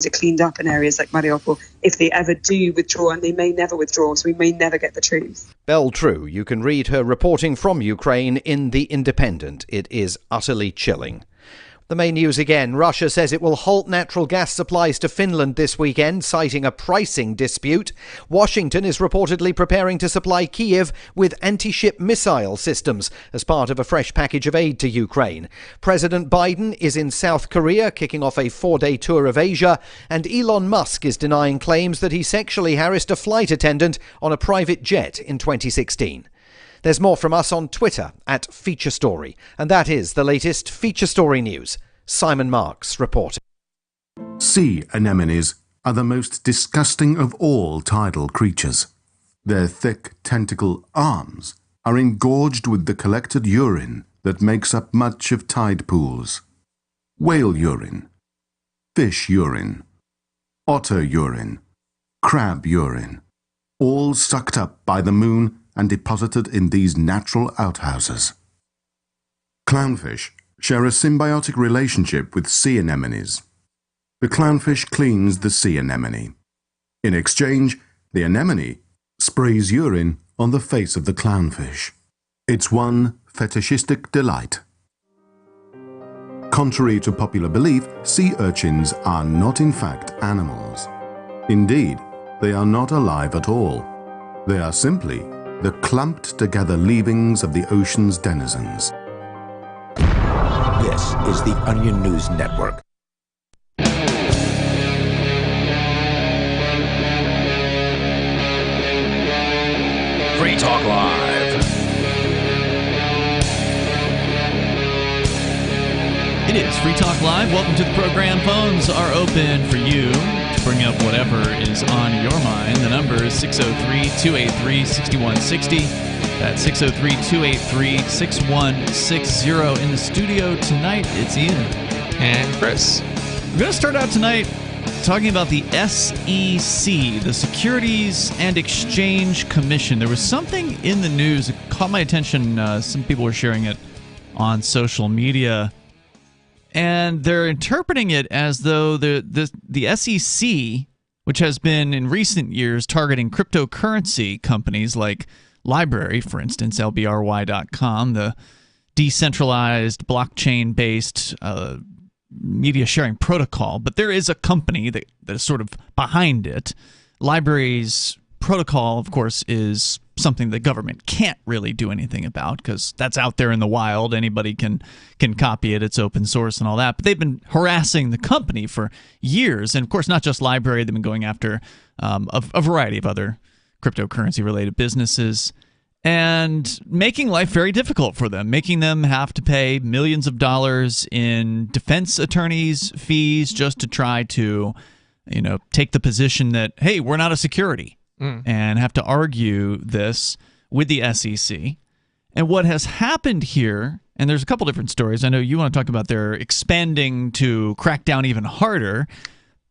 it cleaned up in areas like Mariupol if they ever do withdraw, and they may never withdraw, so we may never get the truth. Belle True. You can read her reporting from Ukraine in The Independent. It is utterly chilling. The main news again. Russia says it will halt natural gas supplies to Finland this weekend, citing a pricing dispute. Washington is reportedly preparing to supply Kyiv with anti-ship missile systems as part of a fresh package of aid to Ukraine. President Biden is in South Korea, kicking off a 4-day tour of Asia, and Elon Musk is denying claims that he sexually harassed a flight attendant on a private jet in 2016. There's more from us on Twitter at Feature Story, and that is the latest Feature Story news. Simon Marks reporting. Sea anemones are the most disgusting of all tidal creatures. Their thick tentacle arms are engorged with the collected urine that makes up much of tide pools. Whale urine, fish urine, otter urine, crab urine, all sucked up by the moon and deposited in these natural outhouses. Clownfish share a symbiotic relationship with sea anemones. The clownfish cleans the sea anemone. In exchange, the anemone sprays urine on the face of the clownfish. It's one fetishistic delight. Contrary to popular belief, sea urchins are not in fact animals. Indeed, they are not alive at all. They are simply the clumped-together leavings of the ocean's denizens. This is the Onion News Network. Free Talk Live. It is Free Talk Live. Welcome to the program. Phones are open for you to bring up whatever is on your mind. The number is 603-283-6160. That's 603-283-6160. In the studio tonight, it's Ian. And Chris. We're going to start out tonight talking about the SEC, the Securities and Exchange Commission. There was something in the news that caught my attention. Some people were sharing it on social media, and they're interpreting it as though the SEC, which has been in recent years targeting cryptocurrency companies like Library, for instance, LBRY.com, the decentralized blockchain-based media sharing protocol. But there is a company that is sort of behind it. Library's protocol, of course, is something the government can't really do anything about because that's out there in the wild. Anybody can copy it. It's open source and all that. But they've been harassing the company for years. And, of course, not just Library. They've been going after a variety of other cryptocurrency-related businesses and making life very difficult for them, making them have to pay millions of dollars in defense attorneys' fees just to try to, take the position that, hey, we're not a security, and have to argue this with the SEC. And what has happened here, and there's a couple different stories. I know you want to talk about they're expanding to crack down even harder.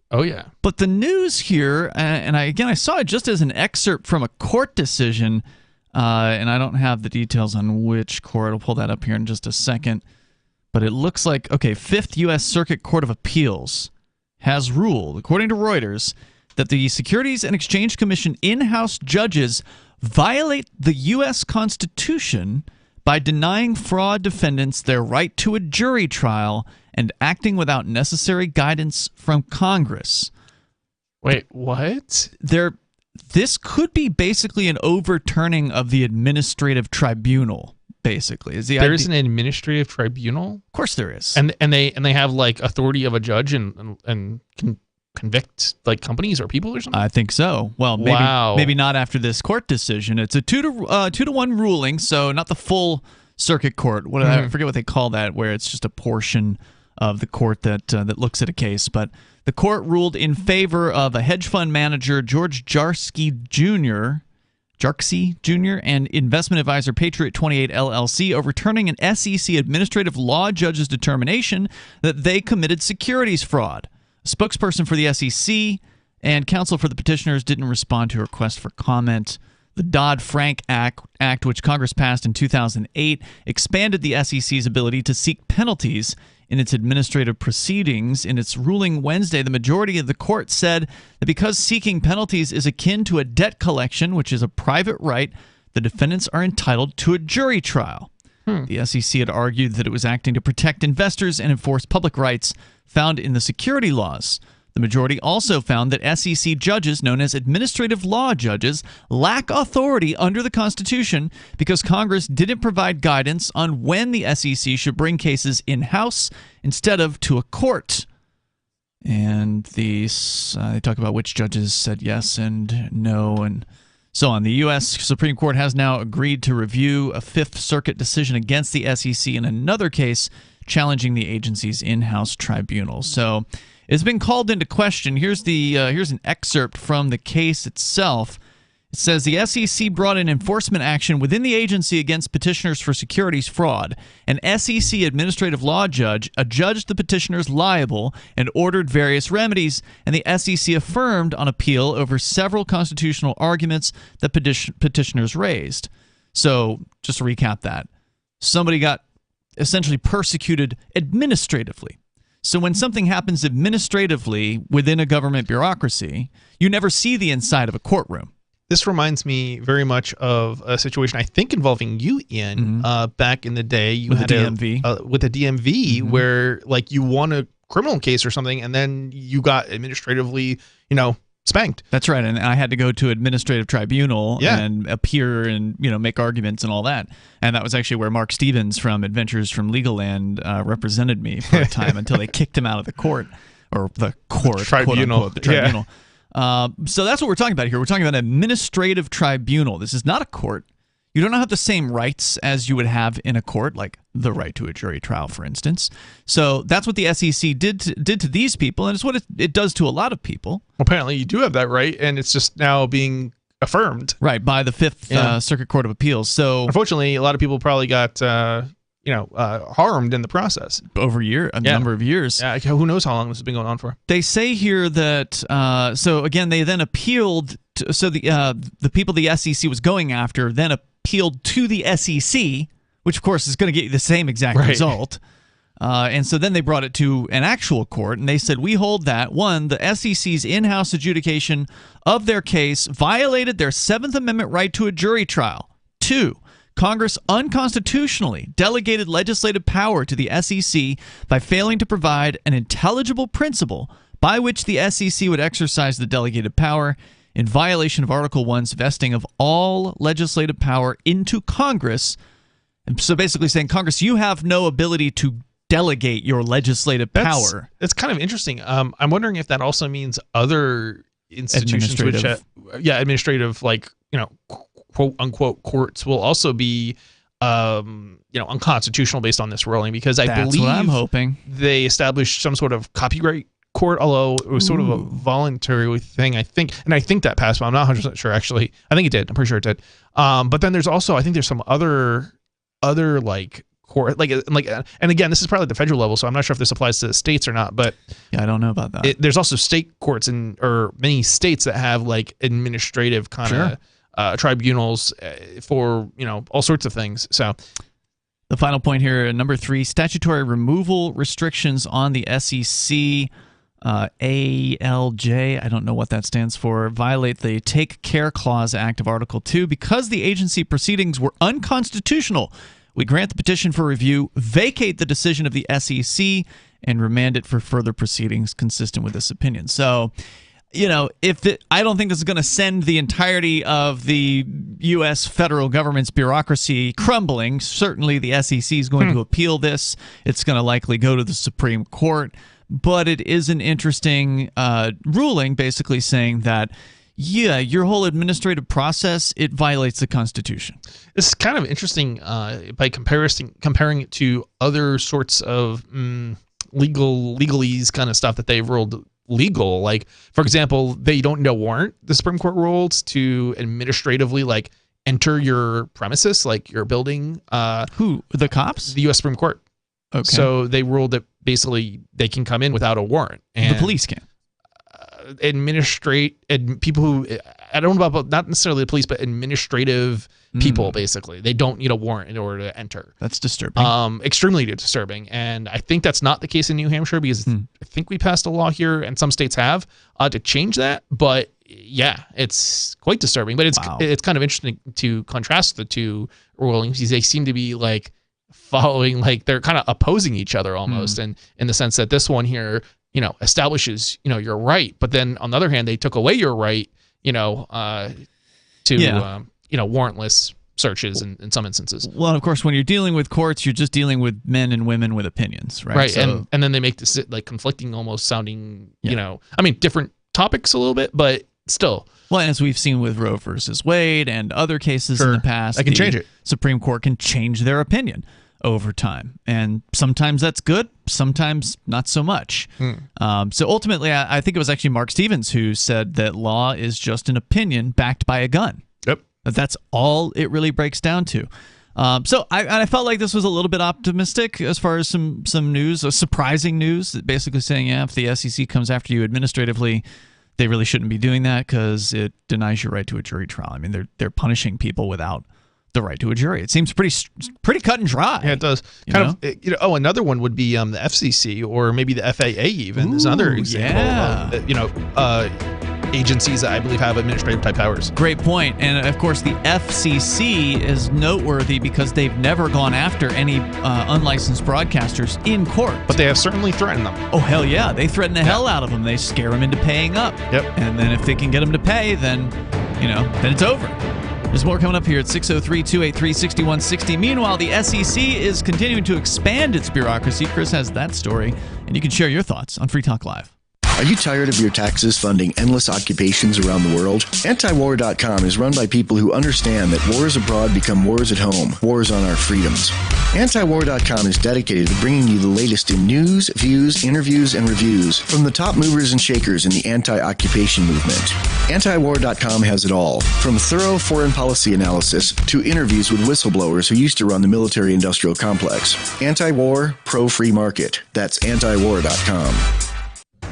Oh, yeah. But the news here, and I saw it just as an excerpt from a court decision, and I don't have the details on which court. I'll pull that up here in just a second. But it looks like, Fifth U.S. Circuit Court of Appeals has ruled, according to Reuters, that the Securities and Exchange Commission in-house judges violate the U.S. Constitution by denying fraud defendants their right to a jury trial and acting without necessary guidance from Congress. Wait, what? This could be basically an overturning of the administrative tribunal, basically. There's an administrative tribunal? Of course there is. And they have like authority of a judge and can convict like companies or people or something? I think so. Well, maybe not after this court decision. It's a 2-to-1 ruling, so not the full circuit court. I forget what they call that, where it's just a portion of the court that looks at a case. But the court ruled in favor of a hedge fund manager, George Jarksy Jr., and investment advisor Patriot 28 LLC, overturning an SEC administrative law judge's determination that they committed securities fraud. A spokesperson for the SEC and counsel for the petitioners didn't respond to a request for comment. The Dodd-Frank Act, which Congress passed in 2008, expanded the SEC's ability to seek penalties in its administrative proceedings. In its ruling Wednesday, the majority of the court said that because seeking penalties is akin to a debt collection, which is a private right, the defendants are entitled to a jury trial. The SEC had argued that it was acting to protect investors and enforce public rights found in the security laws. The majority also found that SEC judges, known as administrative law judges, lack authority under the Constitution because Congress didn't provide guidance on when the SEC should bring cases in-house instead of to a court. And they talk about which judges said yes and no and so on. The U.S. Supreme Court has now agreed to review a Fifth Circuit decision against the SEC in another case challenging the agency's in-house tribunal. So it's been called into question. Here's an excerpt from the case itself. It says the SEC brought an enforcement action within the agency against petitioners for securities fraud. An SEC administrative law judge adjudged the petitioners liable and ordered various remedies, and the SEC affirmed on appeal over several constitutional arguments that petitioners raised. So just to recap that, somebody got essentially persecuted administratively. So when something happens administratively within a government bureaucracy, you never see the inside of a courtroom. This reminds me very much of a situation I think involving you, Ian, back in the day. You with had the DMV. With the DMV, where like you won a criminal case or something, and then you got administratively, spanked. That's right, and I had to go to administrative tribunal and appear and make arguments and all that. And that was actually where Mark Stevens from Adventures from Legal Land represented me for a time until they kicked him out of the court, or the court, tribunal. quote unquote, the tribunal. So that's what we're talking about here. We're talking about an administrative tribunal. This is not a court. You don't have the same rights as you would have in a court, like the right to a jury trial, for instance. So that's what the SEC did to these people, and it's what it does to a lot of people. Apparently, you do have that right, and it's just now being affirmed. Right, by the Fifth Circuit Court of Appeals. So unfortunately, a lot of people probably got harmed in the process over a number of years. Yeah, who knows how long this has been going on for? They say here that so again they then appealed. So the people the SEC was going after then appealed to the SEC, which of course is going to get you the same exact result. And so then they brought it to an actual court, and they said, we hold that, one, the SEC's in-house adjudication of their case violated their Seventh Amendment right to a jury trial. Two, Congress unconstitutionally delegated legislative power to the SEC by failing to provide an intelligible principle by which the SEC would exercise the delegated power in violation of Article 1's vesting of all legislative power into Congress. And so basically saying, Congress, you have no ability to delegate your legislative power. That's kind of interesting. I'm wondering if that also means other institutions which administrative, like, quote unquote courts will also be unconstitutional based on this ruling, because I believe what I'm hoping they established some sort of copyright court, although it was sort of a voluntary thing, I think, and I think that passed, but I'm not 100% sure actually. I think it did. I'm pretty sure it did. But then there's also, I think there's some other like court, like, and again, this is probably the federal level, so I'm not sure if this applies to the states or not, but I don't know about that. There's also state courts or many states that have like administrative kind of tribunals for all sorts of things. So the final point here, number 3, statutory removal restrictions on the SEC. ALJ, I don't know what that stands for, violate the Take Care Clause Act of Article 2 because the agency proceedings were unconstitutional. We grant the petition for review, vacate the decision of the SEC, and remand it for further proceedings consistent with this opinion. So, I don't think this is going to send the entirety of the U.S. federal government's bureaucracy crumbling. Certainly the SEC is going to appeal this. It's going to likely go to the Supreme Court. But it is an interesting ruling basically saying that, your whole administrative process, it violates the Constitution. It's kind of interesting by comparing it to other sorts of legalese kind of stuff that they've ruled legal. Like, for example, they don't warrant the Supreme Court rules to administratively like enter your premises, like your building. Who? The cops? The U.S. Supreme Court. Okay. So they ruled that basically they can come in without a warrant. And the police can. people who, I don't know about, not necessarily the police, but administrative people, basically. They don't need a warrant in order to enter. That's disturbing. Extremely disturbing. And I think that's not the case in New Hampshire, because I think we passed a law here, and some states have, to change that. But yeah, it's quite disturbing. But it's kind of interesting to contrast the two rulings, because they seem to be like following, like they're kind of opposing each other almost, and in the sense that this one here, establishes, your right, but then on the other hand, they took away your right, to warrantless searches in some instances. Well, of course, when you're dealing with courts, you're just dealing with men and women with opinions, right? Right, so, and then they make this like conflicting, almost sounding, different topics a little bit, but still. Well, and as we've seen with Roe versus Wade and other cases in the past, I can change it. Supreme Court can change their opinion over time, and sometimes that's good, sometimes not so much. So ultimately, I think it was actually Mark Stevens who said that law is just an opinion backed by a gun. Yep. That's all it really breaks down to. So I felt like this was a little bit optimistic as far as some news, surprising news, basically saying, if the SEC comes after you administratively, they really shouldn't be doing that because it denies your right to a jury trial. I mean, they're punishing people without the right to a jury. It seems pretty cut and dry. Yeah, it does. Another one would be the FCC, or maybe the FAA even. There's another example. Agencies that I believe have administrative type powers. Great point. And of course, the FCC is noteworthy because they've never gone after any unlicensed broadcasters in court. But they have certainly threatened them. Oh, hell yeah. They threaten the hell out of them. They scare them into paying up. Yep. And then if they can get them to pay, then it's over. There's more coming up here at 603-283-6160. Meanwhile, the SEC is continuing to expand its bureaucracy. Chris has that story, and you can share your thoughts on Free Talk Live. Are you tired of your taxes funding endless occupations around the world? Antiwar.com is run by people who understand that wars abroad become wars at home, wars on our freedoms. Antiwar.com is dedicated to bringing you the latest in news, views, interviews, and reviews from the top movers and shakers in the anti-occupation movement. Antiwar.com has it all, from thorough foreign policy analysis to interviews with whistleblowers who used to run the military-industrial complex. Anti-war, pro-free market. That's antiwar.com.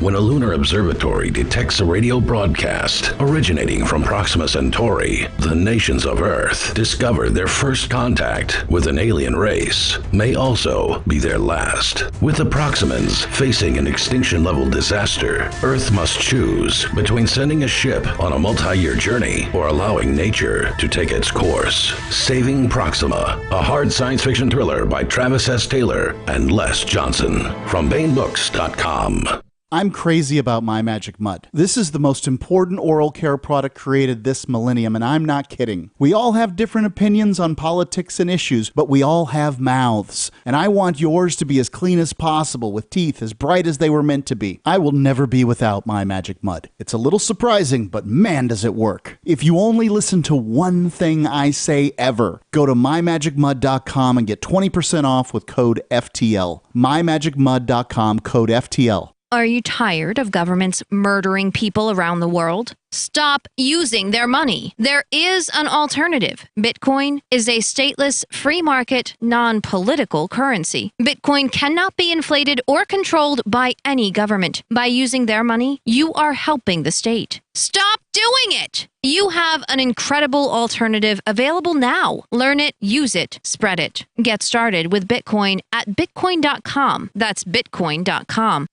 When a lunar observatory detects a radio broadcast originating from Proxima Centauri, the nations of Earth discover their first contact with an alien race may also be their last. With the Proximans facing an extinction-level disaster, Earth must choose between sending a ship on a multi-year journey or allowing nature to take its course. Saving Proxima, a hard science fiction thriller by Travis S. Taylor and Les Johnson from BaneBooks.com. I'm crazy about My Magic Mud. This is the most important oral care product created this millennium, and I'm not kidding. We all have different opinions on politics and issues, but we all have mouths. And I want yours to be as clean as possible, with teeth as bright as they were meant to be. I will never be without My Magic Mud. It's a little surprising, but man, does it work. If you only listen to one thing I say ever, go to mymagicmud.com and get 20% off with code FTL. mymagicmud.com, code FTL. Are you tired of governments murdering people around the world? Stop using their money. There is an alternative. Bitcoin is a stateless, free market, non-political currency. Bitcoin cannot be inflated or controlled by any government. By using their money, you are helping the state. Stop doing it! You have an incredible alternative available now. Learn it, use it, spread it. Get started with Bitcoin at bitcoin.com. That's bitcoin.com.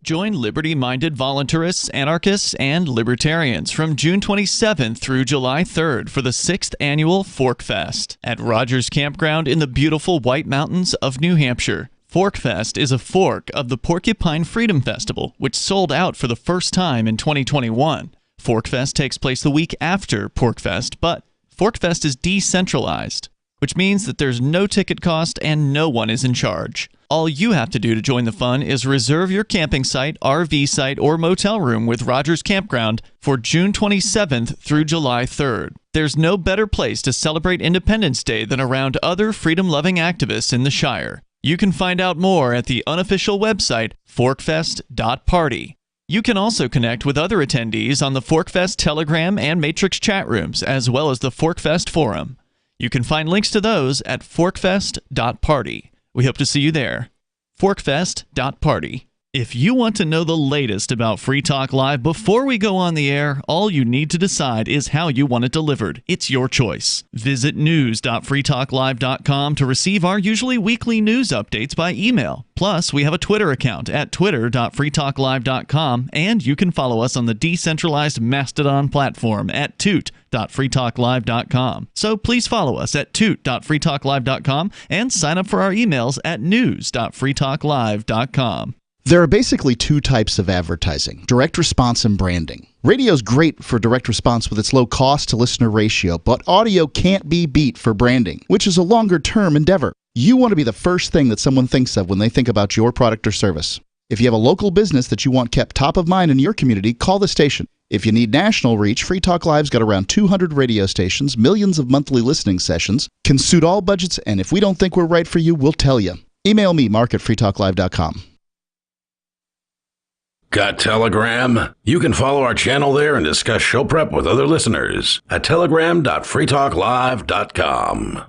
Join liberty-minded voluntarists, anarchists, and libertarians from June 27th through July 3rd for the 6th annual Fork Fest at Rogers Campground in the beautiful White Mountains of New Hampshire. Fork Fest is a fork of the Porcupine Freedom Festival, which sold out for the first time in 2021. Fork Fest takes place the week after Pork Fest, but Fork Fest is decentralized, which means that there's no ticket cost and no one is in charge. All you have to do to join the fun is reserve your camping site, RV site, or motel room with Rogers Campground for June 27th through July 3rd. There's no better place to celebrate Independence Day than around other freedom-loving activists in the Shire. You can find out more at the unofficial website, forkfest.party. You can also connect with other attendees on the Forkfest Telegram and Matrix chat rooms, as well as the Forkfest Forum. You can find links to those at forkfest.party. We hope to see you there. Forkfest.party. If you want to know the latest about Free Talk Live before we go on the air, all you need to decide is how you want it delivered. It's your choice. Visit news.freetalklive.com to receive our usually weekly news updates by email. Plus, we have a Twitter account at twitter.freetalklive.com, and you can follow us on the decentralized Mastodon platform at toot.freetalklive.com. So please follow us at toot.freetalklive.com and sign up for our emails at news.freetalklive.com. There are basically two types of advertising, direct response and branding. Radio's great for direct response with its low cost to listener ratio, but audio can't be beat for branding, which is a longer-term endeavor. You want to be the first thing that someone thinks of when they think about your product or service. If you have a local business that you want kept top of mind in your community, call the station. If you need national reach, Free Talk Live's got around 200 radio stations, millions of monthly listening sessions, can suit all budgets, and if we don't think we're right for you, we'll tell you. Email me, mark@freetalklive.com. Got Telegram? You can follow our channel there and discuss show prep with other listeners at telegram.freetalklive.com.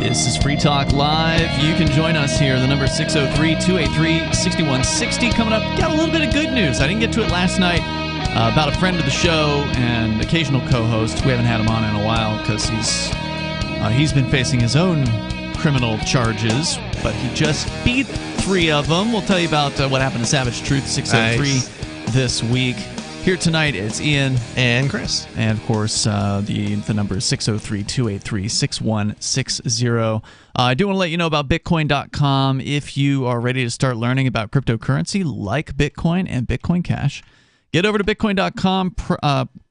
This is Free Talk Live. You can join us here. The number is 603-283-6160. Coming up, got a little bit of good news. I didn't get to it last night about a friend of the show and occasional co-host. We haven't had him on in a while because he's been facing his own criminal charges, but he just beat 3 of them. We'll tell you about what happened to Savage Truth 603 this week. Here tonight, it's Ian and Chris. And, of course, the number is 603-283-6160. I do want to let you know about Bitcoin.com. If you are ready to start learning about cryptocurrency like Bitcoin and Bitcoin Cash, get over to Bitcoin.com,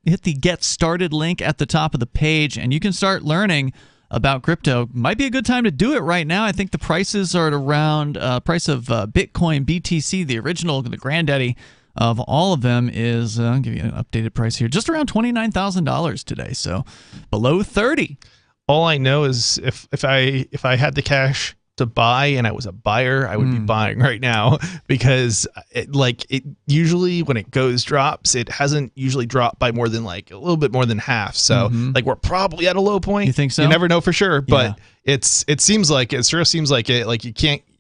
hit the Get Started link at the top of the page, and you can start learning about crypto. Might be a good time to do it right now. I think the prices are at around price of Bitcoin BTC, the original, the granddaddy of all of them is, I'll give you an updated price here, just around $29,000 today, so below 30. All I know is if I had the cash to buy and I was a buyer, I would be buying right now, because it usually when it drops, it hasn't usually dropped by more than like a little bit more than half. So like we're probably at a low point. You think so? You never know for sure, but it seems like it sure seems like it, like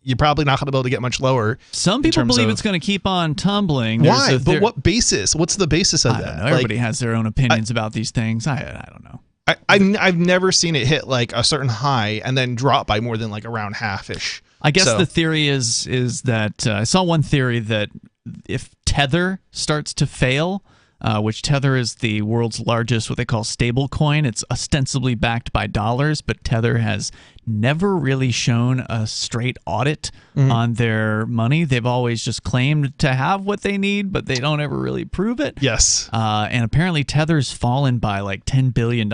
you're probably not going to be able to get much lower. Some people believe it's going to keep on tumbling. Why? But what basis? What's the basis of that? I don't know. Everybody has their own opinions about these things. I don't know. I've never seen it hit like a certain high and then drop by more than like around half-ish. I guess the theory is that I saw one theory that if Tether starts to fail, which Tether is the world's largest what they call stable coin. It's ostensibly backed by dollars, but Tether has never really shown a straight audit on their money. They've always just claimed to have what they need, but they don't ever really prove it. Yes. And apparently Tether's fallen by like $10 billion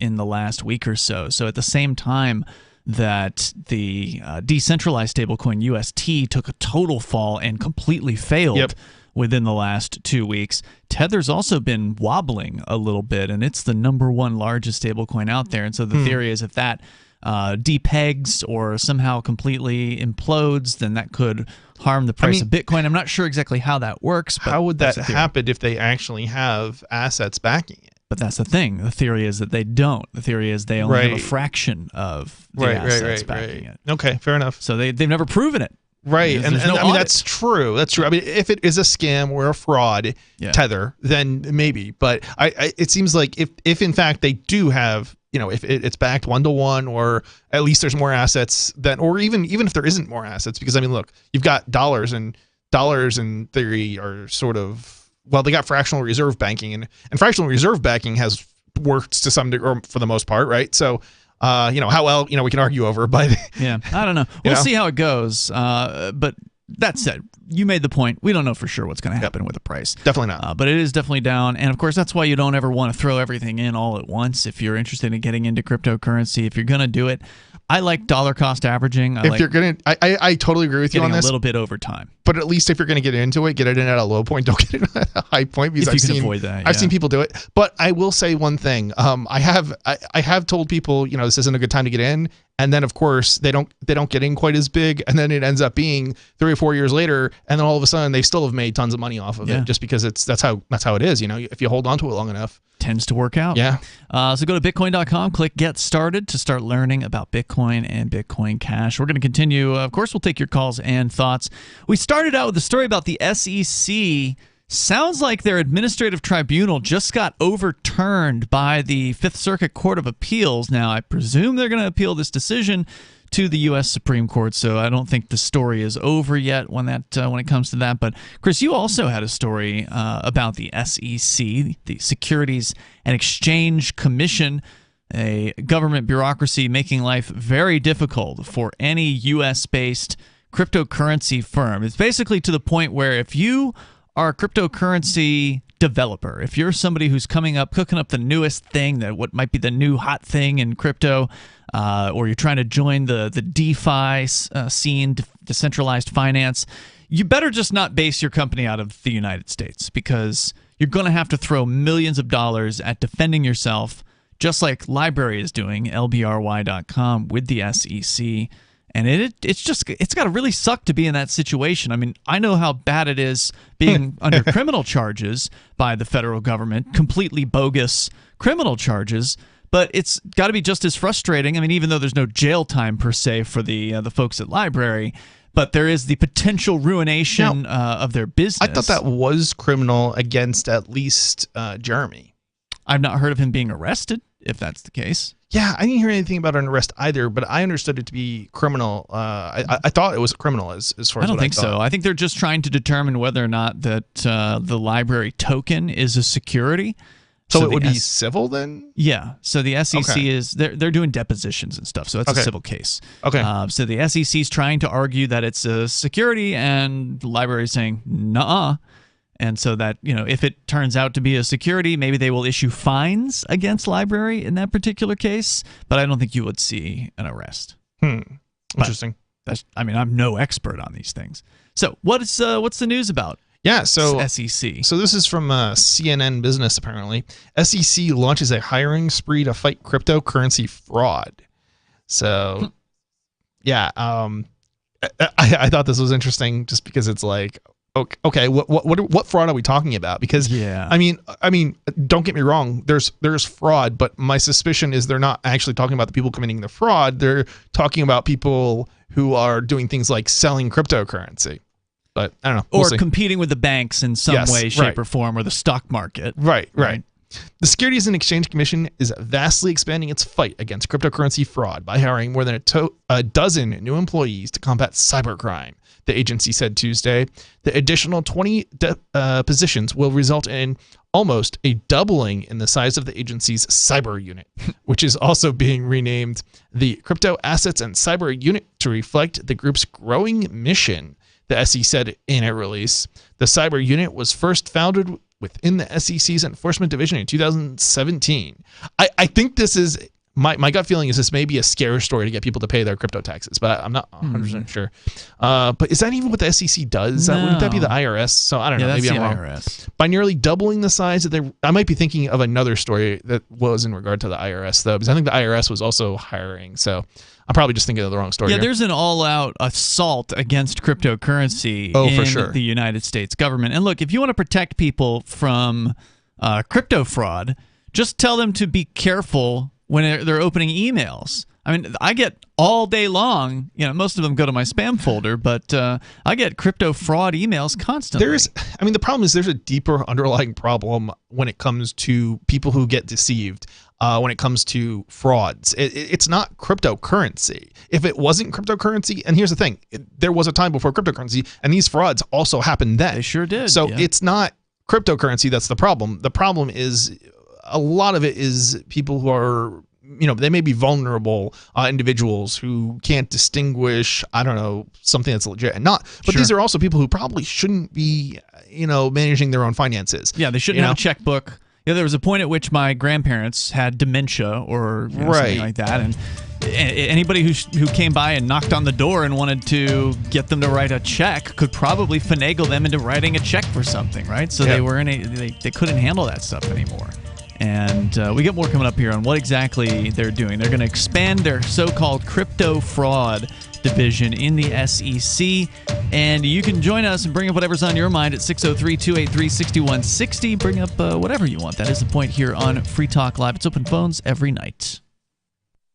in the last week or so. So at the same time that the decentralized stablecoin UST took a total fall and completely failed within the last 2 weeks, Tether's also been wobbling a little bit, and it's the #1 largest stablecoin out there. And so the theory is if that depegs or somehow completely implodes, then that could harm the price of Bitcoin. I'm not sure exactly how that works. But how would that happen if they actually have assets backing it? But that's the thing. The theory is that they don't. The theory is they only have a fraction of the assets backing it. Okay, fair enough. So they've never proven it. Right, and I mean that's true. That's true. I mean, if it is a scam or a fraud, Tether, then maybe. But it seems like if in fact they do have, if it's backed 1-to-1, or at least there's more assets than, or even if there isn't more assets, because I mean, look, you've got dollars in theory are sort of, well, they got fractional reserve banking, and fractional reserve banking has worked to some degree, or for the most part, right? So. How well, we can argue over, but I don't know. We'll see how it goes. But that said, you made the point. We don't know for sure what's going to happen with the price. Definitely not. But it is definitely down. And of course, that's why you don't ever want to throw everything in all at once. If you're interested in getting into cryptocurrency, if you're going to do it, I like dollar cost averaging. I totally agree with you on this. A little bit over time. But at least if you're going to get into it, get it in at a low point. Don't get it at a high point, because if you can avoid that. I've seen people do it. But I will say one thing. I have told people, this isn't a good time to get in, and then of course they don't get in quite as big, and then it ends up being 3 or 4 years later, and then all of a sudden they still have made tons of money off of it, just because that's how it is. If you hold on to it long enough, tends to work out. Yeah. So go to Bitcoin.com, click Get Started to start learning about Bitcoin and Bitcoin Cash. We're going to continue. Of course, we'll take your calls and thoughts. We started out with a story about the SEC. Sounds like their administrative tribunal just got overturned by the Fifth Circuit Court of Appeals. Now, I presume they're going to appeal this decision to the U.S. Supreme Court, so I don't think the story is over yet when it comes to that. But Chris, you also had a story about the SEC, the Securities and Exchange Commission, a government bureaucracy making life very difficult for any U.S.-based cryptocurrency firm. It's basically to the point where if you are a cryptocurrency developer, if you're somebody who's cooking up the newest thing, what might be the new hot thing in crypto, or you're trying to join the DeFi scene, decentralized finance, you better just not base your company out of the United States, because you're going to have to throw millions of dollars at defending yourself, just like LBRY is doing, LBRY.com, with the SEC. And it's got to really suck to be in that situation. I mean, I know how bad it is being under criminal charges by the federal government, completely bogus criminal charges. But it's got to be just as frustrating. I mean, even though there's no jail time per se for the folks at LBRY, but there is the potential ruination of their business. I thought that was criminal against at least Jeremy. I've not heard of him being arrested, if that's the case. Yeah, I didn't hear anything about an arrest either, but I understood it to be criminal. I thought it was criminal as far as I don't think so. I think they're just trying to determine whether or not that the LBRY token is a security. So it would be civil then? Yeah. So the SEC is they're doing depositions and stuff. So it's a civil case. Okay. So the SEC is trying to argue that it's a security, and the LBRY is saying nuh-uh. And so that, if it turns out to be a security, maybe they will issue fines against LBRY in that particular case. But I don't think you would see an arrest. Interesting. I'm no expert on these things. So what's the news about? Yeah, so SEC. So this is from CNN Business, apparently. SEC launches a hiring spree to fight cryptocurrency fraud. So, yeah, I thought this was interesting just because it's like, okay, what fraud are we talking about? Because I mean, don't get me wrong, there's fraud, but my suspicion is they're not actually talking about the people committing the fraud. They're talking about people who are doing things like selling cryptocurrency. But I don't know. Or competing with the banks in some way, shape, or form, or the stock market. Right. The Securities and Exchange Commission is vastly expanding its fight against cryptocurrency fraud by hiring more than a dozen new employees to combat cybercrime, the agency said Tuesday. The additional 20 positions will result in almost a doubling in the size of the agency's cyber unit, which is also being renamed the Crypto Assets and Cyber Unit to reflect the group's growing mission. The SEC said in a release. The cyber unit was first founded within the SEC's enforcement division in 2017. I think this is, my gut feeling is this may be a scare story to get people to pay their crypto taxes, but I'm not 100% sure. But is that even what the SEC does? No. Wouldn't that be the IRS? So I don't know. Maybe I'm wrong. IRS. By nearly doubling the size of their, I might be thinking of another story that was in regard to the IRS, though, because I think the IRS was also hiring. So I'm probably just thinking of the wrong story. Yeah, here. there's an all-out assault against cryptocurrency in the United States government. And look, if you want to protect people from crypto fraud, just tell them to be careful when they're opening emails. I mean, I get all day long, most of them go to my spam folder, but I get crypto fraud emails constantly. The problem is there's a deeper underlying problem when it comes to people who get deceived. When it comes to frauds, it's not cryptocurrency. If it wasn't cryptocurrency, and here's the thing, there was a time before cryptocurrency, and these frauds also happened then. They sure did. So it's not cryptocurrency that's the problem. The problem is a lot of it is people who are, they may be vulnerable individuals who can't distinguish, something that's legit and not. But these are also people who probably shouldn't be, managing their own finances. Yeah, they shouldn't have a checkbook. Yeah, there was a point at which my grandparents had dementia or something like that, and anybody who came by and knocked on the door and wanted to get them to write a check could probably finagle them into writing a check for something, right? So they couldn't handle that stuff anymore. And we get more coming up here on what exactly they're doing. They're going to expand their so-called crypto fraud division in the SEC. And you can join us and bring up whatever's on your mind at 603-283-6160. Bring up whatever you want. That is the point here on Free Talk Live. It's open phones every night.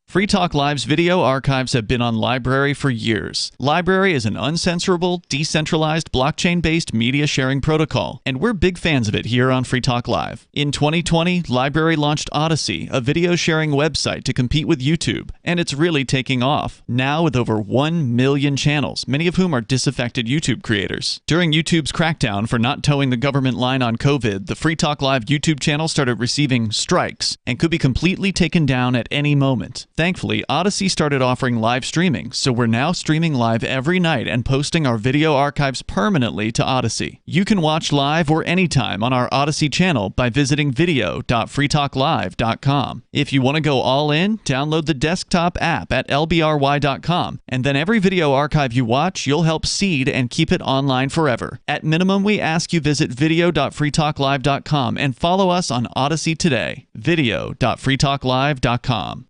Free Talk Live's video archives have been on LBRY for years. LBRY is an uncensorable, decentralized, blockchain-based media sharing protocol, and we're big fans of it here on Free Talk Live. In 2020, LBRY launched Odysee, a video sharing website to compete with YouTube, and it's really taking off, now with over 1 million channels, many of whom are disaffected YouTube creators. During YouTube's crackdown for not towing the government line on COVID, the Free Talk Live YouTube channel started receiving strikes and could be completely taken down at any moment. Thankfully, Odysee started offering live streaming, so we're now streaming live every night and posting our video archives permanently to Odysee. You can watch live or anytime on our Odysee channel by visiting video.freetalklive.com. If you want to go all in, download the desktop app at lbry.com, and then every video archive you watch, you'll help seed and keep it online forever. At minimum, we ask you visit video.freetalklive.com and follow us on Odysee today. video.freetalklive.com.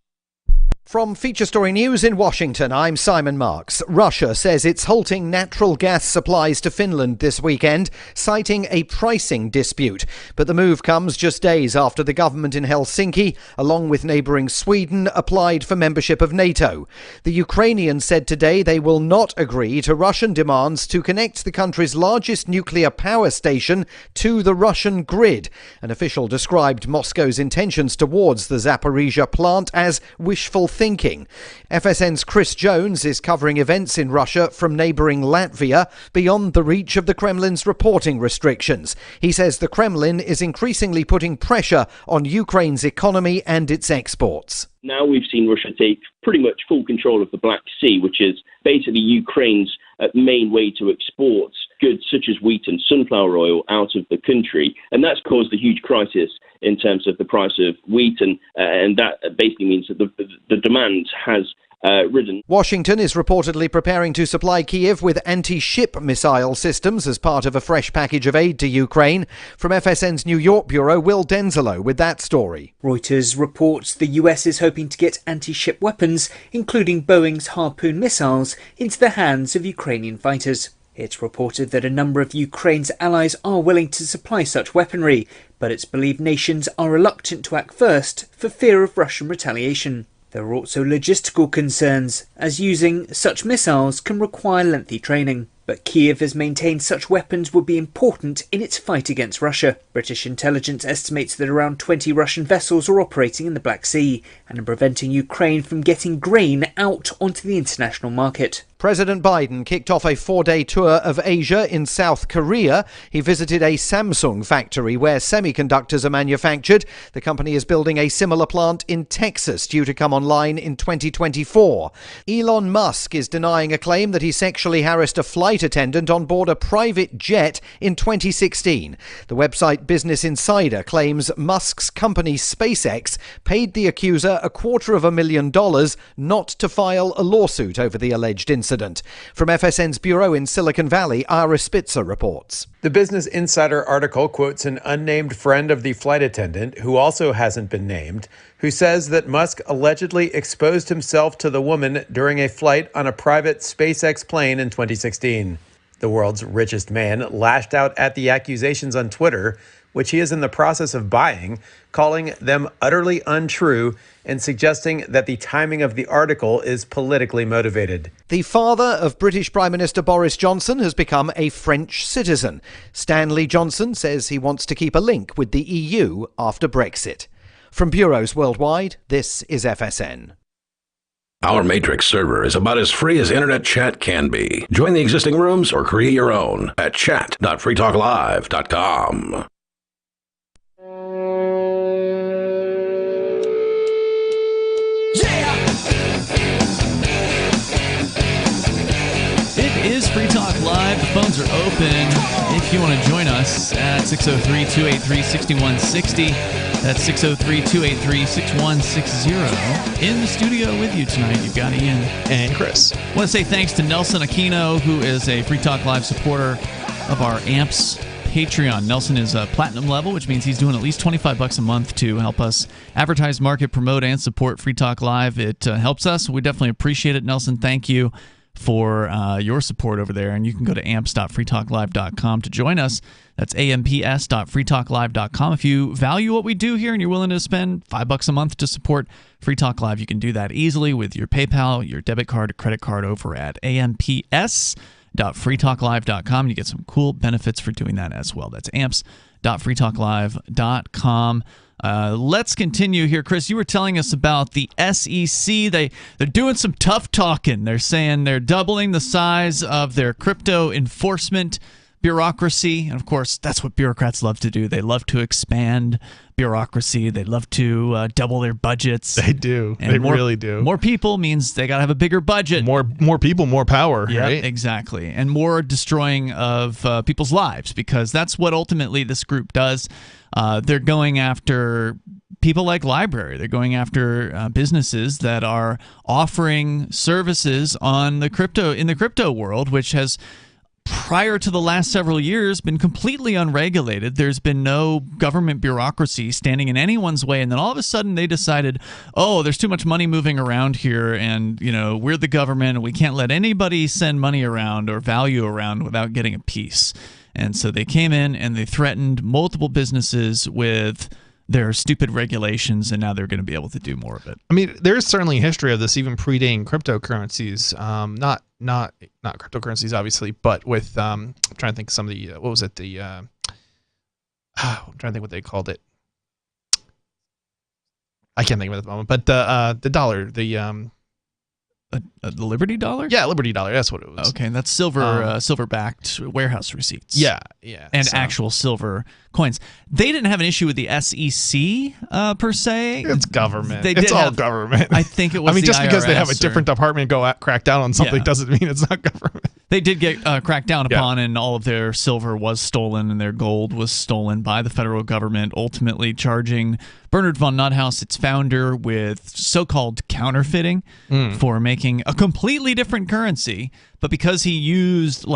From Feature Story News in Washington, I'm Simon Marks. Russia says it's halting natural gas supplies to Finland this weekend, citing a pricing dispute. But the move comes just days after the government in Helsinki, along with neighbouring Sweden, applied for membership of NATO. The Ukrainians said today they will not agree to Russian demands to connect the country's largest nuclear power station to the Russian grid. An official described Moscow's intentions towards the Zaporizhzhia plant as wishful thinking. FSN's Chris Jones is covering events in Russia from neighbouring Latvia beyond the reach of the Kremlin's reporting restrictions. He says the Kremlin is increasingly putting pressure on Ukraine's economy and its exports. Now we've seen Russia take pretty much full control of the Black Sea, which is basically Ukraine's main way to export goods such as wheat and sunflower oil out of the country. And that's caused a huge crisis in terms of the price of wheat. And that basically means that the demand has risen. Washington is reportedly preparing to supply Kyiv with anti-ship missile systems as part of a fresh package of aid to Ukraine. From FSN's New York bureau, Will Denzelo with that story. Reuters reports the US is hoping to get anti-ship weapons, including Boeing's Harpoon missiles, into the hands of Ukrainian fighters. It's reported that a number of Ukraine's allies are willing to supply such weaponry, but it's believed nations are reluctant to act first for fear of Russian retaliation. There are also logistical concerns, as using such missiles can require lengthy training. But Kyiv has maintained such weapons would be important in its fight against Russia. British intelligence estimates that around 20 Russian vessels are operating in the Black Sea and are preventing Ukraine from getting grain out onto the international market. President Biden kicked off a 4-day tour of Asia in South Korea. He visited a Samsung factory where semiconductors are manufactured. The company is building a similar plant in Texas, due to come online in 2024. Elon Musk is denying a claim that he sexually harassed a flight attendant on board a private jet in 2016. The website Business Insider claims Musk's company SpaceX paid the accuser $250,000 not to file a lawsuit over the alleged incident. From FSN's bureau in Silicon Valley, Ira Spitzer reports. The Business Insider article quotes an unnamed friend of the flight attendant, who also hasn't been named, who says that Musk allegedly exposed himself to the woman during a flight on a private SpaceX plane in 2016. The world's richest man lashed out at the accusations on Twitter, which he is in the process of buying, calling them utterly untrue and suggesting that the timing of the article is politically motivated. The father of British Prime Minister Boris Johnson has become a French citizen. Stanley Johnson says he wants to keep a link with the EU after Brexit. From bureaus worldwide, this is FSN. Our Matrix server is about as free as internet chat can be. Join the existing rooms or create your own at chat.freetalklive.com. It is Free Talk Live. The phones are open if you want to join us at 603-283-6160. That's 603-283-6160. In the studio with you tonight, you've got Ian And Chris. I want to say thanks to Nelson Aquino, who is a Free Talk Live supporter of our AMPS Patreon. Nelson is a platinum level, which means he's doing at least $25 a month to help us advertise, market, promote, and support Free Talk Live. It helps us. We definitely appreciate it. Nelson, thank you for your support over there. And you can go to amps.freetalklive.com to join us. That's amps.freetalklive.com. If you value what we do here and you're willing to spend $5 a month to support Free Talk Live, you can do that easily with your PayPal, your debit card, or credit card over at amps.freetalklive.com. You get some cool benefits for doing that as well. That's amps.freetalklive.com. Let's continue here. Chris, you were telling us about the SEC. They're doing some tough talking. They're saying they're doubling the size of their crypto enforcement bureaucracy. And of course, that's what bureaucrats love to do. They love to expand bureaucracy. They love to double their budgets. They do. And they really do. More people means they got to have a bigger budget. More people, more power, yep, right? Exactly. And more destroying of people's lives, because that's what ultimately this group does. They're going after people like Library. They're going after businesses that are offering services in the crypto world, which has, prior to the last several years, been completely unregulated. There's been no government bureaucracy standing in anyone's way, and then all of a sudden they decided, oh, there's too much money moving around here, and we're the government and we can't let anybody send money around or value around without getting a piece. And so they came in and they threatened multiple businesses with their stupid regulations, and now they're going to be able to do more of it. I mean, there's certainly a history of this, even predating cryptocurrencies. Not cryptocurrencies, obviously, but with I'm trying to think of some of the what was it? I'm trying to think what they called it. I can't think of it at the moment. But the dollar, the Liberty Dollar? Yeah, Liberty Dollar. That's what it was. Okay, and that's silver-backed warehouse receipts. Yeah. And actual silver coins. They didn't have an issue with the SEC per se. It's government. It's all government. I think it was. I mean, just because they have a IRS different department crack down on something doesn't mean it's not government. They did get cracked down upon, and all of their silver was stolen, and their gold was stolen by the federal government, ultimately charging Bernard von Nothaus, its founder, with so-called counterfeiting for making a completely different currency. But because he used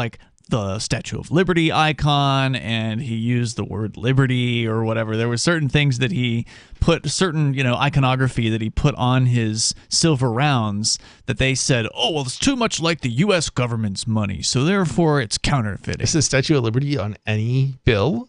the Statue of Liberty icon, and he used the word liberty or whatever, there were certain things that he put, certain iconography that he put on his silver rounds, that they said, oh, well, it's too much like the U.S. government's money, so therefore it's counterfeiting. Is the Statue of Liberty on any bill?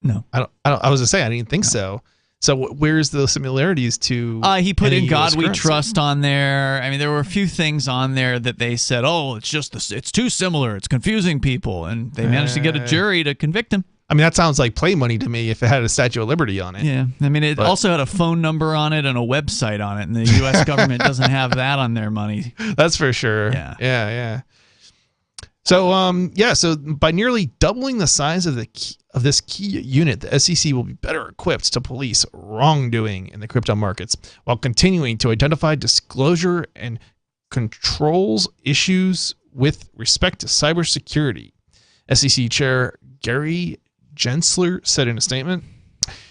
No. I was going to say, I didn't think so. So where's the similarities to he put in God US We currency? Trust on there. I mean, there were a few things on there that they said, oh, it's too similar. It's confusing people. And they managed to get a jury to convict him. I mean, that sounds like play money to me if it had a Statue of Liberty on it. Yeah. I mean, it also had a phone number on it and a website on it. And the U.S. government doesn't have that on their money. That's for sure. Yeah. So, so by nearly doubling the size of this key unit, the SEC will be better equipped to police wrongdoing in the crypto markets while continuing to identify disclosure and controls issues with respect to cybersecurity. SEC Chair Gary Gensler said in a statement,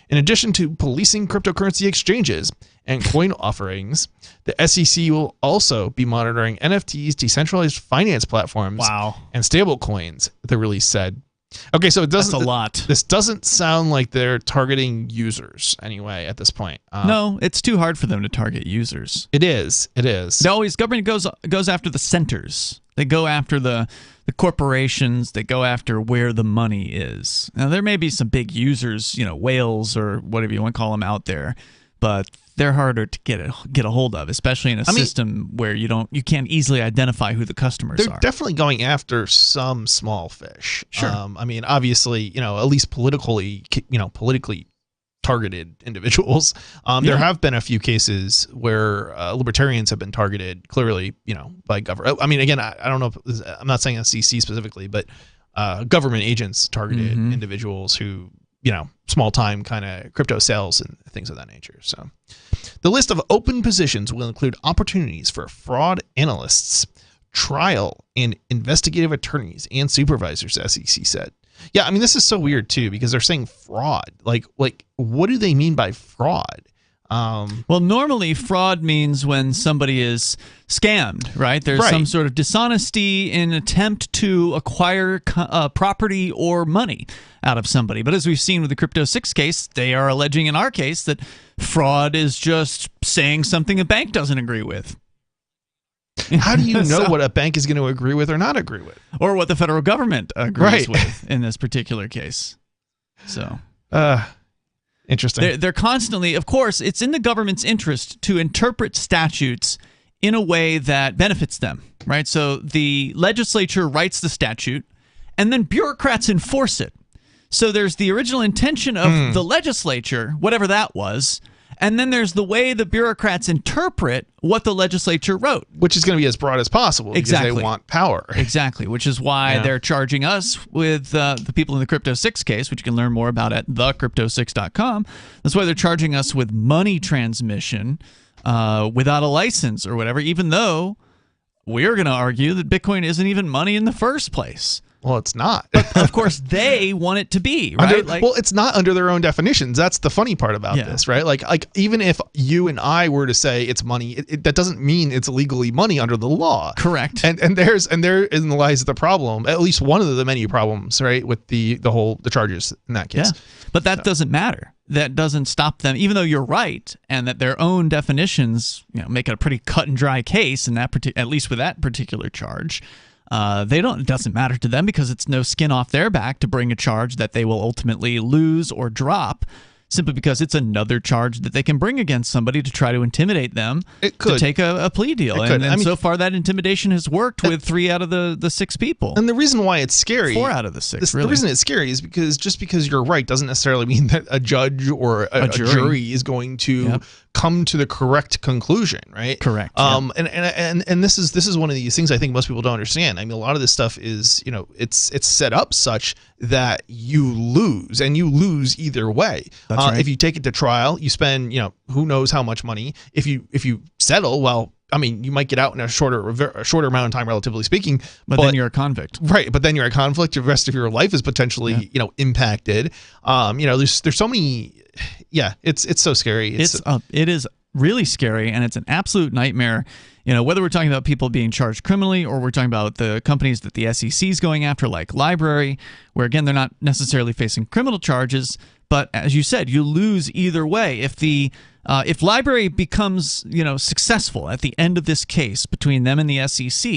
in addition to policing cryptocurrency exchanges and coin offerings, the SEC will also be monitoring NFTs, decentralized finance platforms, and stable coins, the release said. Okay, so that's a lot. This doesn't sound like they're targeting users anyway at this point. No, it's too hard for them to target users. It is. Government goes after the centers. They go after the corporations. They go after where the money is. Now, there may be some big users, whales or whatever you want to call them out there, but they're harder to get a hold of, especially in a system where you can't easily identify who the customers are. They're definitely going after some small fish. Sure. I mean, obviously, at least politically targeted individuals. There have been a few cases where libertarians have been targeted clearly, by government. I mean, again, I don't know. I'm not saying SEC specifically, but government agents targeted individuals who, small time kind of crypto sales and things of that nature. So the list of open positions will include opportunities for fraud analysts, trial and investigative attorneys, and supervisors, SEC said. Yeah, I mean, this is so weird too, because they're saying fraud. Like what do they mean by fraud? Well, normally fraud means when somebody is scammed, right? There's some sort of dishonesty in an attempt to acquire property or money out of somebody. But as we've seen with the Crypto 6 case, they are alleging in our case that fraud is just saying something a bank doesn't agree with. How do you know what a bank is going to agree with or not agree with? Or what the federal government agrees with in this particular case. So... Interesting. They're constantly, of course, it's in the government's interest to interpret statutes in a way that benefits them, right? So the legislature writes the statute, and then bureaucrats enforce it. So there's the original intention of the legislature, whatever that was, and then there's the way the bureaucrats interpret what the legislature wrote. Which is going to be as broad as possible because they want power. Exactly, which is why they're charging us with the people in the Crypto 6 case, which you can learn more about at thecrypto6.com. That's why they're charging us with money transmission without a license or whatever, even though we're going to argue that Bitcoin isn't even money in the first place. Well, it's not. But of course, they want it to be, right? Well, it's not under their own definitions. That's the funny part about this, right? Like even if you and I were to say it's money, that doesn't mean it's legally money under the law. Correct. And therein lies the problem. At least one of the many problems, right, with the charges in that case. Yeah. But that doesn't matter. That doesn't stop them, even though you're right, and that their own definitions, make it a pretty cut and dry case in that at least with that particular charge. It doesn't matter to them because it's no skin off their back to bring a charge that they will ultimately lose or drop, simply because it's another charge that they can bring against somebody to try to intimidate them to take a plea deal. And so far that intimidation has worked with 3 out of the 6 people. And the reason why it's scary... 4 out of the 6, really. The reason it's scary is because just because you're right doesn't necessarily mean that a judge or a jury is going to come to the correct conclusion, right? Correct. And this is one of these things I think most people don't understand. I mean, a lot of this stuff is, it's set up such that you lose, and you lose either way. That's right. If you take it to trial, you spend, who knows how much money. If you settle, well, I mean, you might get out in a shorter amount of time, relatively speaking. But then you're a convict. Right. But then you're a convict. The rest of your life is potentially, impacted. There's so many. Yeah, it's so scary. It is really scary, and it's an absolute nightmare. Whether we're talking about people being charged criminally or we're talking about the companies that the SEC is going after, like Library, where again they're not necessarily facing criminal charges, but as you said, you lose either way. If Library becomes successful at the end of this case between them and the SEC,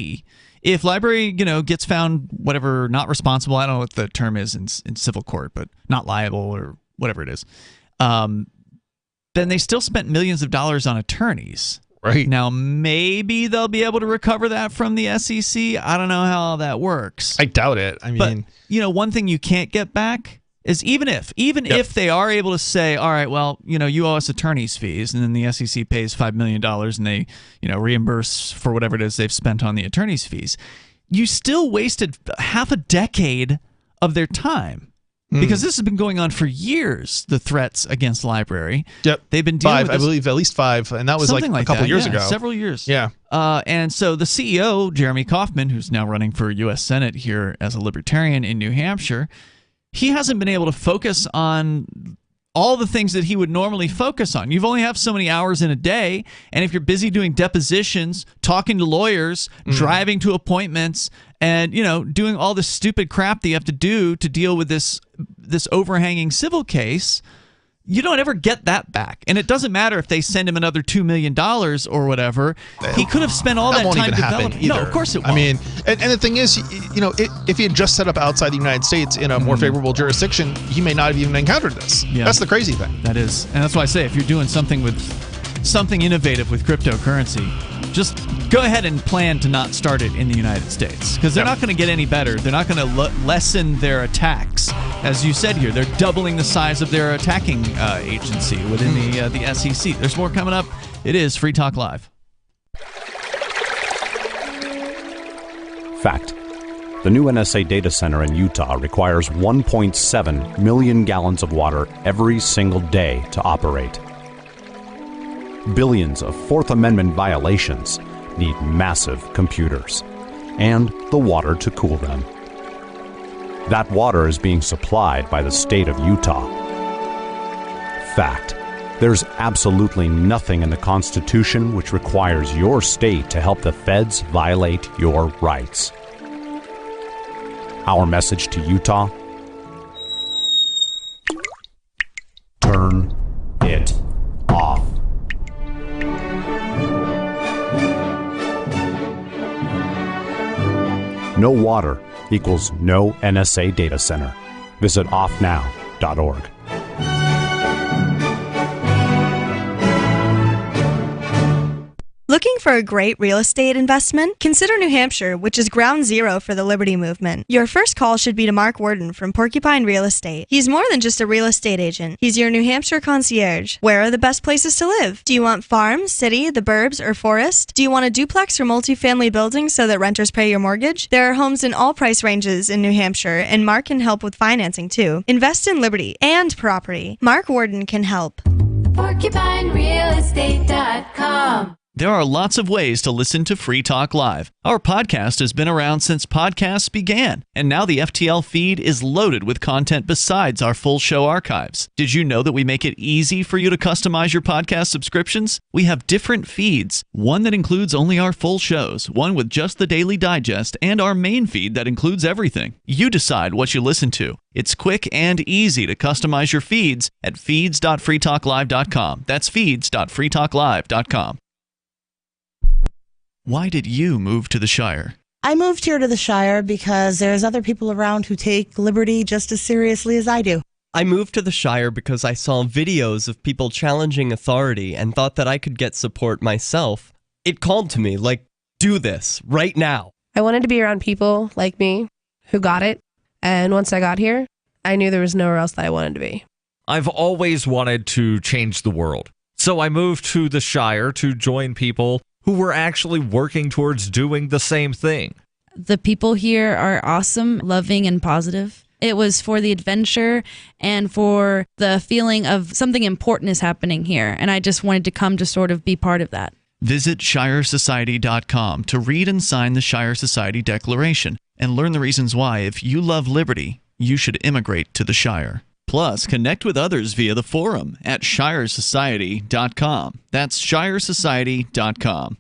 if Library gets found not responsible, I don't know what the term is in civil court, but not liable or whatever it is. Then they still spent millions of dollars on attorneys. Right. Now, maybe they'll be able to recover that from the SEC. I don't know how that works. I doubt it. I mean... But, one thing you can't get back is even if they are able to say, all right, well, you owe us attorney's fees, and then the SEC pays $5 million and they, reimburse for whatever it is they've spent on the attorney's fees, you still wasted half a decade of their time. Because this has been going on for years, the threats against Library. Yep. They've been dealing with this. I believe at least 5, and that was like a couple years ago. Several years. Yeah. And so the CEO, Jeremy Kauffman, who's now running for U.S. Senate here as a Libertarian in New Hampshire, he hasn't been able to focus on all the things that he would normally focus on. You've only have so many hours in a day, and if you're busy doing depositions, talking to lawyers, driving to appointments, and doing all this stupid crap that you have to do to deal with this overhanging civil case, you don't ever get that back. And it doesn't matter if they send him another $2 million or whatever. He could have spent all that time developing. No, of course it won't. I mean, and the thing is, if he had just set up outside the United States in a more favorable jurisdiction, he may not have even encountered this. Yeah. That's the crazy thing. That is. And that's why I say, if you're doing something innovative with cryptocurrency, just go ahead and plan to not start it in the United States, because they're not going to get any better. They're not going to lessen their attacks. As you said here, they're doubling the size of their attacking agency within the SEC. There's more coming up. It is Free Talk Live. Fact. The new NSA data center in Utah requires 1.7 million gallons of water every single day to operate. Billions of Fourth Amendment violations need massive computers and the water to cool them. That water is being supplied by the state of Utah. Fact. There's absolutely nothing in the Constitution which requires your state to help the feds violate your rights. Our message to Utah: turn it off. No water equals no NSA data center. Visit offnow.org. Looking for a great real estate investment? Consider New Hampshire, which is ground zero for the Liberty Movement. Your first call should be to Mark Worden from Porcupine Real Estate. He's more than just a real estate agent. He's your New Hampshire concierge. Where are the best places to live? Do you want farm, city, the burbs, or forest? Do you want a duplex or multifamily building so that renters pay your mortgage? There are homes in all price ranges in New Hampshire, and Mark can help with financing too. Invest in liberty and property. Mark Worden can help. PorcupineRealEstate.com. There are lots of ways to listen to Free Talk Live. Our podcast has been around since podcasts began, and now the FTL feed is loaded with content besides our full show archives. Did you know that we make it easy for you to customize your podcast subscriptions? We have different feeds, one that includes only our full shows, one with just the Daily Digest, and our main feed that includes everything. You decide what you listen to. It's quick and easy to customize your feeds at feeds.freetalklive.com. That's feeds.freetalklive.com. Why did you move to the Shire? I moved here to the Shire because there's other people around who take liberty just as seriously as I do. I moved to the Shire because I saw videos of people challenging authority and thought that I could get support myself. It called to me, like, do this, right now. I wanted to be around people like me who got it, and once I got here, I knew there was nowhere else that I wanted to be. I've always wanted to change the world, so I moved to the Shire to join people who were actually working towards doing the same thing. The people here are awesome, loving, and positive. It was for the adventure and for the feeling of something important is happening here, and I just wanted to come to sort of be part of that. Visit ShireSociety.com to read and sign the Shire Society Declaration and learn the reasons why, if you love liberty, you should immigrate to the Shire. Plus, connect with others via the forum at ShireSociety.com. That's ShireSociety.com.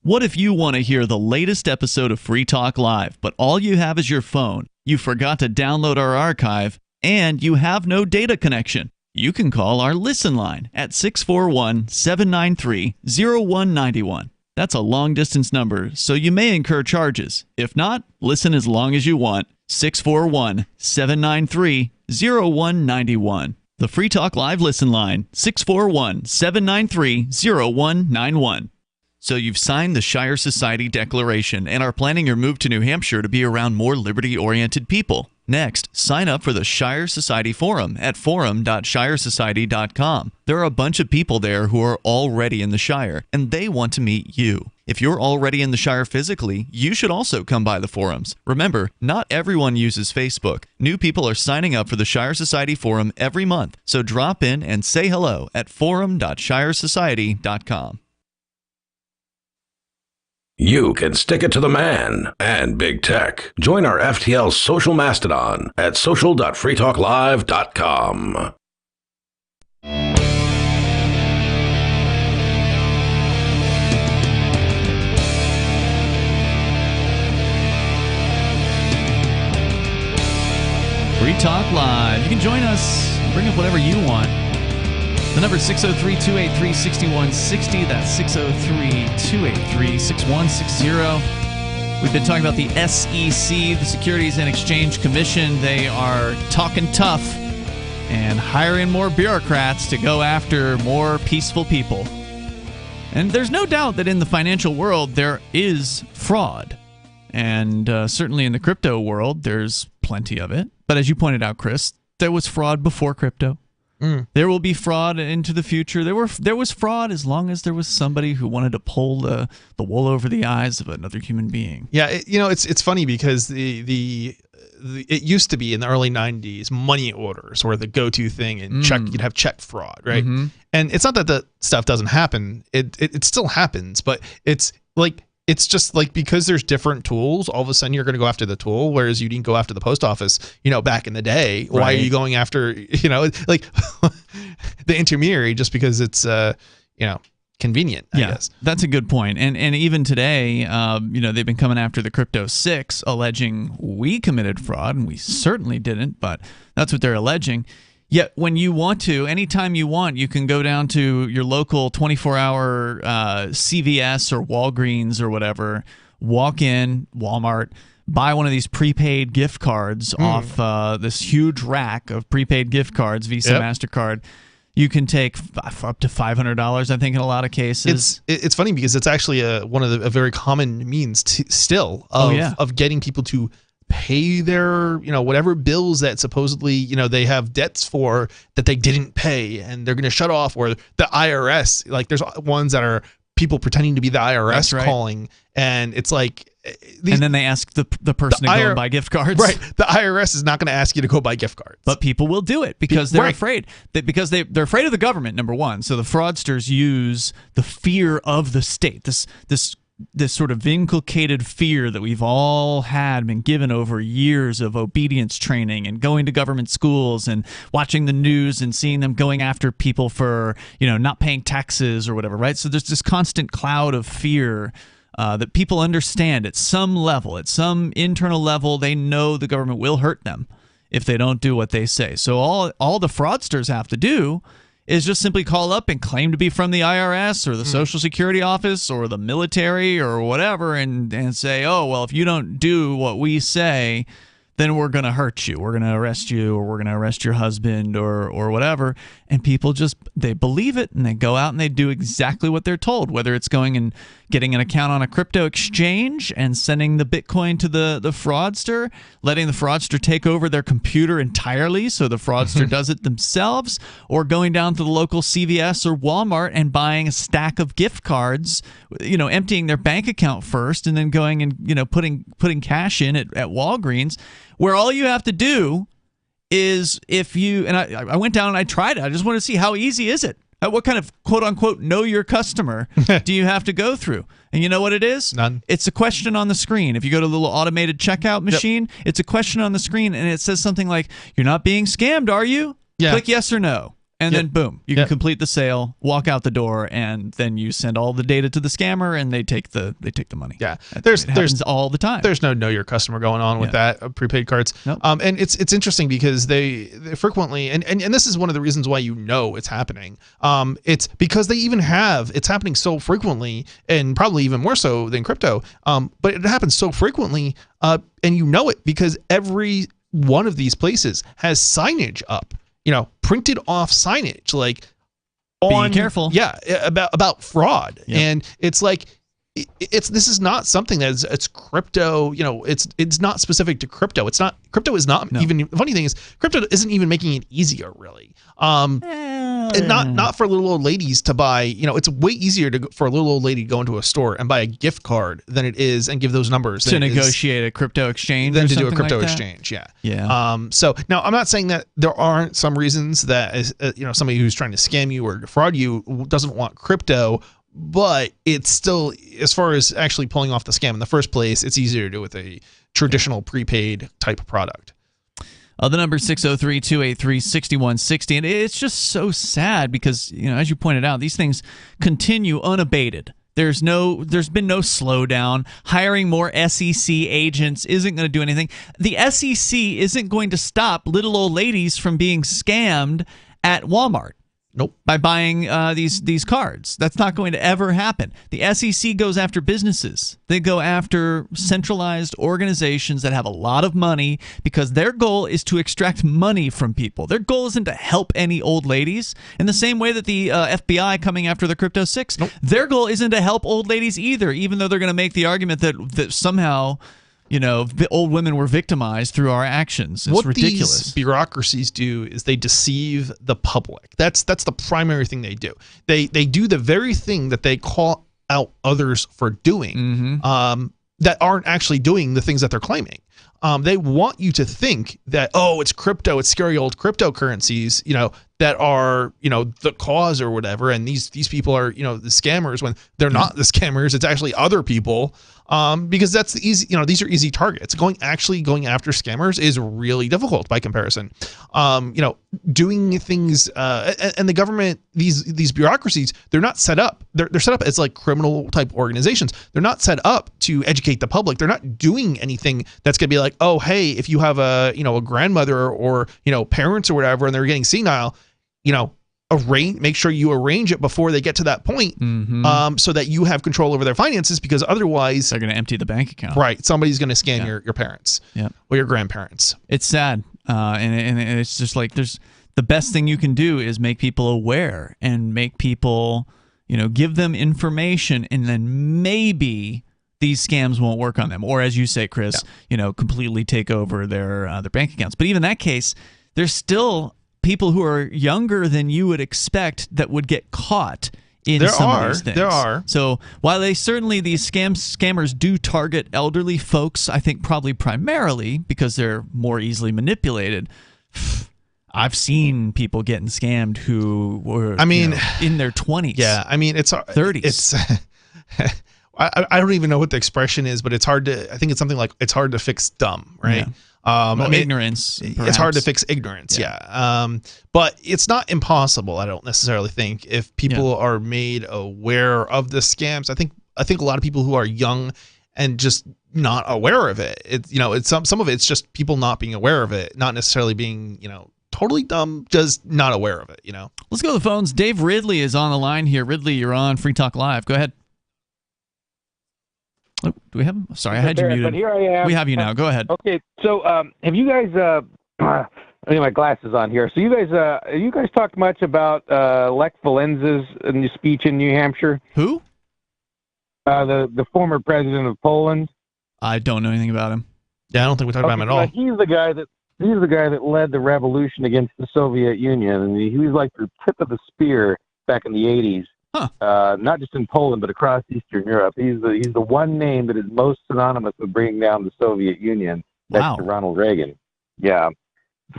What if you want to hear the latest episode of Free Talk Live, but all you have is your phone, you forgot to download our archive, and you have no data connection? You can call our Listen line at 641-793-0191. That's a long-distance number, so you may incur charges. If not, listen as long as you want. 641-793-0191. The Free Talk Live Listen line, 641-793-0191. So you've signed the Shire Society Declaration and are planning your move to New Hampshire to be around more liberty-oriented people. Next, sign up for the Shire Society Forum at forum.shiresociety.com. There are a bunch of people there who are already in the Shire, and they want to meet you. If you're already in the Shire physically, you should also come by the forums. Remember, not everyone uses Facebook. New people are signing up for the Shire Society Forum every month, so drop in and say hello at forum.shiresociety.com. You can stick it to the man and big tech. Join our FTL social mastodon at social.freetalklive.com. Free Talk Live. You can join us, bring up whatever you want. The number is 603-283-6160. That's 603-283-6160. We've been talking about the SEC, the Securities and Exchange Commission. They are talking tough and hiring more bureaucrats to go after more peaceful people. And there's no doubt that in the financial world there is fraud. And certainly in the crypto world, there's plenty of it. But as you pointed out, Chris, there was fraud before crypto. There will be fraud into the future. There was fraud as long as there was somebody who wanted to pull the wool over the eyes of another human being. Yeah, it's funny because it used to be in the early 90s, money orders were the go-to thing, and you'd have check fraud, right? Mm-hmm. And it's not that the stuff doesn't happen. It still happens, but it's like it's just like, because there's different tools, all of a sudden you're going to go after the tool, whereas you didn't go after the post office, back in the day. Why are you going after, like the intermediary just because it's, convenient, I guess. That's a good point. And even today, they've been coming after the Crypto 6, alleging we committed fraud, and we certainly didn't, but that's what they're alleging. Yet when you want to, anytime you want, you can go down to your local 24-hour CVS or Walgreens or whatever, walk in, Walmart, buy one of these prepaid gift cards off this huge rack of prepaid gift cards, Visa, MasterCard. You can take up to $500, I think, in a lot of cases. It's funny because it's actually a very common means still of getting people to pay their, whatever bills that supposedly, they have debts for that they didn't pay, and they're going to shut off, or the IRS. Like, there's ones that are people pretending to be the IRS calling, and it's like, and then they ask the person to go and buy gift cards. Right. The IRS is not going to ask you to go buy gift cards. But people will do it because they're afraid. Because they're afraid of the government, number one. So the fraudsters use the fear of the state, this sort of inculcated fear that we've all been given over years of obedience training and going to government schools and watching the news and seeing them going after people for, not paying taxes or whatever, right? So there's this constant cloud of fear that people understand at some level, at some internal level. They know the government will hurt them if they don't do what they say. So all the fraudsters have to do is just simply call up and claim to be from the IRS or the Social Security office or the military or whatever, and say, oh, well, if you don't do what we say, then we're going to hurt you. We're going to arrest you, or we're going to arrest your husband, or whatever. And people they believe it, and they go out and they do exactly what they're told, whether it's going and getting an account on a crypto exchange and sending the Bitcoin to the fraudster, letting the fraudster take over their computer entirely so the fraudster does it themselves, or going down to the local CVS or Walmart and buying a stack of gift cards, emptying their bank account first and then going and, putting cash in at Walgreens, where all you have to do is I went down and I tried it. I just want to see how easy is it. What kind of quote-unquote know your customer do you have to go through? And you know what it is? None. It's a question on the screen. If you go to the little automated checkout machine, it's a question on the screen, and it says something like, "You're not being scammed, are you?" Yeah. Click yes or no. And then boom, you can complete the sale, walk out the door, and then you send all the data to the scammer, and they take the money. Yeah, there's all the time. There's no know your customer going on with that prepaid cards. Nope. And it's interesting because they frequently and this is one of the reasons why it's happening. It's because it's happening so frequently, and probably even more so than crypto. But it happens so frequently, and it because every one of these places has signage up. Printed off signage, like be careful. Yeah, about fraud. Yep. And it's like this is not something it's crypto, it's not specific to crypto. Crypto is not even, the funny thing is crypto isn't even making it easier really. And not for little old ladies to buy, it's way easier for a little old lady to go into a store and buy a gift card than it is and give those numbers to negotiate a crypto exchange than to do a crypto exchange. Yeah. So now I'm not saying that there aren't some reasons that somebody who's trying to scam you or defraud you doesn't want crypto, but it's still, as far as actually pulling off the scam in the first place, it's easier to do with a traditional prepaid type of product. The number 603-283-6160, and it's just so sad because, as you pointed out, these things continue unabated. There's been no slowdown. Hiring more SEC agents isn't going to do anything. The SEC isn't going to stop little old ladies from being scammed at Walmart. Nope. By buying these cards. That's not going to ever happen. The SEC goes after businesses. They go after centralized organizations that have a lot of money because their goal is to extract money from people. Their goal isn't to help any old ladies. In the same way that the FBI coming after the Crypto 6, their goal isn't to help old ladies either, even though they're going to make the argument that somehow old women were victimized through our actions. It's ridiculous. These bureaucracies do is they deceive the public. That's the primary thing they do. They do the very thing that they call out others for doing, that aren't actually doing the things that they're claiming. They want you to think that, oh, it's crypto, it's scary old cryptocurrencies, that are, the cause or whatever. And these people are, the scammers, when they're not the scammers. It's actually other people. Because that's the easy, these are easy targets. Going after scammers is really difficult by comparison. Doing things, and the government, these bureaucracies, they're not set up. They're set up as like criminal type organizations. They're not set up to educate the public. They're not doing anything that's going to be like, oh, hey, if you have a grandmother or, parents or whatever, and they're getting senile, make sure you arrange it before they get to that point, so that you have control over their finances, because otherwise they're going to empty the bank account. Right. Somebody's going to scam your parents or your grandparents. It's sad. And it's just like the best thing you can do is make people aware and make people, give them information, and then maybe these scams won't work on them. Or as you say, Chris, completely take over their bank accounts. But even in that case, there's still people who are younger than you would expect that would get caught in some of these things. There are. So while these scammers do target elderly folks, I think probably primarily because they're more easily manipulated. I've seen people getting scammed who were, in their 20s. Yeah, it's 30s. It's I don't even know what the expression is, but it's hard to. I think it's something like it's hard to fix dumb, right? Yeah. Ignorance. It's hard to fix ignorance, but it's not impossible. I don't necessarily think, if people are made aware of the scams. I think a lot of people who are young and just not aware of it. It's some of it's just people not being aware of it, not necessarily being totally dumb, just not aware of it. Let's go to the phones. Dave Ridley is on the line here. Ridley, you're on Free Talk Live. Go ahead. Oh, do we have him? Sorry, I had you muted. But here I am. We have you now. Go ahead. Okay, so have you guys? I need my glasses on here. So you guys talked much about Lech Wales's speech in New Hampshire? Who? The former president of Poland. I don't know anything about him. Yeah, I don't think we talked about him at all. He's the guy that led the revolution against the Soviet Union, and he was like the tip of the spear back in the 80s. Not just in Poland, but across Eastern Europe. He's the one name that is most synonymous with bringing down the Soviet Union next to Ronald Reagan. Yeah.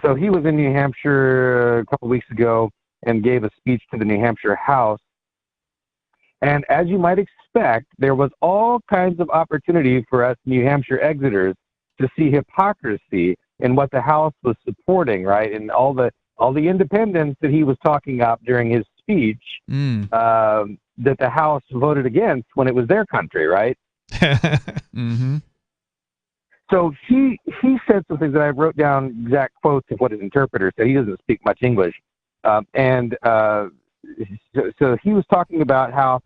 So he was in New Hampshire a couple of weeks ago and gave a speech to the New Hampshire House. And as you might expect, there was all kinds of opportunity for us New Hampshire exiters to see hypocrisy in what the House was supporting, right? And all the independents that he was talking up during his speech that the House voted against when it was their country, right? Mm-hmm. So he said some things that I wrote down exact quotes of what his interpreter said. He doesn't speak much English, so he was talking about how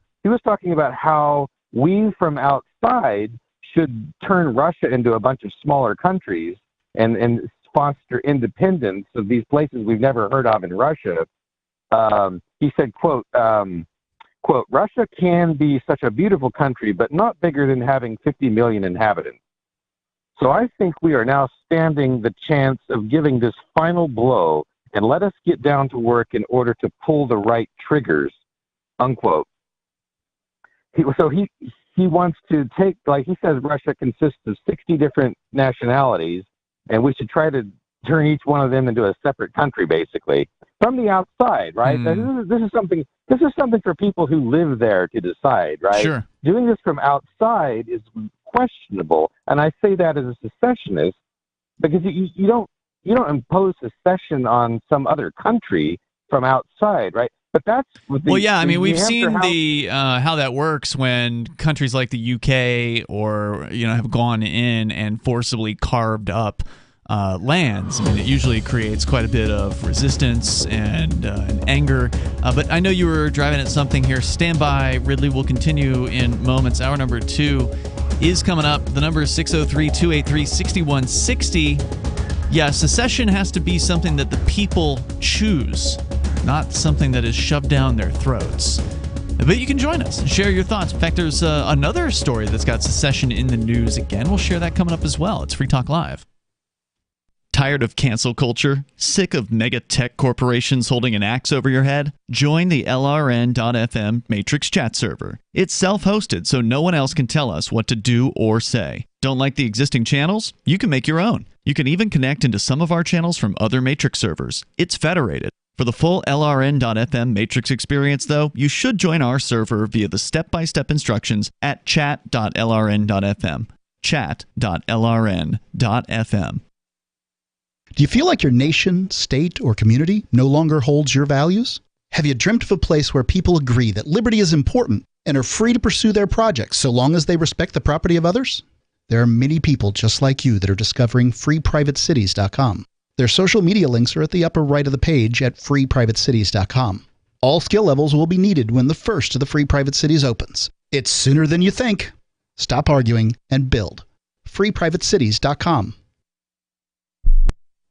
we from outside should turn Russia into a bunch of smaller countries and foster independence of these places we've never heard of in Russia. He said, quote, Russia can be such a beautiful country, but not bigger than having 50 million inhabitants. So I think we are now standing the chance of giving this final blow, and let us get down to work in order to pull the right triggers, unquote. He wants to take, like he says, Russia consists of 60 different nationalities, and we should try to turn each one of them into a separate country, basically, from the outside, right? This is something for people who live there to decide, right? Sure. Doing this from outside is questionable, and I say that as a secessionist because you don't impose secession on some other country from outside, right? But that's we've seen how that works when countries like the UK or have gone in and forcibly carved up lands. I mean, it usually creates quite a bit of resistance and anger. But I know you were driving at something here. Stand by, Ridley. We'll continue in moments. Hour number 2 is coming up. The number is 603-283-6160. Yeah, secession has to be something that the people choose, not something that is shoved down their throats. But you can join us and share your thoughts. In fact, there's another story that's got secession in the news again. We'll share that coming up as well. It's Free Talk Live. Tired of cancel culture? Sick of mega tech corporations holding an axe over your head? Join the LRN.FM Matrix chat server. It's self-hosted, so no one else can tell us what to do or say. Don't like the existing channels? You can make your own. You can even connect into some of our channels from other Matrix servers. It's federated. For the full LRN.FM Matrix experience, though, you should join our server via the step-by-step instructions at chat.lrn.fm. Chat.lrn.fm. Do you feel like your nation, state, or community no longer holds your values? Have you dreamt of a place where people agree that liberty is important and are free to pursue their projects so long as they respect the property of others? There are many people just like you that are discovering freeprivatecities.com. Their social media links are at the upper right of the page at freeprivatecities.com. All skill levels will be needed when the first of the Free Private Cities opens. It's sooner than you think. Stop arguing and build. freeprivatecities.com.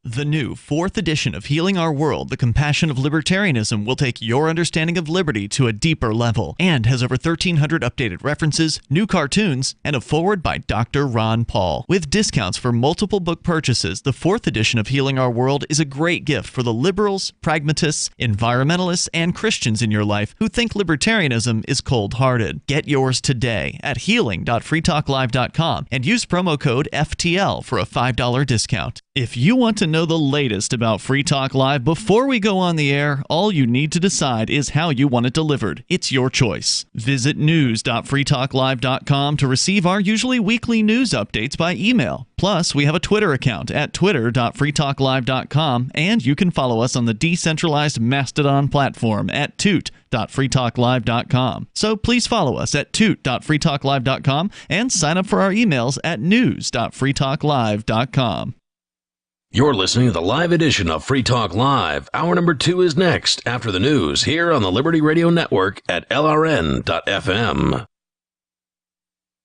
The new 4th edition of Healing Our World, The Compassion of Libertarianism, will take your understanding of liberty to a deeper level and has over 1,300 updated references, new cartoons, and a foreword by Dr. Ron Paul. With discounts for multiple book purchases, the 4th edition of Healing Our World is a great gift for the liberals, pragmatists, environmentalists, and Christians in your life who think libertarianism is cold-hearted. Get yours today at healing.freetalklive.com and use promo code FTL for a $5 discount. If you want to know the latest about Free Talk Live before we go on the air, all you need to decide is how you want it delivered. It's your choice. Visit news.freetalklive.com to receive our usually weekly news updates by email. Plus, we have a Twitter account at twitter.freetalklive.com, and you can follow us on the decentralized Mastodon platform at toot.freetalklive.com. So please follow us at toot.freetalklive.com and sign up for our emails at news.freetalklive.com. You're listening to the live edition of Free Talk Live. Hour number 2 is next after the news here on the Liberty Radio Network at LRN.FM.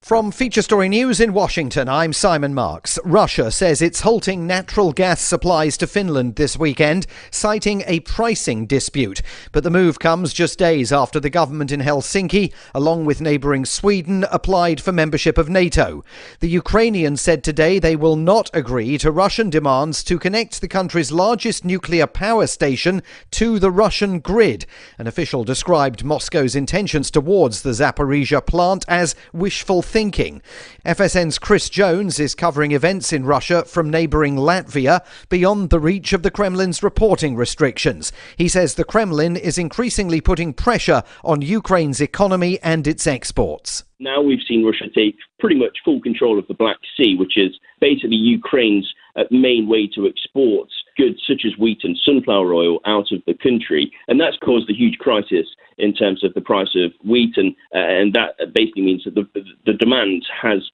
From Feature Story News in Washington, I'm Simon Marks. Russia says it's halting natural gas supplies to Finland this weekend, citing a pricing dispute. But the move comes just days after the government in Helsinki, along with neighbouring Sweden, applied for membership of NATO. The Ukrainians said today they will not agree to Russian demands to connect the country's largest nuclear power station to the Russian grid. An official described Moscow's intentions towards the Zaporizhzhia plant as wishful thinking. FSN's Chris Jones is covering events in Russia from neighbouring Latvia beyond the reach of the Kremlin's reporting restrictions. He says the Kremlin is increasingly putting pressure on Ukraine's economy and its exports. Now we've seen Russia take pretty much full control of the Black Sea, which is basically Ukraine's main way to export goods such as wheat and sunflower oil out of the country. And that's caused a huge crisis in terms of the price of wheat. And that basically means that the demand has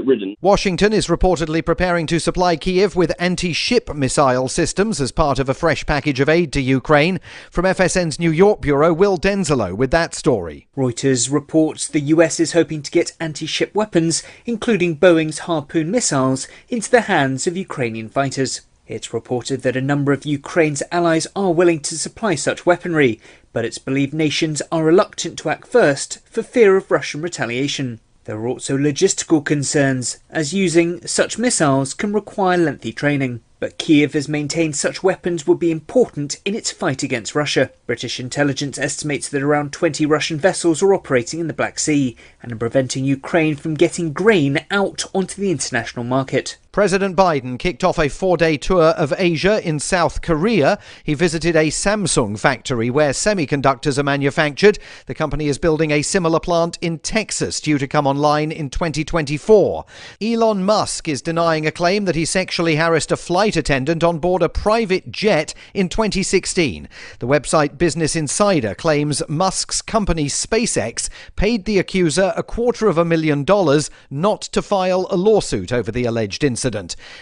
risen. Washington is reportedly preparing to supply Kyiv with anti-ship missile systems as part of a fresh package of aid to Ukraine. From FSN's New York bureau, Will Denzelo with that story. Reuters reports the US is hoping to get anti-ship weapons, including Boeing's Harpoon missiles, into the hands of Ukrainian fighters. It's reported that a number of Ukraine's allies are willing to supply such weaponry, but it's believed nations are reluctant to act first for fear of Russian retaliation. There are also logistical concerns, as using such missiles can require lengthy training. But Kyiv has maintained such weapons would be important in its fight against Russia. British intelligence estimates that around 20 Russian vessels are operating in the Black Sea and are preventing Ukraine from getting grain out onto the international market. President Biden kicked off a 4-day tour of Asia in South Korea. He visited a Samsung factory where semiconductors are manufactured. The company is building a similar plant in Texas, due to come online in 2024. Elon Musk is denying a claim that he sexually harassed a flight attendant on board a private jet in 2016. The website Business Insider claims Musk's company SpaceX paid the accuser $250,000 not to file a lawsuit over the alleged incident.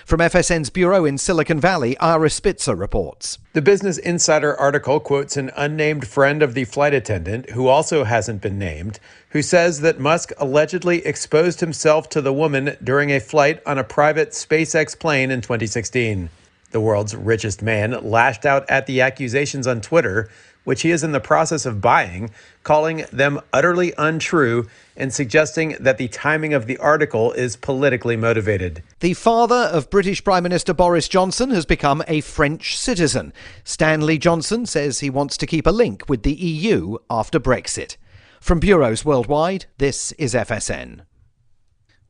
From FSN's bureau in Silicon Valley, Ira Spitzer reports. The Business Insider article quotes an unnamed friend of the flight attendant, who also hasn't been named, who says that Musk allegedly exposed himself to the woman during a flight on a private SpaceX plane in 2016. The world's richest man lashed out at the accusations on Twitter, which he is in the process of buying, calling them utterly untrue and suggesting that the timing of the article is politically motivated. The father of British Prime Minister Boris Johnson has become a French citizen. Stanley Johnson says he wants to keep a link with the EU after Brexit. From bureaus worldwide, this is FSN.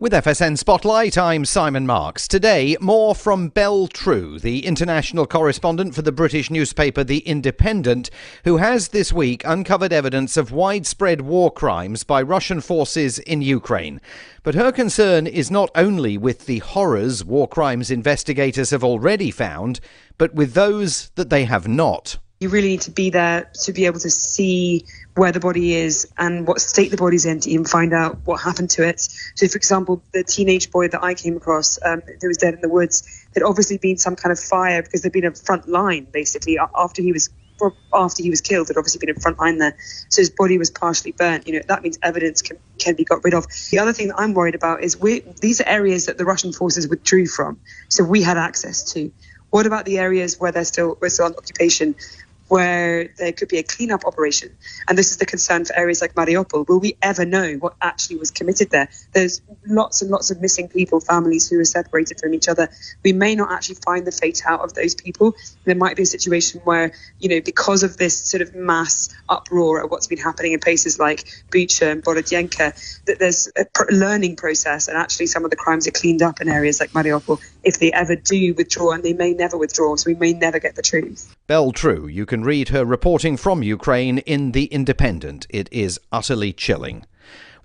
With FSN Spotlight, I'm Simon Marks. Today, more from Belle True, the international correspondent for the British newspaper The Independent, who has this week uncovered evidence of widespread war crimes by Russian forces in Ukraine. But her concern is not only with the horrors war crimes investigators have already found, but with those that they have not. You really need to be there to be able to see where the body is and what state the body's in to even find out what happened to it. So, for example, the teenage boy that I came across who was dead in the woods, there'd obviously been some kind of fire because there'd been a front line, basically, after he was killed. There'd obviously been a front line there. So his body was partially burnt. That means evidence can be got rid of. The other thing that I'm worried about is these are areas that the Russian forces withdrew from, so we had access to. What about the areas where we're still on occupation, where there could be a cleanup operation? And this is the concern for areas like Mariupol. Will we ever know what actually was committed there? There's lots and lots of missing people, families who are separated from each other. We may not actually find the fate out of those people. There might be a situation where, because of this sort of mass uproar at what's been happening in places like Bucha and Borodyanka, that there's a learning process, and actually some of the crimes are cleaned up in areas like Mariupol if they ever do withdraw, and they may never withdraw, so we may never get the truth. Belle True, you can read her reporting from Ukraine in The Independent. It is utterly chilling.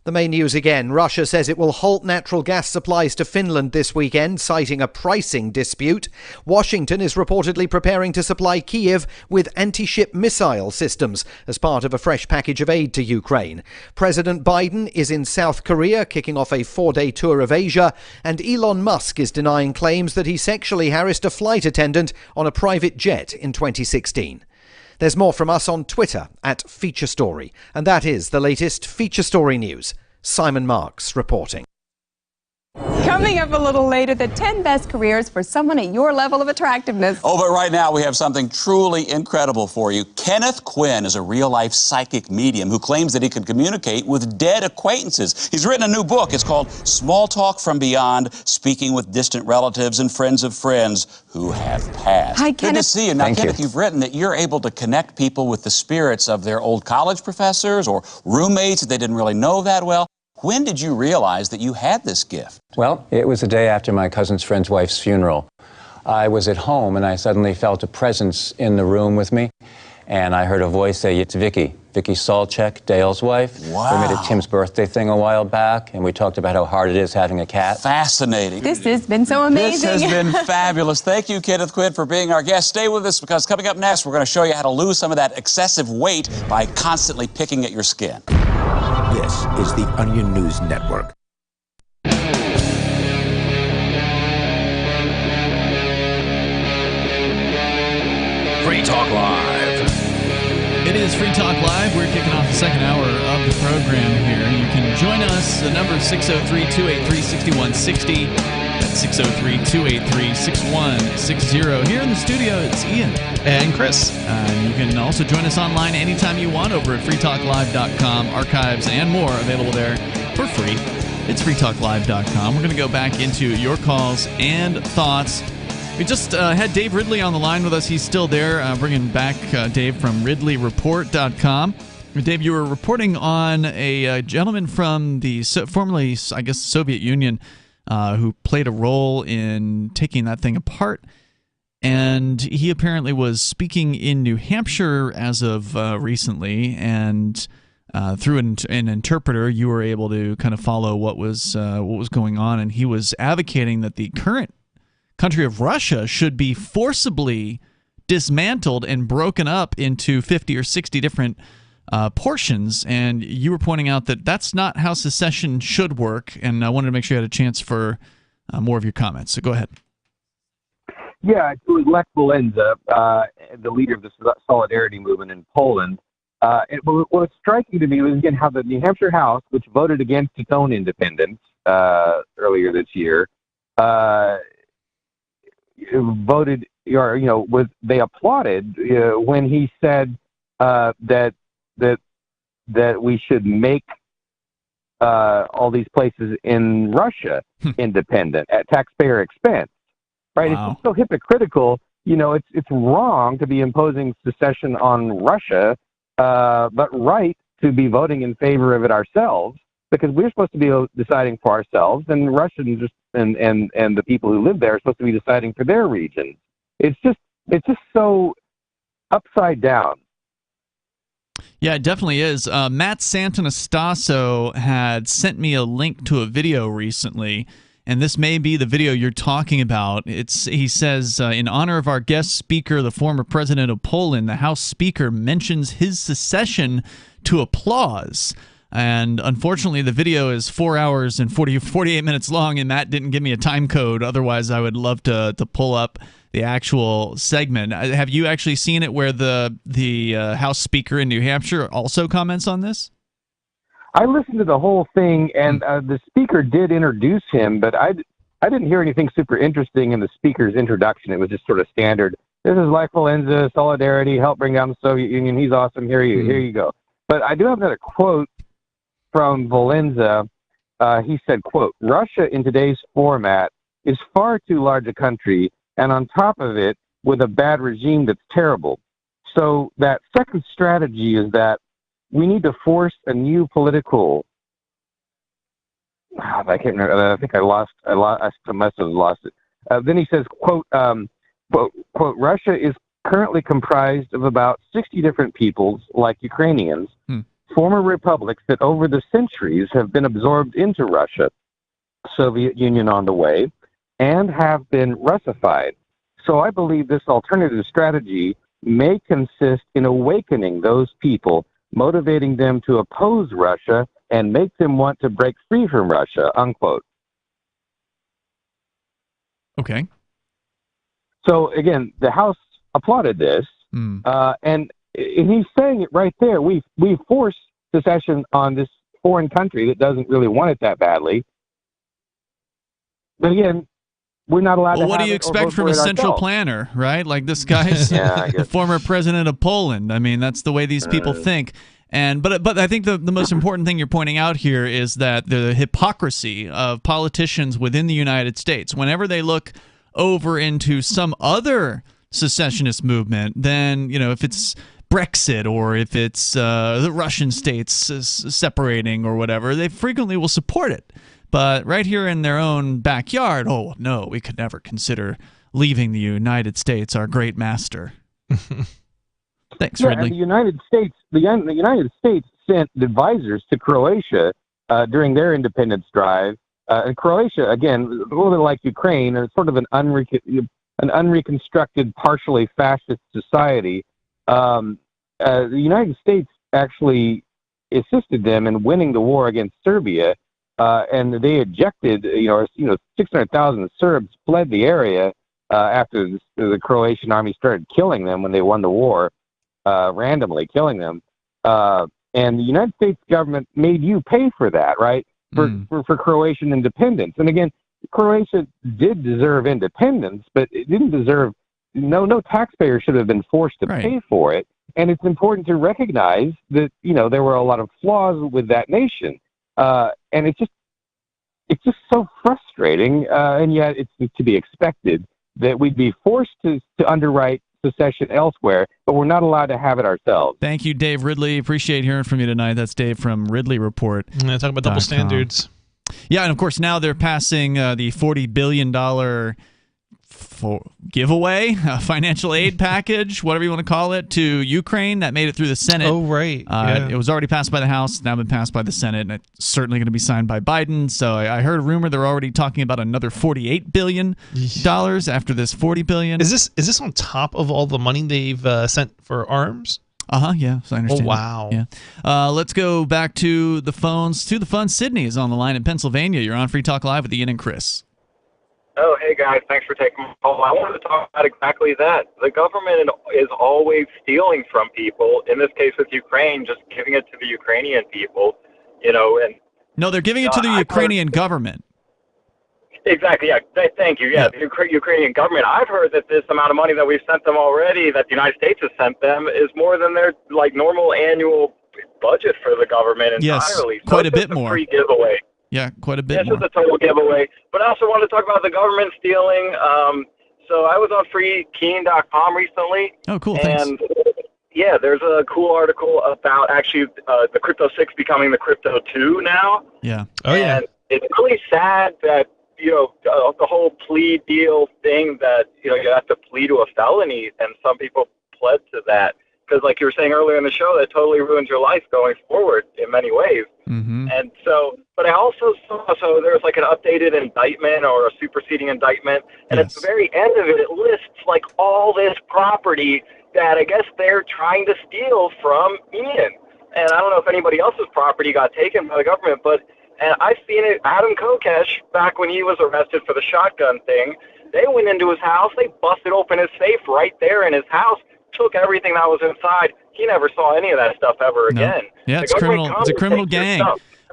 The main news again. Russia says it will halt natural gas supplies to Finland this weekend, citing a pricing dispute. Washington is reportedly preparing to supply Kyiv with anti-ship missile systems as part of a fresh package of aid to Ukraine. President Biden is in South Korea, kicking off a 4-day tour of Asia, and Elon Musk is denying claims that he sexually harassed a flight attendant on a private jet in 2016. There's more from us on Twitter at Feature Story, and that is the latest Feature Story news. Simon Marks reporting. Coming up a little later, the 10 best careers for someone at your level of attractiveness. Oh, but right now we have something truly incredible for you. Kenneth Quinn is a real-life psychic medium who claims that he can communicate with dead acquaintances. He's written a new book. It's called Small Talk from Beyond, Speaking with Distant Relatives and Friends of Friends Who Have Passed. Hi, Kenneth. Good to see you. Now, Thank Kenneth, you. you've written that you're able to connect people with the spirits of their old college professors or roommates that they didn't really know that well. When did you realize that you had this gift? Well, it was the day after my cousin's friend's wife's funeral. I was at home and I suddenly felt a presence in the room with me. And I heard a voice say, "It's Vicky Salchek, Dale's wife." Wow. We made a Tim's birthday thing a while back, and we talked about how hard it is having a cat. Fascinating. This has been so amazing. This has been fabulous. Thank you, Kenneth Quinn, for being our guest. Stay with us, because coming up next, we're going to show you how to lose some of that excessive weight by constantly picking at your skin. This is the Onion News Network. Free Talk Live. It is Free Talk Live. We're kicking off the second hour of the program here. You can join us. The number is 603-283-6160. That's 603-283-6160. Here in the studio, it's Ian. And Chris. You can also join us online anytime you want over at freetalklive.com. Archives and more available there for free. It's freetalklive.com. We're going to go back into your calls and thoughts. We just had Dave Ridley on the line with us. He's still there, bringing back Dave from RidleyReport.com. Dave, you were reporting on a gentleman from the formerly, I guess, Soviet Union who played a role in taking that thing apart. And he apparently was speaking in New Hampshire as of recently, and through an interpreter, you were able to kind of follow what was going on. And he was advocating that the current country of Russia should be forcibly dismantled and broken up into 50 or 60 different portions. And you were pointing out that that's not how secession should work. And I wanted to make sure you had a chance for more of your comments. So go ahead. Yeah, it was Lech Walesa, the leader of the Solidarity movement in Poland. What was striking to me was, again, how the New Hampshire House, which voted against its own independence earlier this year, voted, they applauded when he said that we should make all these places in Russia independent at taxpayer expense. Right? Wow. It's so hypocritical. It's wrong to be imposing secession on Russia, but right to be voting in favor of it ourselves. because we're supposed to be deciding for ourselves, and Russians and the people who live there are supposed to be deciding for their region. It's just so upside down. Yeah, it definitely is. Matt Santanastaso had sent me a link to a video recently, and this may be the video you're talking about. He says, in honor of our guest speaker, the former president of Poland, the House Speaker mentions his secession to applause. And unfortunately, the video is 4 hours and 48 minutes long, and Matt didn't give me a time code. Otherwise, I would love to pull up the actual segment. Have you actually seen it where the House Speaker in New Hampshire also comments on this? I listened to the whole thing, and the speaker did introduce him, but I didn't hear anything super interesting in the speaker's introduction. It was just sort of standard. This is Lech Walesa, solidarity, help bring down the Soviet Union. He's awesome. Here you go. But I do have another quote from Walesa. He said, quote, Russia in today's format is far too large a country, and on top of it, with a bad regime that's terrible. So that second strategy is that we need to force a new political. I can't remember. I think I must have lost it. Then he says, quote, quote, Russia is currently comprised of about 60 different peoples, like Ukrainians, former republics that over the centuries have been absorbed into Russia, Soviet Union on the way, and have been Russified. So I believe this alternative strategy may consist in awakening those people, motivating them to oppose Russia and make them want to break free from Russia, unquote. Okay. So again, the House applauded this, and he's saying it right there. We forced secession on this foreign country that doesn't really want it that badly. But again, we're not allowed to have it. What do you expect from a central planner, right? Like this guy's the former president of Poland. I mean, that's the way these people think. But I think the most important thing you're pointing out here is that the hypocrisy of politicians within the United States. Whenever they look over into some other secessionist movement, then, if it's Brexit or if it's the Russian states separating or whatever, they frequently will support it. But right here in their own backyard, oh, no, we could never consider leaving the United States, our great master. Thanks, Ridley. The United States sent advisors to Croatia during their independence drive. And Croatia, again, a little bit like Ukraine, is sort of an unreconstructed, partially fascist society. The United States actually assisted them in winning the war against Serbia. And they ejected, 600,000 Serbs fled the area after the Croatian army started killing them when they won the war, randomly killing them. And the United States government made you pay for that, right? For Croatian independence. And again, Croatia did deserve independence, but it didn't deserve. No taxpayer should have been forced to pay for it. And it's important to recognize that there were a lot of flaws with that nation. And it's just so frustrating, and yet it's to be expected that we'd be forced to underwrite secession elsewhere, but we're not allowed to have it ourselves. Thank you, Dave Ridley. Appreciate hearing from you tonight. That's Dave from Ridley Report. Yeah, talk about double standards. Yeah, and of course now they're passing the $40 billion giveaway, financial aid package, whatever you want to call it, to Ukraine. That made it through the Senate. Oh, right. It was already passed by the House, now been passed by the Senate, and it's certainly going to be signed by Biden. So I heard a rumor they're already talking about another $48 billion after this $40 billion. Is this on top of all the money they've sent for arms? Yeah, so I understand. Oh, wow. Yeah. Let's go back to the phones. To the phone, Sydney is on the line in Pennsylvania. You're on Free Talk Live with Ian and Chris. Oh, hey, guys. Thanks for taking my call. I wanted to talk about exactly that. The government is always stealing from people, in this case with Ukraine, just giving it to the Ukrainian people, and... No, they're giving it to the Ukrainian government. Exactly, yeah. Thank you. Yeah, the Ukrainian government. I've heard that this amount of money that we've sent them already, that the United States has sent them, is more than their normal annual budget for the government entirely. Yes, quite a bit more. Free giveaway. Yeah, quite a bit more. It's just a total giveaway. But I also wanted to talk about the government stealing. So I was on freekeen.com recently. Oh, cool. Thanks. And Yeah, there's a cool article about actually the Crypto 6 becoming the Crypto 2 now. Yeah. Oh, yeah. And it's really sad that, the whole plea deal thing that, you have to plead to a felony, and some people pled to that. Because like you were saying earlier in the show, that totally ruins your life going forward in many ways. Mm-hmm. And so, but I also saw, there's like an updated indictment or a superseding indictment, and at the very end of it, it lists like all this property that I guess they're trying to steal from Ian. And I don't know if anybody else's property got taken by the government, and I've seen it. Adam Kokesh, back when he was arrested for the shotgun thing, they went into his house, they busted open his safe right there in his house, took everything that was inside. He never saw any of that stuff ever again. Yeah, it's criminal. It's a criminal gang.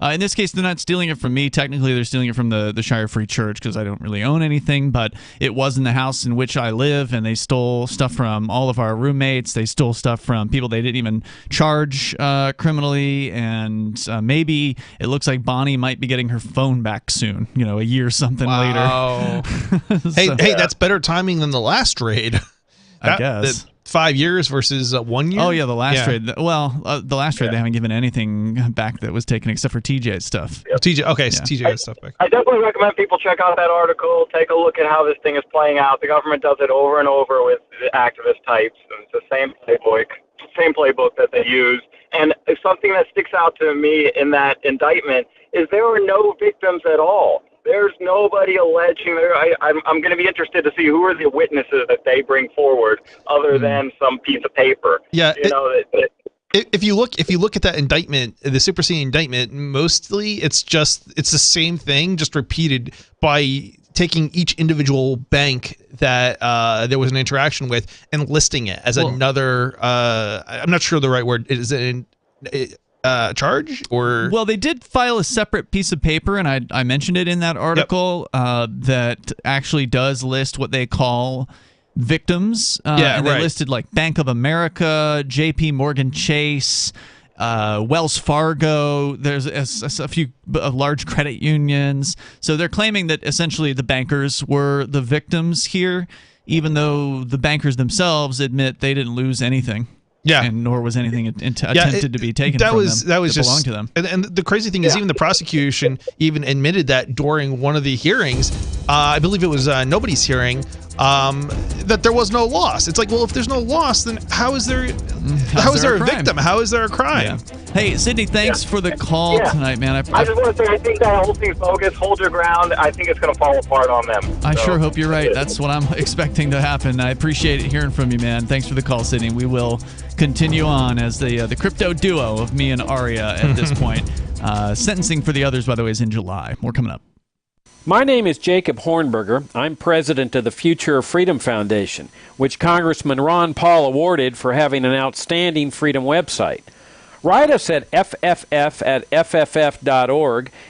In this case, they're not stealing it from me. Technically, they're stealing it from the Shire Free Church because I don't really own anything, but it was in the house in which I live, and they stole stuff from all of our roommates. They stole stuff from people they didn't even charge criminally, and maybe it looks like Bonnie might be getting her phone back soon, a year or something later. Hey, that's better timing than the last raid. I guess. 5 years versus 1 year? Oh, yeah, the last trade. Well, the last trade, they haven't given anything back that was taken except for TJ's stuff. Yep. TJ, okay, so TJ got stuff back. I definitely recommend people check out that article, take a look at how this thing is playing out. The government does it over and over with the activist types, and it's the same playbook that they use. And something that sticks out to me in that indictment is there were no victims at all. There's nobody alleging there. I'm going to be interested to see who are the witnesses that they bring forward, other than some piece of paper. Yeah, if you look at that indictment, the superseding indictment, mostly it's the same thing, just repeated by taking each individual bank that there was an interaction with and listing it as another. I'm not sure the right word is. Charge or they did file a separate piece of paper, and I mentioned it in that article that actually does list what they call victims. And they listed like Bank of America, JP Morgan Chase, Wells Fargo. There's a few large credit unions. So they're claiming that essentially the bankers were the victims here, even though the bankers themselves admit they didn't lose anything. Yeah, and nor was anything attempted to be taken from them that belonged to them. And the crazy thing is, even the prosecution even admitted that during one of the hearings, I believe it was nobody's hearing, that there was no loss. It's like, well, if there's no loss, then how is there a victim? How is there a crime? Yeah. Hey, Sydney, thanks for the call tonight, man. I just want to say, I think that whole thing's bogus. Hold your ground. I think it's going to fall apart on them. I sure hope you're right. That's what I'm expecting to happen. I appreciate it hearing from you, man. Thanks for the call, Sydney. We will continue on as the crypto duo of me and Aria at this point. Sentencing for the others, by the way, is in July. More coming up. My name is Jacob Hornberger. I'm president of the Future of Freedom Foundation, which Congressman Ron Paul awarded for having an outstanding freedom website. Write us at fff@fff.org,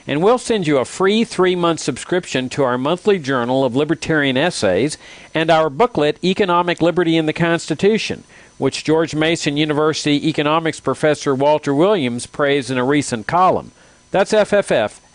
and we'll send you a free 3-month subscription to our monthly journal of libertarian essays and our booklet, Economic Liberty in the Constitution, which George Mason University economics professor Walter Williams praised in a recent column. That's fff@fff.org.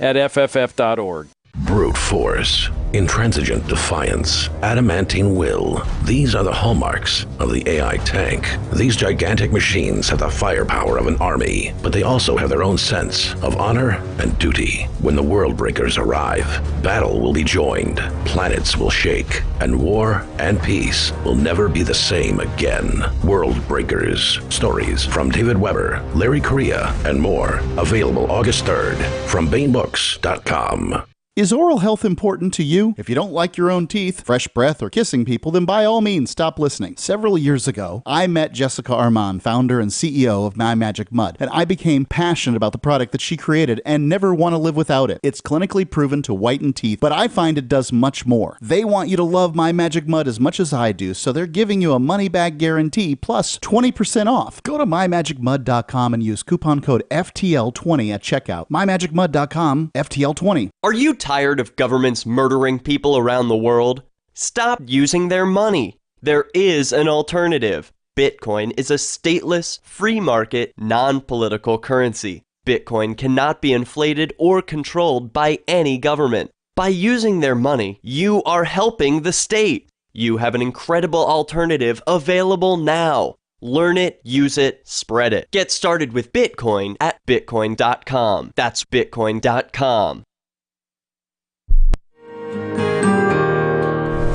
Brute force, intransigent defiance, adamantine will. These are the hallmarks of the AI tank. These gigantic machines have the firepower of an army, but they also have their own sense of honor and duty. When the world breakers arrive, battle will be joined, planets will shake, and war and peace will never be the same again. World Breakers. Stories from David Weber, Larry Correia, and more. Available August 3rd from BaneBooks.com. Is oral health important to you? If you don't like your own teeth, fresh breath, or kissing people, then by all means stop listening. Several years ago, I met Jessica Armand, founder and CEO of My Magic Mud, and I became passionate about the product that she created and never want to live without it. It's clinically proven to whiten teeth, but I find it does much more. They want you to love My Magic Mud as much as I do, so they're giving you a money-back guarantee plus 20% off. Go to mymagicmud.com and use coupon code FTL20 at checkout. mymagicmud.com, FTL20. Are you tired of governments murdering people around the world? Stop using their money. There is an alternative. Bitcoin is a stateless, free market, non-political currency. Bitcoin cannot be inflated or controlled by any government. By using their money, you are helping the state. You have an incredible alternative available now. Learn it, use it, spread it. Get started with Bitcoin at Bitcoin.com. That's Bitcoin.com.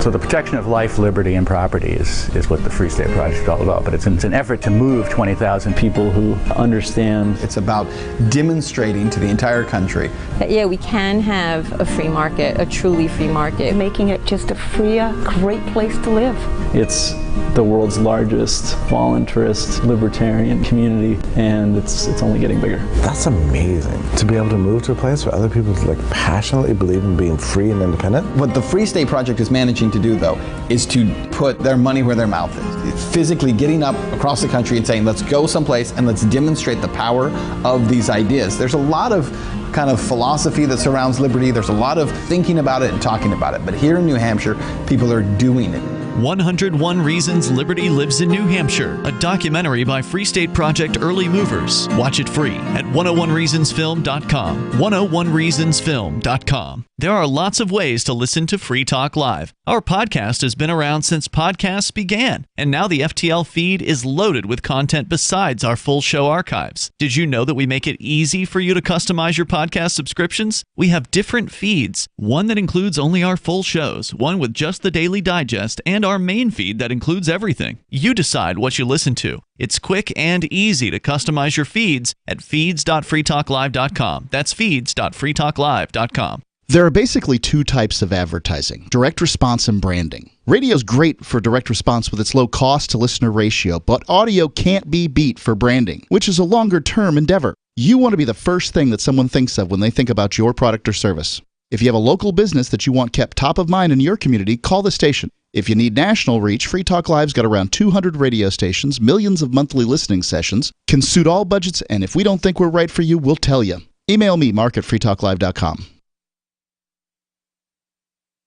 So the protection of life, liberty, and property is what the Free State Project is all about. But it's an effort to move 20,000 people who understand. It's about demonstrating to the entire country that, yeah, we can have a free market, a truly free market. Making it just a freer, great place to live. It's the world's largest voluntarist libertarian community, and it's only getting bigger. That's amazing, to be able to move to a place where other people passionately believe in being free and independent. What the Free State Project is managing to do, though, is to put their money where their mouth is. It's physically getting up across the country and saying, let's go someplace and let's demonstrate the power of these ideas. There's a lot of kind of philosophy that surrounds liberty. There's a lot of thinking about it and talking about it. But here in New Hampshire, people are doing it. 101 Reasons Liberty Lives in New Hampshire, a documentary by Free State Project early movers. Watch it free at 101reasonsfilm.com. 101reasonsfilm.com. There are lots of ways to listen to Free Talk Live. Our podcast has been around since podcasts began, and now the FTL feed is loaded with content besides our full show archives. Did you know that we make it easy for you to customize your podcast subscriptions? We have different feeds, one that includes only our full shows, one with just the Daily Digest, and our main feed that includes everything. You decide what you listen to. It's quick and easy to customize your feeds at feeds.freetalklive.com. That's feeds.freetalklive.com. There are basically two types of advertising, direct response and branding. Radio's great for direct response with its low cost to listener ratio, but audio can't be beat for branding, which is a longer term endeavor. You want to be the first thing that someone thinks of when they think about your product or service. If you have a local business that you want kept top of mind in your community, call the station. If you need national reach, Free Talk Live's got around 200 radio stations, millions of monthly listening sessions, can suit all budgets, and if we don't think we're right for you, we'll tell you. Email me, mark@freetalklive.com.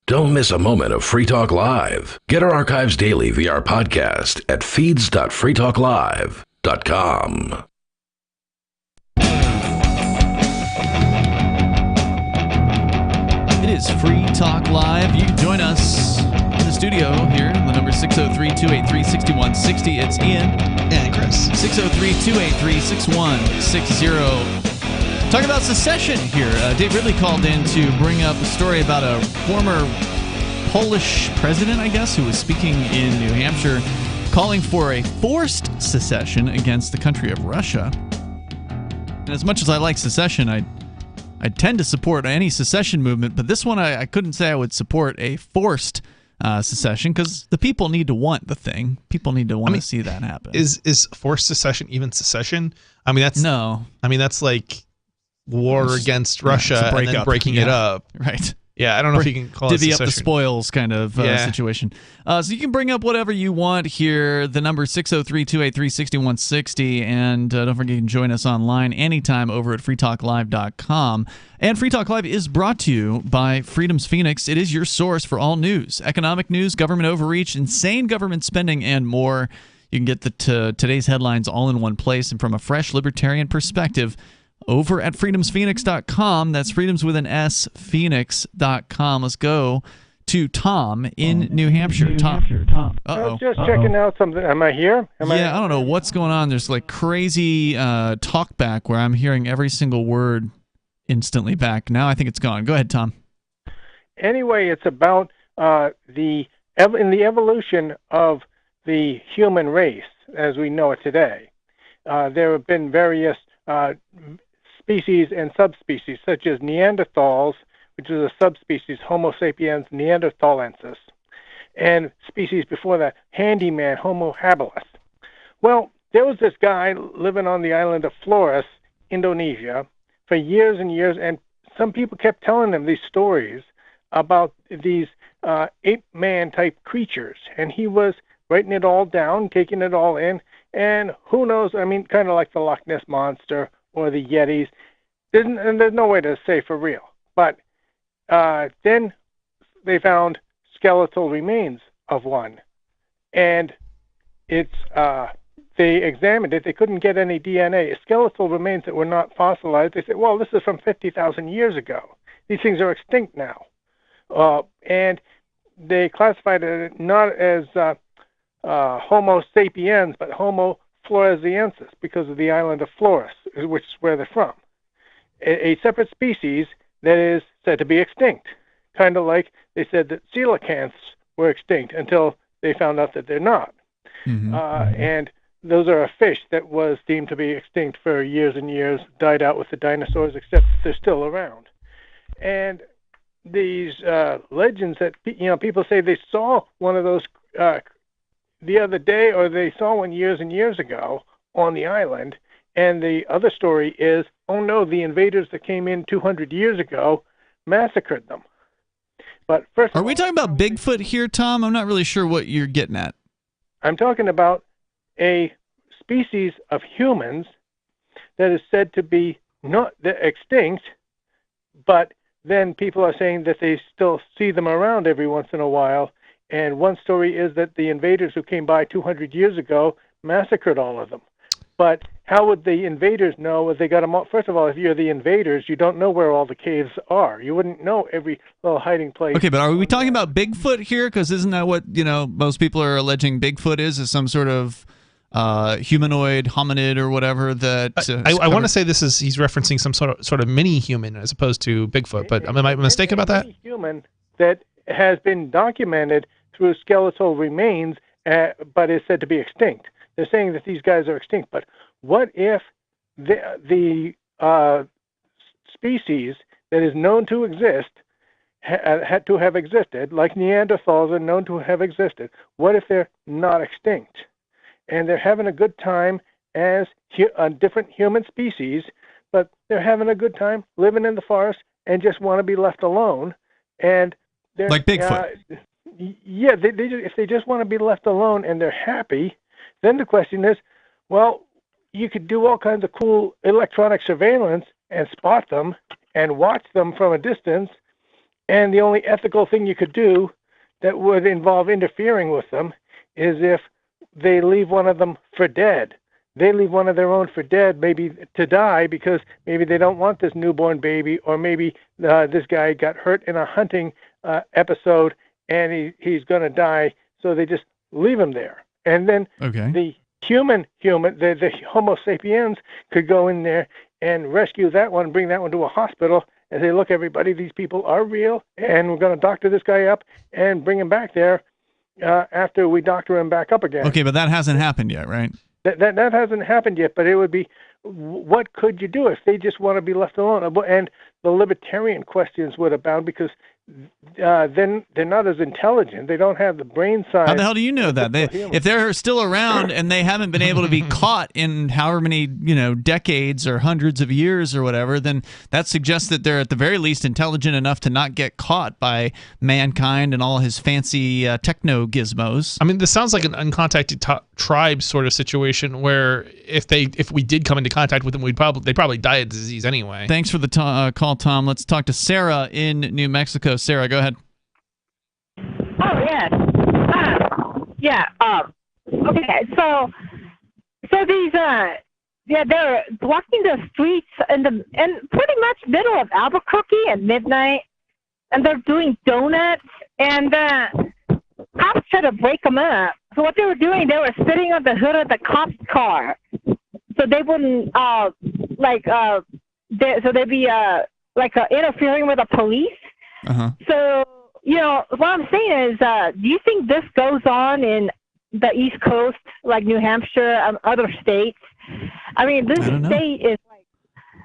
Don't miss a moment of Free Talk Live. Get our archives daily via our podcast at feeds.freetalklive.com. It is Free Talk Live. You can join us in the studio here. The number is 603-283-6160. It's Ian and Chris. 603-283-6160. Talking about secession here. Dave Ridley called in to bring up a story about a former Polish president, I guess, who was speaking in New Hampshire, calling for a forced secession against the country of Russia. And as much as I like secession, I tend to support any secession movement, but this one I couldn't say I would support a forced secession, because the people need to want the thing. People need to want to see that happen. Is forced secession even secession? I mean, that's no. I mean, that's like war against Russia and then breaking it up. Right. Yeah, I don't know if you can call it divvy secession. up the spoils kind of situation. So you can bring up whatever you want here. The number is 603-283-6160. And don't forget you can join us online anytime over at freetalklive.com. And Free Talk Live is brought to you by Freedom's Phoenix. It is your source for all news, economic news, government overreach, insane government spending, and more. You can get today's headlines all in one place and from a fresh libertarian perspective over at freedomsphoenix.com. That's freedoms with an S, phoenix.com. Let's go to Tom in New Hampshire. Tom. Uh-oh. Just checking out something. Am I here? I don't know what's going on. There's like crazy talk back where I'm hearing every single word instantly back. Now I think it's gone. Go ahead, Tom. Anyway, it's about in the evolution of the human race as we know it today. There have been various species and subspecies, such as Neanderthals, which is a subspecies, Homo sapiens neanderthalensis, and species before that, handyman, Homo habilis. Well, there was this guy living on the island of Flores, Indonesia, for years and years, and some people kept telling him these stories about these ape-man type creatures, and he was writing it all down, taking it all in, and who knows, I mean, kind of like the Loch Ness Monster or the Yetis. There's no way to say for real. But then they found skeletal remains of one. And they examined it. They couldn't get any DNA. Skeletal remains that were not fossilized. They said, well, this is from 50,000 years ago. These things are extinct now. And they classified it not as Homo sapiens, but Homo floresiensis, because of the island of Flores, which is where they're from. A separate species that is said to be extinct. Kind of like they said that coelacanths were extinct until they found out that they're not. And those are a fish that was deemed to be extinct for years and years, died out with the dinosaurs, except they're still around. And these legends that people say they saw one of those the other day, or they saw one years and years ago on the island. And the other story is, oh no, the invaders that came in 200 years ago massacred them. But first, are we talking about Bigfoot here, Tom? I'm not really sure what you're getting at. I'm talking about a species of humans that is said to be not extinct, but then people are saying that they still see them around every once in a while. And one story is that the invaders who came by 200 years ago massacred all of them. But how would the invaders know if they got them all? First of all, if you're the invaders, you don't know where all the caves are. You wouldn't know every little hiding place. Okay, but are we talking about Bigfoot here? Because isn't that what most people are alleging Bigfoot is some sort of humanoid hominid or whatever that I want to say he's referencing some sort of mini human as opposed to Bigfoot, but am I mistaken about that? Human that has been documented through skeletal remains, but is said to be extinct. They're saying that these guys are extinct, but what if the species that is known to exist had to have existed, like Neanderthals are known to have existed? What if they're not extinct? And they're having a good time as a different human species, but they're having a good time living in the forest and just want to be left alone. And they're like Bigfoot. If they just want to be left alone and they're happy, then the question is, well, you could do all kinds of cool electronic surveillance and spot them and watch them from a distance. And the only ethical thing you could do that would involve interfering with them is if they leave one of them for dead. They leave one of their own for dead, maybe to die, because maybe they don't want this newborn baby, or maybe this guy got hurt in a hunting episode and he's going to die, so they just leave him there. And then the human, the Homo sapiens could go in there and rescue that one, bring that one to a hospital, and say, look, everybody, these people are real, and we're going to doctor this guy up and bring him back there after we doctor him back up again. Okay, but that hasn't happened yet, right? That hasn't happened yet, but it would be, what could you do if they just want to be left alone? And the libertarian questions would abound, because then they're not as intelligent. They don't have the brain size. How the hell do you know that? If they're still around and they haven't been able to be caught in however many decades or hundreds of years or whatever, then that suggests that they're at the very least intelligent enough to not get caught by mankind and all his fancy techno gizmos. I mean, this sounds like an uncontacted tribe sort of situation where if we did come into contact with them, they'd probably die of disease anyway. Thanks for the call, Tom. Let's talk to Sarah in New Mexico. Sarah, go ahead. Oh, yes. Okay, so these they're blocking the streets in pretty much middle of Albuquerque at midnight, and they're doing donuts, and cops try to break them up. So what they were doing, they were sitting on the hood of the cop's car, so they wouldn't they'd be interfering with the police. So, what I'm saying is, do you think this goes on in the East Coast, like New Hampshire and other states? I mean, this state is like...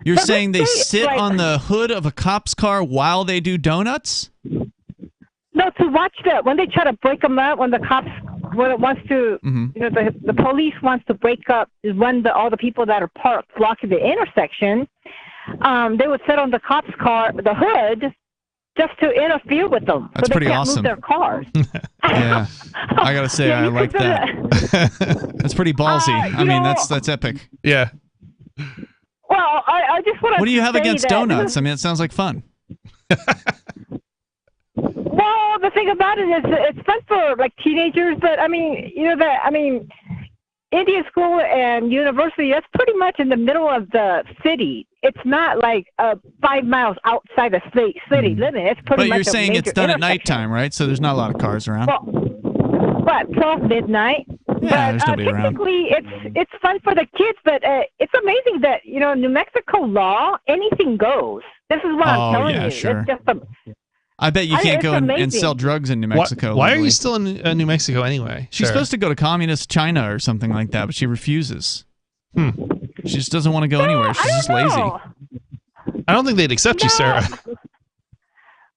You're saying they sit on the hood of a cop's car while they do donuts? No, to watch when they try to break them up, when the cops, when it wants to, the police wants to break up, when all the people that are parked blocking the intersection, they would sit on the cop's car, the hood, just to interfere with them. That's so they pretty can't awesome. Move their cars. Yeah, I gotta say, I like that. That's pretty ballsy. I mean, that's epic. Yeah. Well, I just want to. What do you have against donuts? I mean, it sounds like fun. Well, the thing about it is, it's fun for like teenagers, but I mean, Indian school and university, that's pretty much in the middle of the city. It's not like 5 miles outside the city limit. It's pretty much. But you're saying it's done at nighttime, right? So there's not a lot of cars around. Well, what, 12 midnight. Yeah, there's nobody around. Typically, it's fun for the kids, but it's amazing that, New Mexico law, anything goes. This is what I'm telling you. Sure. It's just I bet you can't go and sell drugs in New Mexico. Why are you still in New Mexico anyway? She's supposed to go to communist China or something like that, but she refuses. She just doesn't want to go anywhere. She's just lazy. I don't think they'd accept you, Sarah.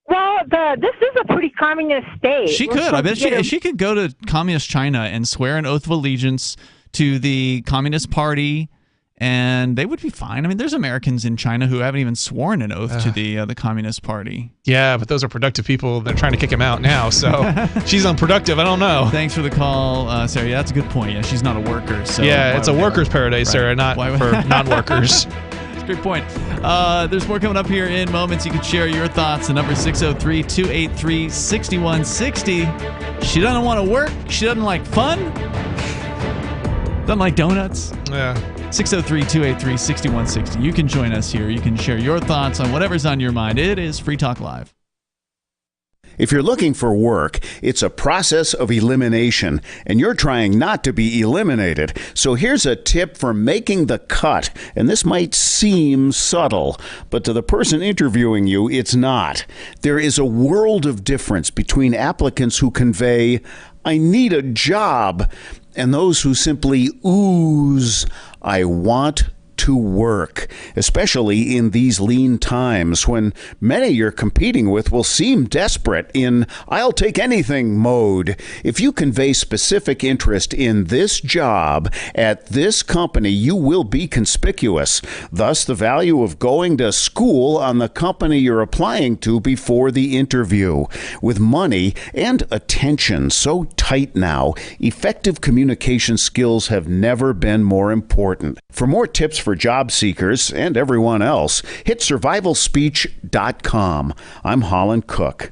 Well, this is a pretty communist state. She could. I bet she could go to communist China and swear an oath of allegiance to the Communist Party, and they would be fine. I mean, there's Americans in China who haven't even sworn an oath to the Communist Party. Yeah, but those are productive people. They're trying to kick him out now, so she's unproductive. I don't know. Thanks for the call, Sarah. Yeah, that's a good point. Yeah, she's not a worker. So yeah, it's a worker's paradise, Sarah, not for non-workers. Great point. There's more coming up here in moments. You can share your thoughts. The number 603-283-6160. She doesn't want to work. She doesn't like fun. Doesn't like donuts. Yeah. 603-283-6160. You can join us here. You can share your thoughts on whatever's on your mind. It is Free Talk Live. If you're looking for work, it's a process of elimination, and you're trying not to be eliminated. So here's a tip for making the cut, and this might seem subtle, but to the person interviewing you, it's not. There is a world of difference between applicants who convey, "I need a job," and those who simply ooze, "I want to work," especially in these lean times when many you're competing with will seem desperate in "I'll take anything" mode. If you convey specific interest in this job at this company, you will be conspicuous. Thus, the value of going to school on the company you're applying to before the interview. With money and attention so tight now, effective communication skills have never been more important. For more tips for job seekers and everyone else, hit survivalspeech.com. I'm Holland Cook.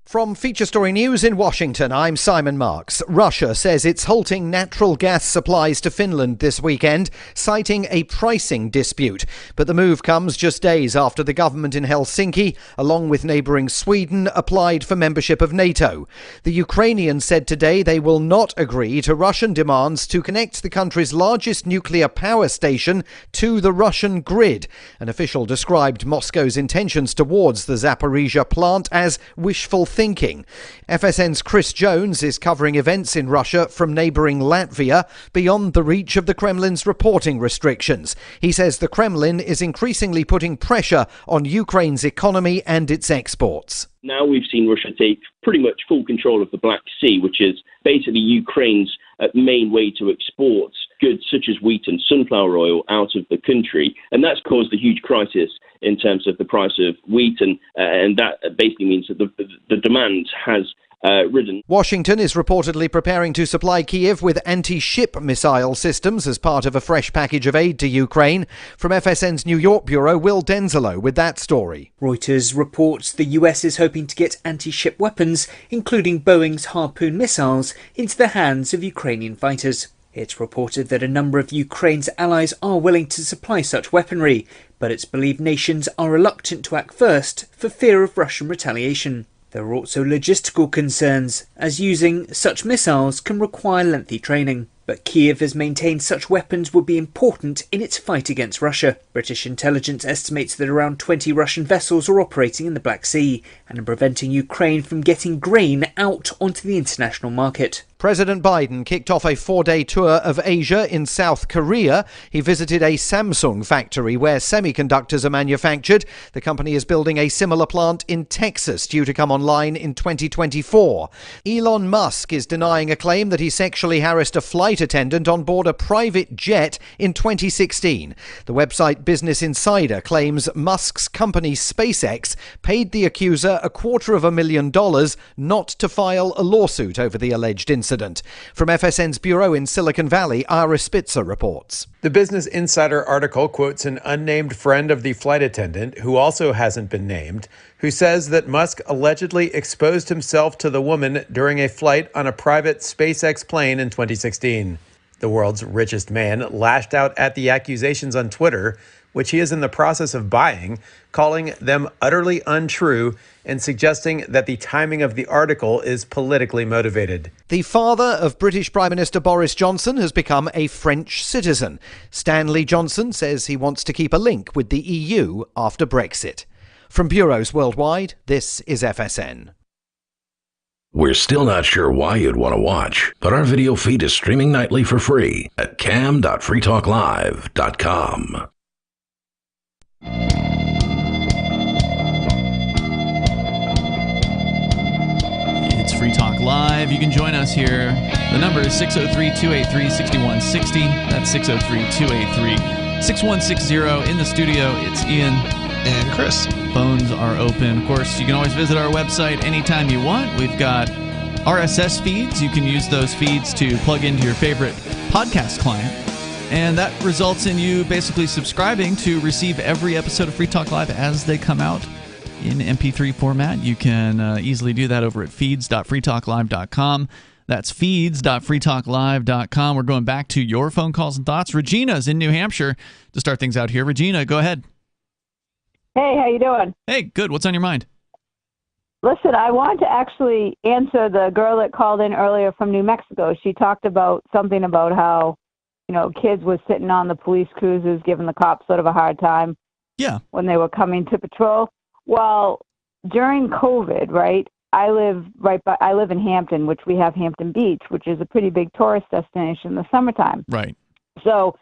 From Feature Story News in Washington, I'm Simon Marks. Russia says it's halting natural gas supplies to Finland this weekend, citing a pricing dispute. But the move comes just days after the government in Helsinki, along with neighbouring Sweden, applied for membership of NATO. The Ukrainians said today they will not agree to Russian demands to connect the country's largest nuclear power station to the Russian grid. An official described Moscow's intentions towards the Zaporizhzhia plant as wishful thinking. FSN's Chris Jones is covering events in Russia from neighbouring Latvia beyond the reach of the Kremlin's reporting restrictions. He says the Kremlin is increasingly putting pressure on Ukraine's economy and its exports. Now we've seen Russia take pretty much full control of the Black Sea, which is basically Ukraine's main way to export goods such as wheat and sunflower oil out of the country. And that's caused a huge crisis in terms of the price of wheat. And that basically means that the demand has risen. Washington is reportedly preparing to supply Kyiv with anti-ship missile systems as part of a fresh package of aid to Ukraine. From FSN's New York bureau, Will Denzelo with that story. Reuters reports the US is hoping to get anti-ship weapons, including Boeing's Harpoon missiles, into the hands of Ukrainian fighters. It's reported that a number of Ukraine's allies are willing to supply such weaponry, but it's believed nations are reluctant to act first for fear of Russian retaliation. There are also logistical concerns, as using such missiles can require lengthy training. But Kyiv has maintained such weapons would be important in its fight against Russia. British intelligence estimates that around 20 Russian vessels are operating in the Black Sea and are preventing Ukraine from getting grain out onto the international market. President Biden kicked off a 4-day tour of Asia in South Korea. He visited a Samsung factory where semiconductors are manufactured. The company is building a similar plant in Texas, due to come online in 2024. Elon Musk is denying a claim that he sexually harassed a flight attendant on board a private jet in 2016. The website Business Insider claims Musk's company SpaceX paid the accuser $250,000 not to file a lawsuit over the alleged incident. From FSN's bureau in Silicon Valley, Ira Spitzer reports. The Business Insider article quotes an unnamed friend of the flight attendant, who also hasn't been named, who says that Musk allegedly exposed himself to the woman during a flight on a private SpaceX plane in 2016. The world's richest man lashed out at the accusations on Twitter, which he is in the process of buying, calling them utterly untrue and suggesting that the timing of the article is politically motivated. The father of British Prime Minister Boris Johnson has become a French citizen. Stanley Johnson says he wants to keep a link with the EU after Brexit. From bureaus worldwide, this is FSN. We're still not sure why you'd want to watch, but our video feed is streaming nightly for free at cam.freetalklive.com. It's Free Talk Live. You can join us here. The number is 603-283-6160. That's 603-283-6160. In the studio, it's Ian and Chris. Phones are open. Of course, you can always visit our website anytime you want. We've got RSS feeds. You can use those feeds to plug into your favorite podcast client. And that results in you basically subscribing to receive every episode of Free Talk Live as they come out in MP3 format. You can easily do that over at feeds.freetalklive.com. That's feeds.freetalklive.com. We're going back to your phone calls and thoughts. Regina's in New Hampshire to start things out here. Regina, go ahead. Hey, how you doing? Hey, good. What's on your mind? Listen, I wanted to actually answer the girl that called in earlier from New Mexico. She talked about something about how, kids were sitting on the police cruisers giving the cops sort of a hard time. Yeah. When they were coming to patrol. Well, during COVID, right, I live in Hampton, which we have Hampton Beach, which is a pretty big tourist destination in the summertime. Right. So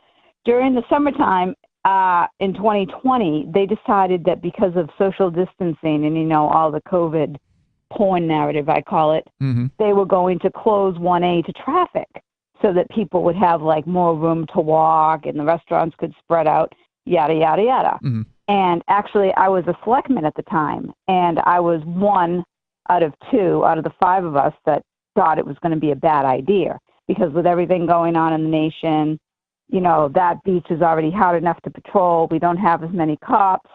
during the summertime, in 2020, they decided that because of social distancing and, all the COVID porn narrative, I call it, they were going to close 1A to traffic so that people would have more room to walk and the restaurants could spread out, yada, yada, yada. And actually, I was a selectman at the time, and I was one out of the 5 of us that thought it was going to be a bad idea because with everything going on in the nation, that beach is already hard enough to patrol. We don't have as many cops.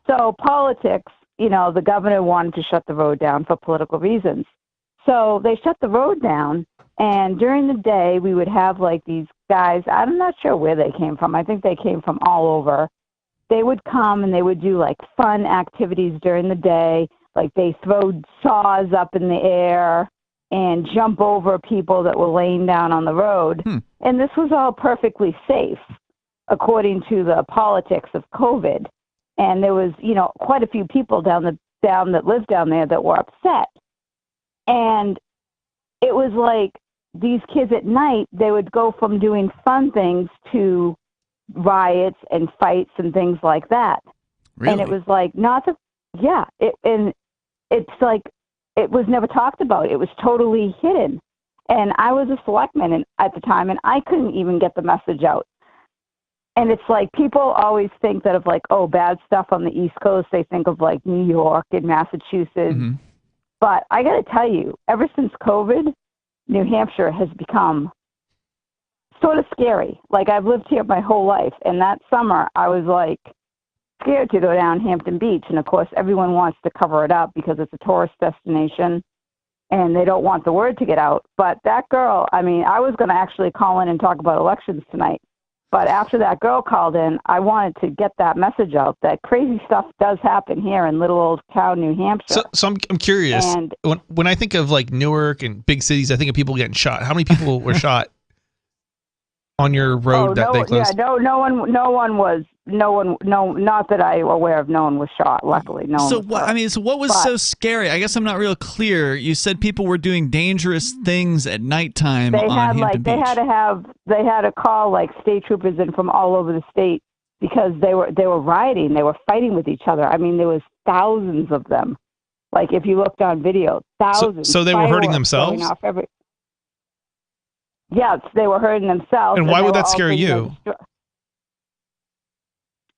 So politics, the governor wanted to shut the road down for political reasons. So they shut the road down, and during the day, we would have these guys. I'm not sure where they came from. I think they came from all over. They would come and they would do fun activities during the day. They throw saws up in the air and jump over people that were laying down on the road. And this was all perfectly safe, according to the politics of COVID. And there was, quite a few people that lived down there that were upset. And it was these kids at night, they would go from doing fun things to riots and fights and things like that. Really? And it was it was never talked about. It was totally hidden. And I was a selectman at the time, and I couldn't even get the message out. And it's people always think that of bad stuff on the East Coast. They think of New York and Massachusetts. But I got to tell you, ever since COVID, New Hampshire has become sort of scary. I've lived here my whole life, and that summer I was scared to go down Hampton Beach, and of course everyone wants to cover it up because it's a tourist destination and they don't want the word to get out. But that girl, I was going to actually call in and talk about elections tonight, but after that girl called in, I wanted to get that message out that crazy stuff does happen here in little old town New Hampshire. So I'm curious, and when I think of Newark and big cities, I think of people getting shot. How many people were shot on your road that they closed? Yeah, no one, not that I'm aware of. No one was shot. Luckily, no. So one was what? What was so scary? I guess I'm not real clear. You said people were doing dangerous things at nighttime on Hampton Beach. They had to call state troopers in from all over the state because they were rioting. They were fighting with each other. There was thousands of them. If you looked on video, thousands. So they were hurting themselves? Yes, they were hurting themselves. And why would that scare you?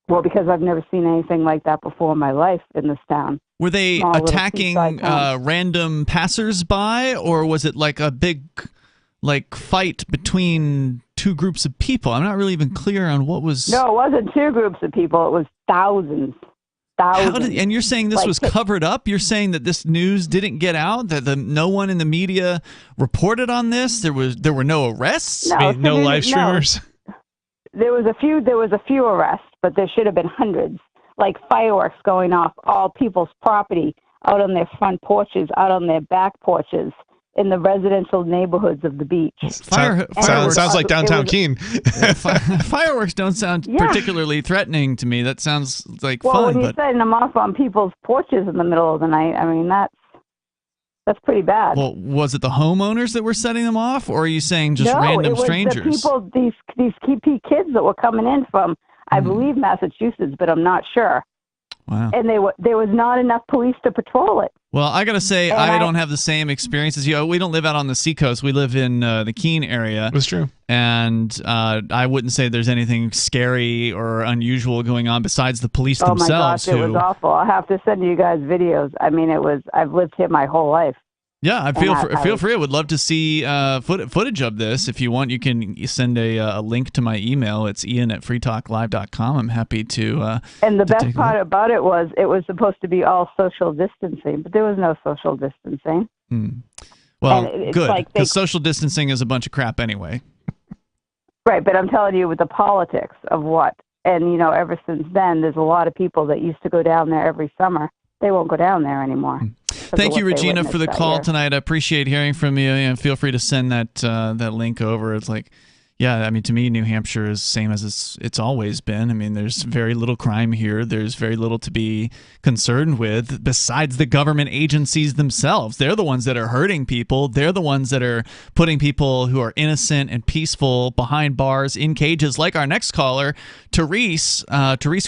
Well, because I've never seen anything like that before in my life in this town. Were they attacking random passersby, or was it a big fight between two groups of people? I'm not really even clear on what was... No, it wasn't two groups of people. It was thousands. And you're saying this was covered up? You're saying that this news didn't get out? That no one in the media reported on this? There were no arrests? No, no live streamers? There was a few arrests, but there should have been hundreds, like fireworks going off all people's property, out on their front porches, out on their back porches, in the residential neighborhoods of the beach. Sounds like downtown Keene. Fireworks don't sound particularly threatening to me. That sounds like well, fun. When you're setting them off on people's porches in the middle of the night, I mean, that's pretty bad. Well, was it the homeowners that were setting them off, or are you saying just random strangers? No, it was the people, these KP kids that were coming in from, I believe, Massachusetts, but I'm not sure. Wow. And there was not enough police to patrol it. Well, I got to say, I don't have the same experience as you. We don't live out on the seacoast. We live in the Keene area. That's true. And I wouldn't say there's anything scary or unusual going on besides the police themselves. Oh, my gosh, it was awful. I'll have to send you guys videos. I mean, I've lived here my whole life. Yeah, I feel free. I would love to see footage of this. If you want, you can send a link to my email. It's ian@freetalklive.com. I'm happy to. And the best part about it was supposed to be all social distancing, but there was no social distancing. Well, good, because social distancing is a bunch of crap anyway. Right, but I'm telling you, with the politics of what, and ever since then, there's a lot of people that used to go down there every summer. They won't go down there anymore. Thank you, Regina, for the call tonight. I appreciate hearing from you, and feel free to send that link over. It's like, yeah, I mean, to me, New Hampshire is the same as it's always been. I mean, there's very little crime here. There's very little to be concerned with besides the government agencies themselves. They're the ones that are hurting people. They're the ones that are putting people who are innocent and peaceful behind bars in cages, like our next caller, Therese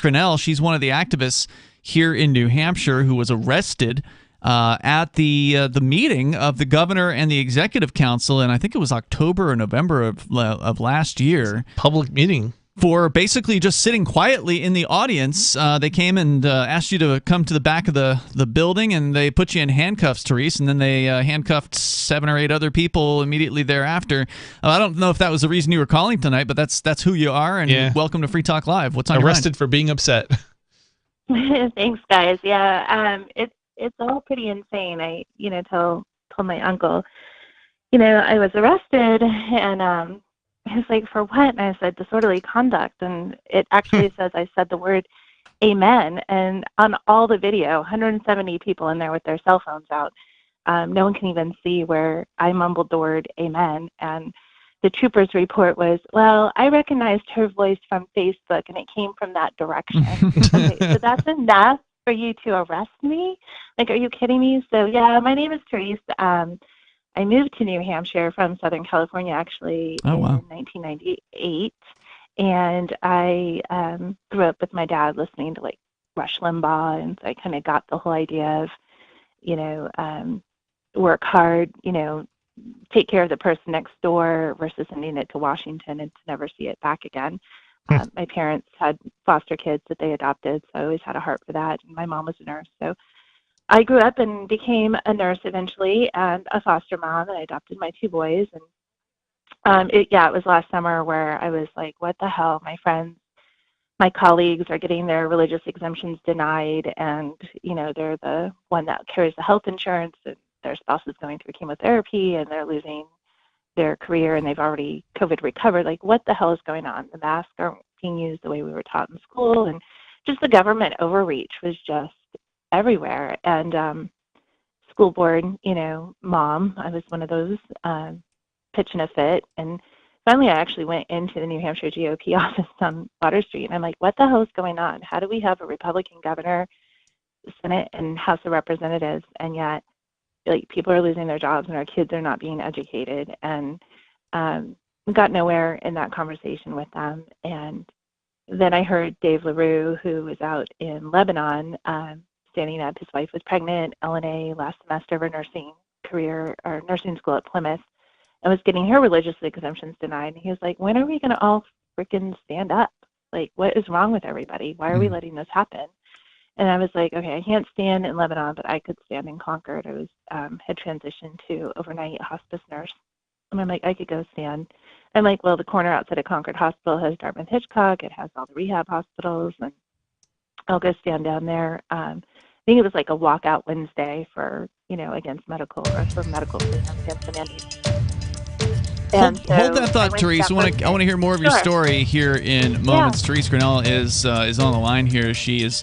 Grinnell. She's one of the activists here in New Hampshire who was arrested at the meeting of the governor and the executive council, and I think it was October or November of last year. Public meeting. For basically just sitting quietly in the audience. They came and asked you to come to the back of the building, and they put you in handcuffs, Therese, and then they handcuffed 7 or 8 other people immediately thereafter. I don't know if that was the reason you were calling tonight, but that's who you are, and welcome to Free Talk Live. What's on your mind? Arrested for being upset. Thanks, guys. Yeah, it's all pretty insane. I told my uncle, I was arrested, and he was like, for what? And I said, disorderly conduct, and it actually says I said the word amen, and on all the video, 170 people in there with their cell phones out. No one can even see where I mumbled the word amen, and the trooper's report was, well, I recognized her voice from Facebook, and it came from that direction. Okay, so that's enough for you to arrest me? Like, are you kidding me? So, yeah, my name is Therese. I moved to New Hampshire from Southern California, actually, in 1998. And I grew up with my dad listening to, like, Rush Limbaugh, and so I kind of got the whole idea of, work hard, take care of the person next door versus sending it to Washington and to never see it back again. My parents had foster kids that they adopted, so I always had a heart for that. And my mom was a nurse, so I grew up and became a nurse eventually, and a foster mom, and I adopted my 2 boys. And it was last summer where I was like, what the hell? My friends, my colleagues are getting their religious exemptions denied, and they're the one that carries the health insurance, and their spouse is going through chemotherapy, and they're losing their career, and they've already COVID recovered. Like, what the hell is going on? The masks aren't being used the way we were taught in school, and just the government overreach was just everywhere. And school board, mom, I was one of those pitching a fit, and finally I actually went into the New Hampshire GOP office on Water Street, and I'm like, what the hell is going on? How do we have a Republican governor, Senate, and House of Representatives, and yet like people are losing their jobs and our kids are not being educated? And we got nowhere in that conversation with them. And then I heard Dave LaRue, who was out in Lebanon, standing up. His wife was pregnant, LNA, last semester of her nursing career or nursing school at Plymouth, and was getting her religious exemptions denied. And he was like, when are we going to all freaking stand up? Like, what is wrong with everybody? Why are we letting this happen? And I was like, okay, I can't stand in Lebanon, but I could stand in Concord. I was had transitioned to overnight hospice nurse. And I'm like, I could go stand. I'm like, well, the corner outside of Concord Hospital has Dartmouth-Hitchcock. It has all the rehab hospitals, and I'll go stand down there. I think it was like a walkout Wednesday for, against medical, or for medical freedom against the mandate. Hold that thought, Therese. I want to hear more of your story here in moments. Yeah. Therese Grinnell is on the line here. She is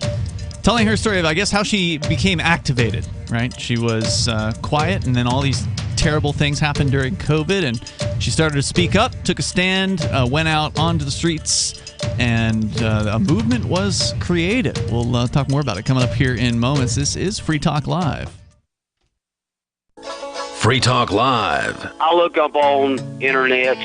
telling her story of, I guess, how she became activated, right? She was quiet, and then all these terrible things happened during COVID, and she started to speak up, took a stand, went out onto the streets, and a movement was created. We'll talk more about it coming up here in moments. This is Free Talk Live. Free Talk Live. I look up on internet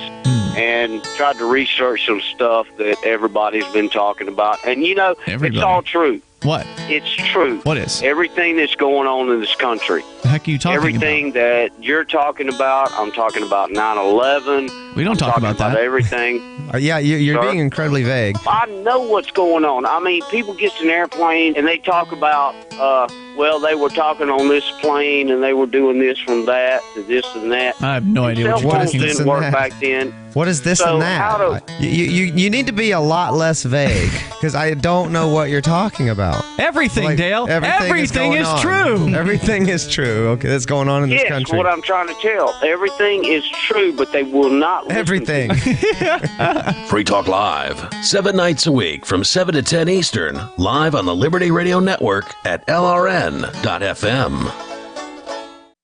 and tried to research some stuff that everybody's been talking about. And, it's all true. What? It's true. What is? Everything that's going on in this country. The heck are you talking Everything that you're talking about, I'm talking about 9/11. We don't talk about that. Everything. You're being incredibly vague. I know what's going on. I mean, people get in an airplane and they talk about, they were talking on this plane and they were doing this from that to this and that. I have no idea Cell what you're phones talking about. didn't work back then. What is this So and that? You need to be a lot less vague, because I don't know what you're talking about. Everything, Dale. Everything is true. Everything is true. Okay, that's going on in this Yes, country. what I'm trying to tell. Everything is true, but they will not listen. Everything. Free Talk Live, 7 nights a week from 7 to 10 Eastern, live on the Liberty Radio Network at LRN.FM.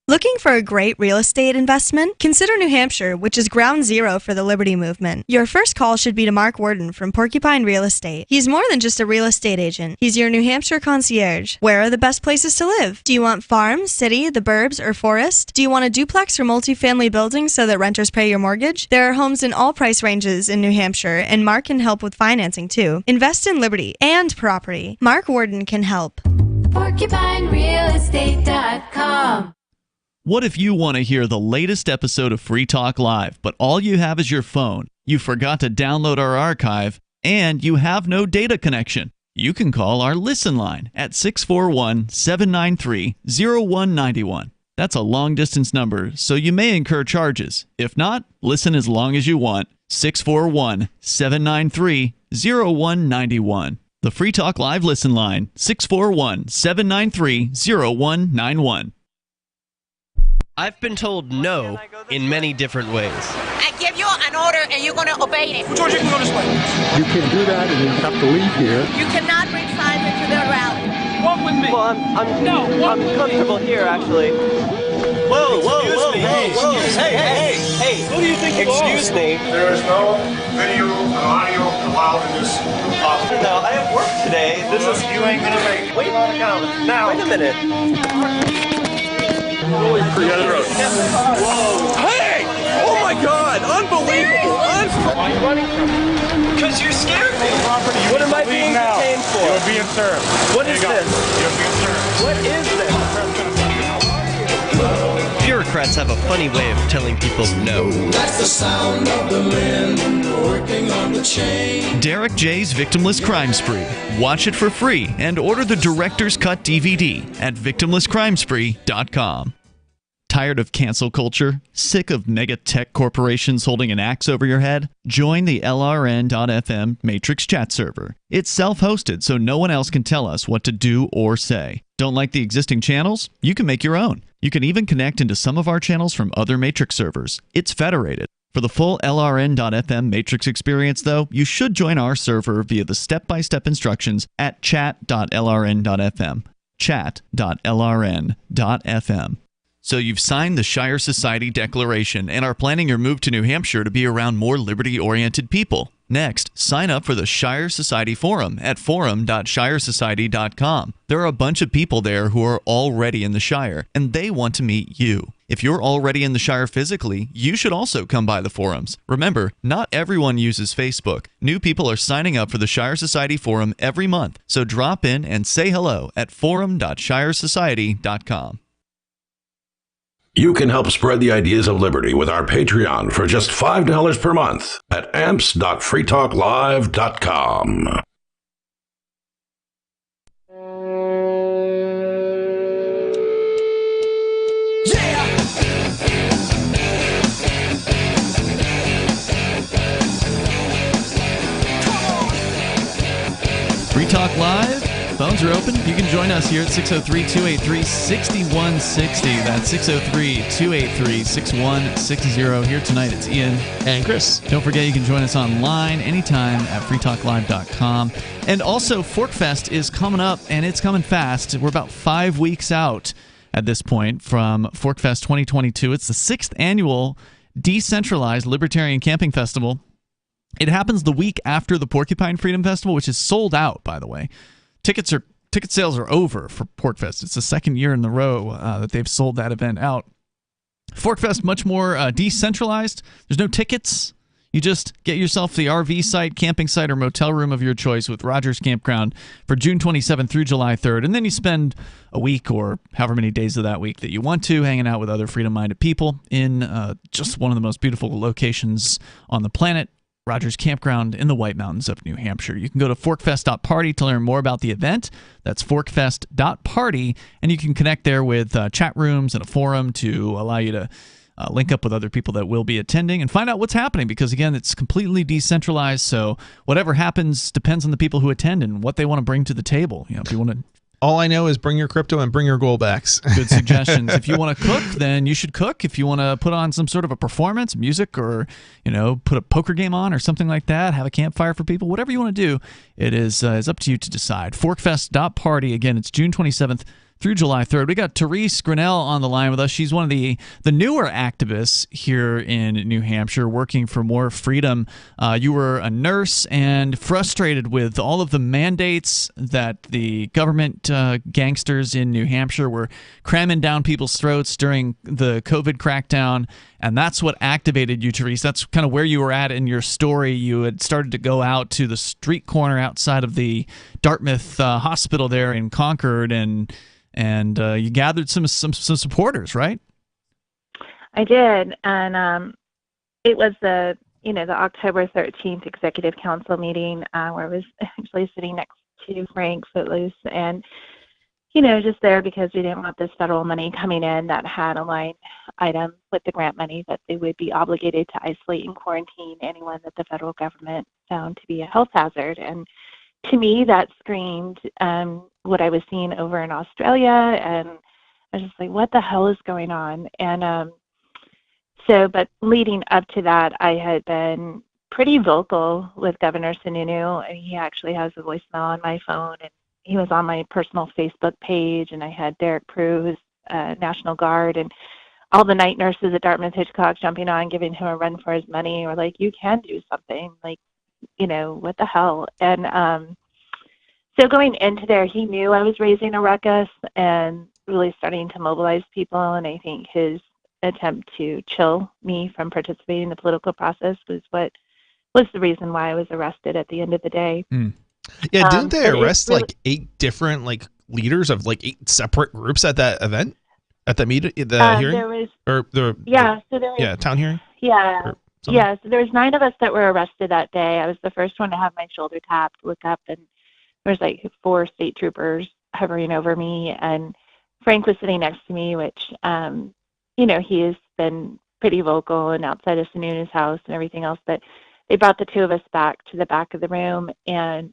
Looking for a great real estate investment? Consider New Hampshire, which is ground zero for the Liberty Movement. Your first call should be to Mark Worden from Porcupine Real Estate. He's more than just a real estate agent. He's your New Hampshire concierge. Where are the best places to live? Do you want farm, city, the burbs, or forest? Do you want a duplex or multifamily building so that renters pay your mortgage? There are homes in all price ranges in New Hampshire, and Mark can help with financing too. Invest in Liberty and property. Mark Worden can help. PorcupineRealEstate.com. What if you want to hear the latest episode of Free Talk Live, but all you have is your phone, you forgot to download our archive, and you have no data connection? You can call our Listen line at 641-793-0191. That's a long-distance number, so you may incur charges. If not, listen as long as you want. 641-793-0191. The Free Talk Live Listen line, 641-793-0191. I've been told no in many different ways. I give you an order and you're going to obey it. George, you can go this way. You can do that and you have to leave here. You cannot bring signs into the rally. Walk with me. Well, I'm comfortable here, actually. Whoa. Hey. Who do you think you are? Excuse me. There is no video and audio allowed in this office. No, I have work today. You ain't going to make it. Wait a minute. Whoa. Hey! Oh my God! Unbelievable! Why are you running from me? Because you scared me. What am I being detained for? You're being served. What is this? You're being served. What is this? Bureaucrats have a funny way of telling people no. That's the sound of the men working on the chain. Derek J's Victimless Crime Spree. Watch it for free and order the Director's Cut DVD at victimlesscrimespree.com. Tired of cancel culture? Sick of mega tech corporations holding an axe over your head? Join the LRN.FM Matrix chat server. It's self-hosted, so no one else can tell us what to do or say. Don't like the existing channels? You can make your own. You can even connect into some of our channels from other Matrix servers. It's federated. For the full LRN.FM Matrix experience, though, you should join our server via the step-by-step instructions at chat.lrn.fm. Chat.lrn.fm. So you've signed the Shire Society Declaration and are planning your move to New Hampshire to be around more liberty-oriented people. Next, sign up for the Shire Society Forum at forum.shiresociety.com. There are a bunch of people there who are already in the Shire, and they want to meet you. If you're already in the Shire physically, you should also come by the forums. Remember, not everyone uses Facebook. New people are signing up for the Shire Society Forum every month, so drop in and say hello at forum.shiresociety.com. You can help spread the ideas of liberty with our Patreon for just $5 per month at amps.freetalklive.com. Free Talk Live. Phones lines are open. You can join us here at 603-283-6160. That's 603-283-6160. Here tonight, it's Ian and Chris. Don't forget, you can join us online anytime at freetalklive.com. And also, Forkfest is coming up, and it's coming fast. We're about 5 weeks out at this point from Forkfest 2022. It's the 6th annual Decentralized Libertarian Camping Festival. It happens the week after the Porcupine Freedom Festival, which is sold out, by the way. Ticket sales are over for Porkfest. It's the second year in a row that they've sold that event out. Forkfest, much more decentralized. There's no tickets. You just get yourself the RV site, camping site, or motel room of your choice with Rogers Campground for June 27th through July 3rd. And then you spend a week or however many days of that week that you want to hanging out with other freedom-minded people in just one of the most beautiful locations on the planet, Rogers Campground in the White Mountains of New Hampshire. You can go to forkfest.party to learn more about the event. That's forkfest.party, and you can connect there with chat rooms and a forum to allow you to link up with other people that will be attending and find out what's happening, because, again, it's completely decentralized, so whatever happens depends on the people who attend and what they want to bring to the table. You know, if you want to... All I know is bring your crypto and bring your gold backs. Good suggestions. If you want to cook, then you should cook. If you want to put on some sort of a performance, music, or, you know, put a poker game on or something like that, have a campfire for people, whatever you want to do, it is up to you to decide. Forkfest.party. Again, it's June 27th through July 3rd. We got Therese Grinnell on the line with us. She's one of the newer activists here in New Hampshire working for more freedom. You were a nurse and frustrated with all of the mandates that the government gangsters in New Hampshire were cramming down people's throats during the COVID crackdown. And that's what activated you, Therese. That's kind of where you were at in your story. You had started to go out to the street corner outside of the Dartmouth hospital there in Concord, and you gathered some supporters, right? I did, and it was the October 13th Executive Council meeting where I was actually sitting next to Frank Footloose, and just there because we didn't want this federal money coming in that had a line item with the grant money that they would be obligated to isolate and quarantine anyone that the federal government found to be a health hazard. And to me, that screamed what I was seeing over in Australia, and I was just like, what the hell is going on? And but leading up to that, I had been pretty vocal with Governor Sununu, and he actually has a voicemail on my phone, and he was on my personal Facebook page, and I had Derek Prue, who's National Guard, and all the night nurses at Dartmouth Hitchcock jumping on, giving him a run for his money, or like, you can do something, like, what the hell? And so going into there, he knew I was raising a ruckus and really starting to mobilize people, and I think his attempt to chill me from participating in the political process was what was the reason why I was arrested at the end of the day. Yeah, didn't they arrest really, like 8 different leaders of 8 separate groups at that event? At the hearing? There was, or the town hearing? Yeah. Yeah, so there was 9 of us that were arrested that day. I was the first one to have my shoulder tapped, look up, and there was 4 state troopers hovering over me, and Frank was sitting next to me, which, he has been pretty vocal and outside of Sununu's house and everything else, but they brought the 2 of us back to the back of the room, and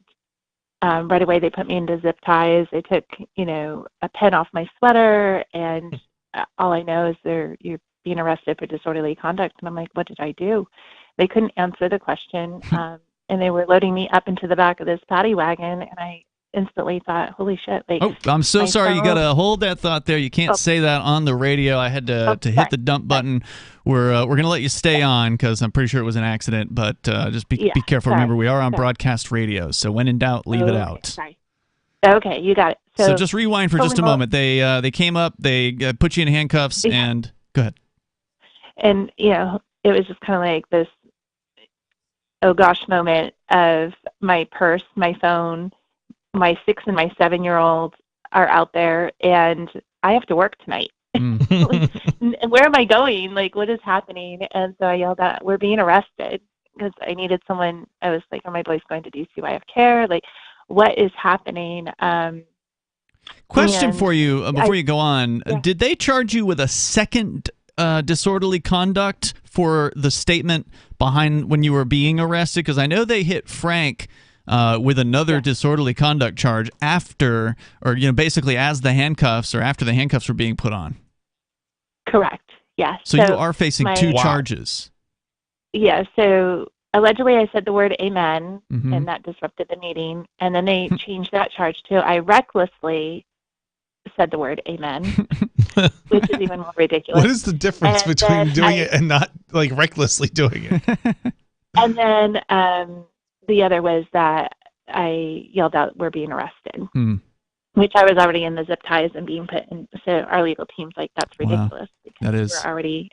right away they put me into zip ties. They took, a pen off my sweater, and all I know is you're being arrested for disorderly conduct. And I'm like, what did I do? They couldn't answer the question. And they were loading me up into the back of this paddy wagon. And I instantly thought, holy shit. I'm so sorry. You got to hold that thought there. You can't say that on the radio. I had to hit the dump button. We're going to let you stay on because I'm pretty sure it was an accident. But just be careful. Remember, we are on broadcast radio. So when in doubt, leave it out. Sorry. Okay, you got it. So just rewind for just a moment. They came up, they put you in handcuffs, and go ahead. And, it was just kind of like this, oh gosh moment of my purse, my phone, my 6 and my 7-year-old are out there, and I have to work tonight. Where am I going? What is happening? And so I yelled out, we're being arrested, because I needed someone. I was like, are my boys going to do CYF care? What is happening? Question for you before you go on. Yeah. Did they charge you with a second disorderly conduct for the statement behind when you were being arrested? Because I know they hit Frank with another disorderly conduct charge after, or basically as the handcuffs or after the handcuffs were being put on. Correct. Yes. So you are facing two charges. Yeah. So allegedly, I said the word "amen," and that disrupted the meeting. And then they changed that charge to I recklessly said the word "amen," which is even more ridiculous. What is the difference between doing it and not like recklessly doing it? And then the other was that I yelled out, "We're being arrested," which I was already in the zip ties and being put in. So our legal team's like, that's ridiculous. Wow. That is. We're already,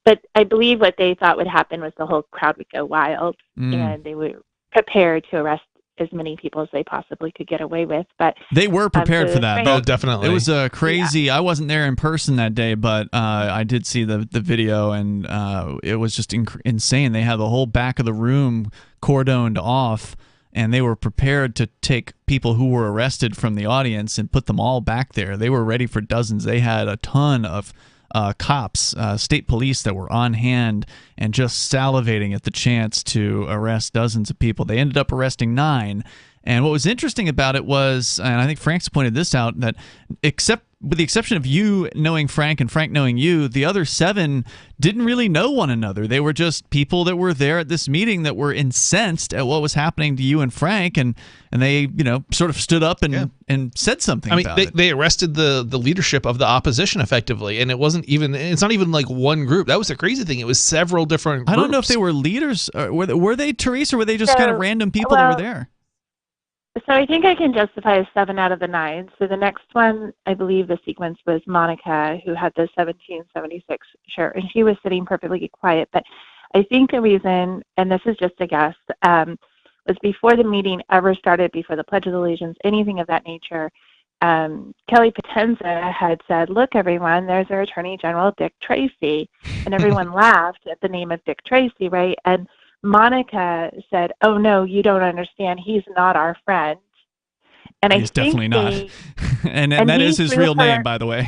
but I believe what they thought would happen was the whole crowd would go wild, and they were prepared to arrest as many people as they possibly could get away with. But they were prepared for that. Oh, definitely. It was crazy. Yeah. I wasn't there in person that day, but I did see the video, and it was just insane. They had the whole back of the room cordoned off, and they were prepared to take people who were arrested from the audience and put them all back there. They were ready for dozens. They had a ton of cops, state police that were on hand and just salivating at the chance to arrest dozens of people. They ended up arresting 9. And what was interesting about it was, and I think Frank's pointed this out, that with the exception of you knowing Frank and Frank knowing you, the other 7 didn't really know one another. They were just people that were there at this meeting that were incensed at what was happening to you and Frank, and they sort of stood up and said something about it. They arrested the leadership of the opposition effectively, and it's not even like one group. That was the crazy thing. It was several different groups. I don't know if they were leaders. Were they, Therese, or were they just kind of random people that were there? So I think I can justify 7 out of the 9. So the next one, I believe the sequence was Monica, who had the 1776 shirt, and she was sitting perfectly quiet. But I think the reason, and this is just a guess, was before the meeting ever started, before the Pledge of Allegiance, anything of that nature, Kelly Potenza had said, "Look, everyone, there's our Attorney General, Dick Tracy." And everyone laughed at the name of Dick Tracy, right? And Monica said, "Oh, no, you don't understand. He's not our friend." And He's definitely not. and that is his real name, by the way.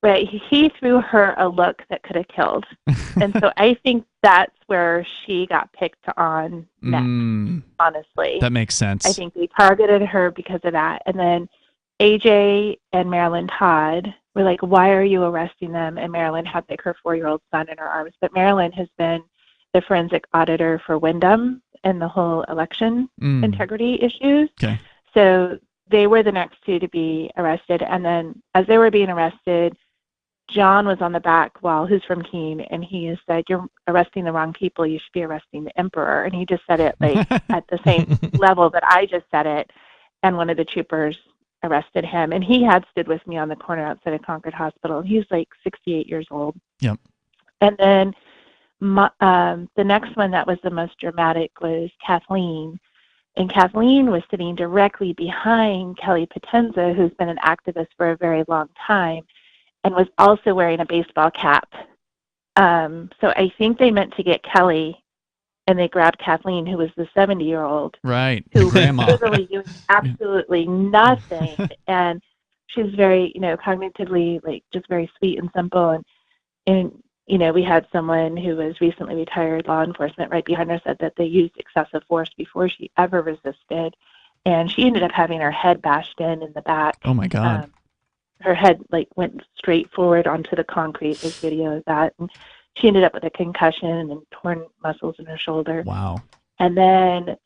Right. He threw her a look that could have killed. And so I think that's where she got picked on next, honestly. That makes sense. I think they targeted her because of that. And then AJ and Marilyn Todd were like, "Why are you arresting them?" And Marilyn had like her 4-year-old son in her arms. But Marilyn has been the forensic auditor for Wyndham and the whole election integrity issues. Okay. So they were the next 2 to be arrested. And then as they were being arrested, John was on the back wall, who's from Keene, and he said, "You're arresting the wrong people. You should be arresting the emperor." And he just said it like at the same level that I just said it. And one of the troopers arrested him. And he had stood with me on the corner outside of Concord Hospital. He's like 68 years old. Yep. And then the next one that was the most dramatic was Kathleen. And Kathleen was sitting directly behind Kelly Potenza, who's been an activist for a very long time, and was also wearing a baseball cap. So I think they meant to get Kelly, and they grabbed Kathleen, who was the 70-year-old. Right. Who Grandma. was literally doing absolutely nothing. And she's very, cognitively, like, just very sweet and simple. And we had someone who was recently retired law enforcement right behind her said that they used excessive force before she ever resisted. And she ended up having her head bashed in the back. Oh, my God. Her head, went straight forward onto the concrete. There's video of that. And she ended up with a concussion and torn muscles in her shoulder. Wow. And then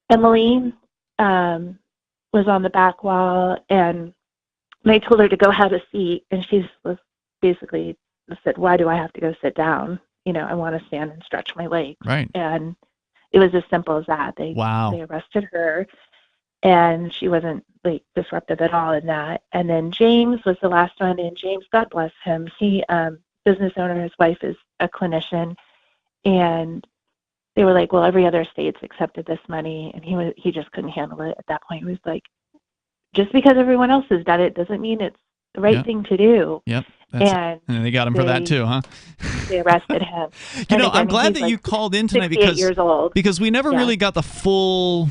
Emily was on the back wall, and they told her to go have a seat. And she was basically said, "Why do I have to go sit down? I want to stand and stretch my legs." Right. And it was as simple as that. They arrested her, and she wasn't disruptive at all in that. And then James was the last one, and James, God bless him, he business owner, his wife is a clinician, and they were like, "Well, every other state's accepted this money," and he just couldn't handle it at that point. He was like, "Just because everyone else has done it doesn't mean it's the right thing to do." Yep. And they got him for that too, huh? They arrested him. I'm glad that you called in tonight because years old. because we never really got the full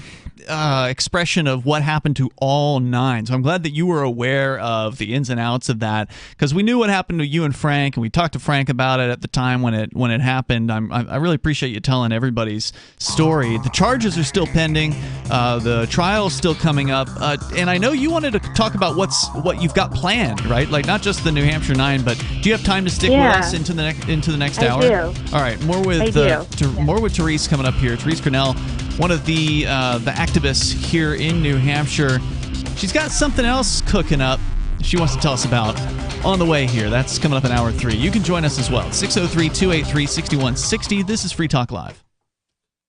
expression of what happened to all 9. So I'm glad that you were aware of the ins and outs of that, because we knew what happened to you and Frank, and we talked to Frank about it at the time when it happened. I really appreciate you telling everybody's story. The charges are still pending. The trial's still coming up, and I know you wanted to talk about what you've got planned, right? Like not just the New Hampshire 9, but do you have time to stick with us into the next hour? I do. All right, more with Therese coming up here. Therese Grinnell, one of the activists here in New Hampshire. She's got something else cooking up she wants to tell us about on the way here. That's coming up in hour 3. You can join us as well. 603-283-6160. This is Free Talk Live.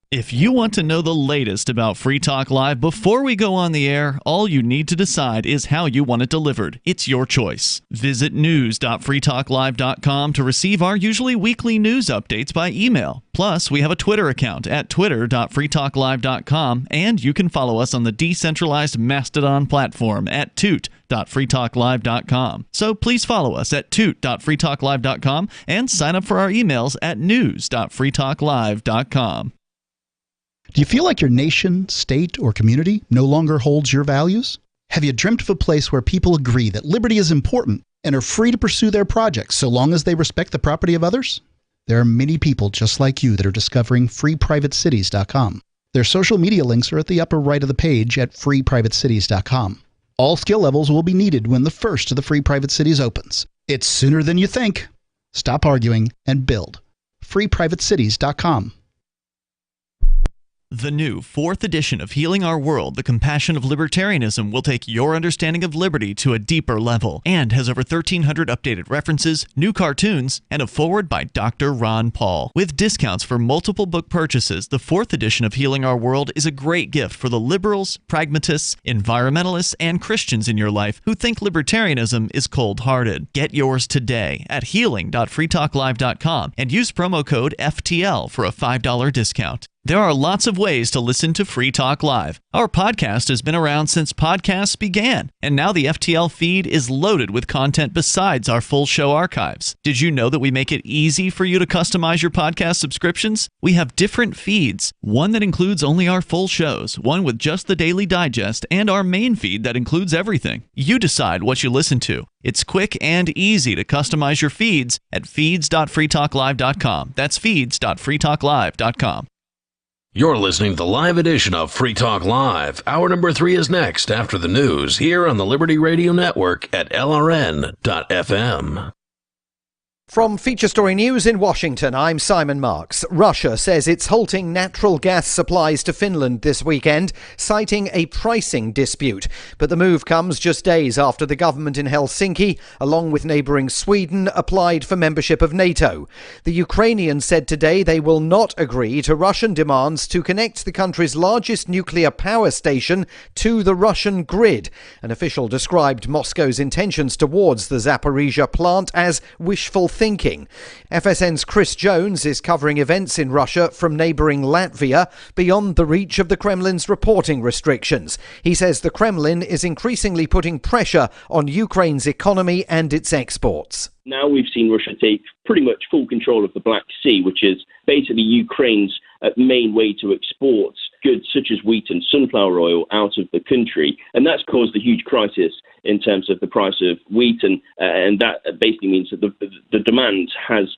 If you want to know the latest about Free Talk Live before we go on the air, all you need to decide is how you want it delivered. It's your choice. Visit news.freetalklive.com to receive our usually weekly news updates by email. Plus, we have a Twitter account at twitter.freetalklive.com, and you can follow us on the decentralized Mastodon platform at toot.freetalklive.com. So please follow us at toot.freetalklive.com and sign up for our emails at news.freetalklive.com. Do you feel like your nation, state, or community no longer holds your values? Have you dreamt of a place where people agree that liberty is important and are free to pursue their projects so long as they respect the property of others? There are many people just like you that are discovering freeprivatecities.com. Their social media links are at the upper right of the page at freeprivatecities.com. All skill levels will be needed when the first of the Free Private Cities opens. It's sooner than you think. Stop arguing and build. freeprivatecities.com. The new 4th edition of Healing Our World, The Compassion of Libertarianism, will take your understanding of liberty to a deeper level and has over 1,300 updated references, new cartoons, and a foreword by Dr. Ron Paul. With discounts for multiple book purchases, the 4th edition of Healing Our World is a great gift for the liberals, pragmatists, environmentalists, and Christians in your life who think libertarianism is cold-hearted. Get yours today at healing.freetalklive.com and use promo code FTL for a $5 discount. There are lots of ways to listen to Free Talk Live. Our podcast has been around since podcasts began, and now the FTL feed is loaded with content besides our full show archives. Did you know that we make it easy for you to customize your podcast subscriptions? We have different feeds, one that includes only our full shows, one with just the Daily Digest, and our main feed that includes everything. You decide what you listen to. It's quick and easy to customize your feeds at feeds.freetalklive.com. That's feeds.freetalklive.com. You're listening to the live edition of Free Talk Live. Hour number 3 is next after the news here on the Liberty Radio Network at LRN.FM. From Feature Story News in Washington, I'm Simon Marks. Russia says it's halting natural gas supplies to Finland this weekend, citing a pricing dispute. But the move comes just days after the government in Helsinki, along with neighbouring Sweden, applied for membership of NATO. The Ukrainians said today they will not agree to Russian demands to connect the country's largest nuclear power station to the Russian grid. An official described Moscow's intentions towards the Zaporizhzhia plant as wishful thinking. FSN's Chris Jones is covering events in Russia from neighbouring Latvia beyond the reach of the Kremlin's reporting restrictions. He says the Kremlin is increasingly putting pressure on Ukraine's economy and its exports. Now we've seen Russia take pretty much full control of the Black Sea, which is basically Ukraine's main way to export goods such as wheat and sunflower oil out of the country. And that's caused a huge crisis in terms of the price of wheat. And that basically means that the demand has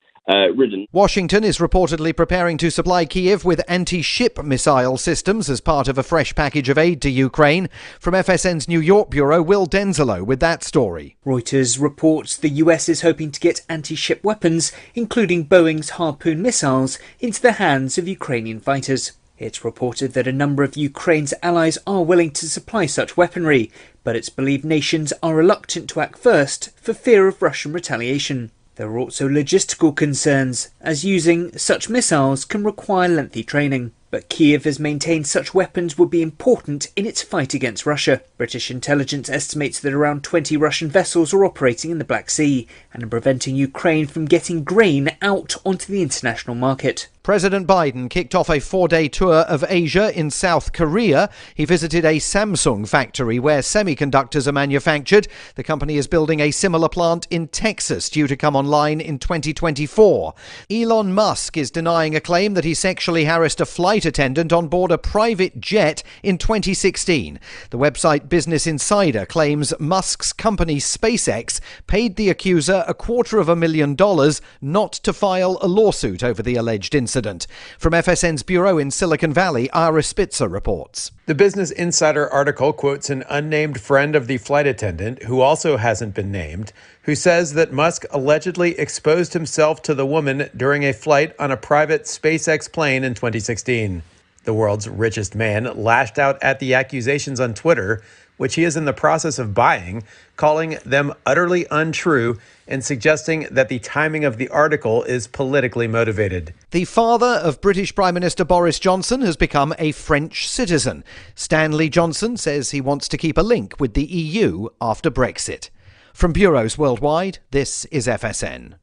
risen. Washington is reportedly preparing to supply Kyiv with anti-ship missile systems as part of a fresh package of aid to Ukraine. From FSN's New York bureau, Will Denzelo with that story. Reuters reports the US is hoping to get anti-ship weapons, including Boeing's Harpoon missiles, into the hands of Ukrainian fighters. It's reported that a number of Ukraine's allies are willing to supply such weaponry, but it's believed nations are reluctant to act first for fear of Russian retaliation. There are also logistical concerns, as using such missiles can require lengthy training. But Kyiv has maintained such weapons would be important in its fight against Russia. British intelligence estimates that around 20 Russian vessels are operating in the Black Sea and are preventing Ukraine from getting grain out onto the international market. President Biden kicked off a 4-day tour of Asia in South Korea. He visited a Samsung factory where semiconductors are manufactured. The company is building a similar plant in Texas, due to come online in 2024. Elon Musk is denying a claim that he sexually harassed a flight flight attendant on board a private jet in 2016. The website Business Insider claims Musk's company SpaceX paid the accuser $250,000 not to file a lawsuit over the alleged incident. From FSN's bureau in Silicon Valley, Ira Spitzer reports. The Business Insider article quotes an unnamed friend of the flight attendant, who also hasn't been named, who says that Musk allegedly exposed himself to the woman during a flight on a private SpaceX plane in 2016. The world's richest man lashed out at the accusations on Twitter, which he is in the process of buying, calling them utterly untrue and suggesting that the timing of the article is politically motivated. The father of British Prime Minister Boris Johnson has become a French citizen. Stanley Johnson says he wants to keep a link with the EU after Brexit. From bureaus worldwide, this is FSN.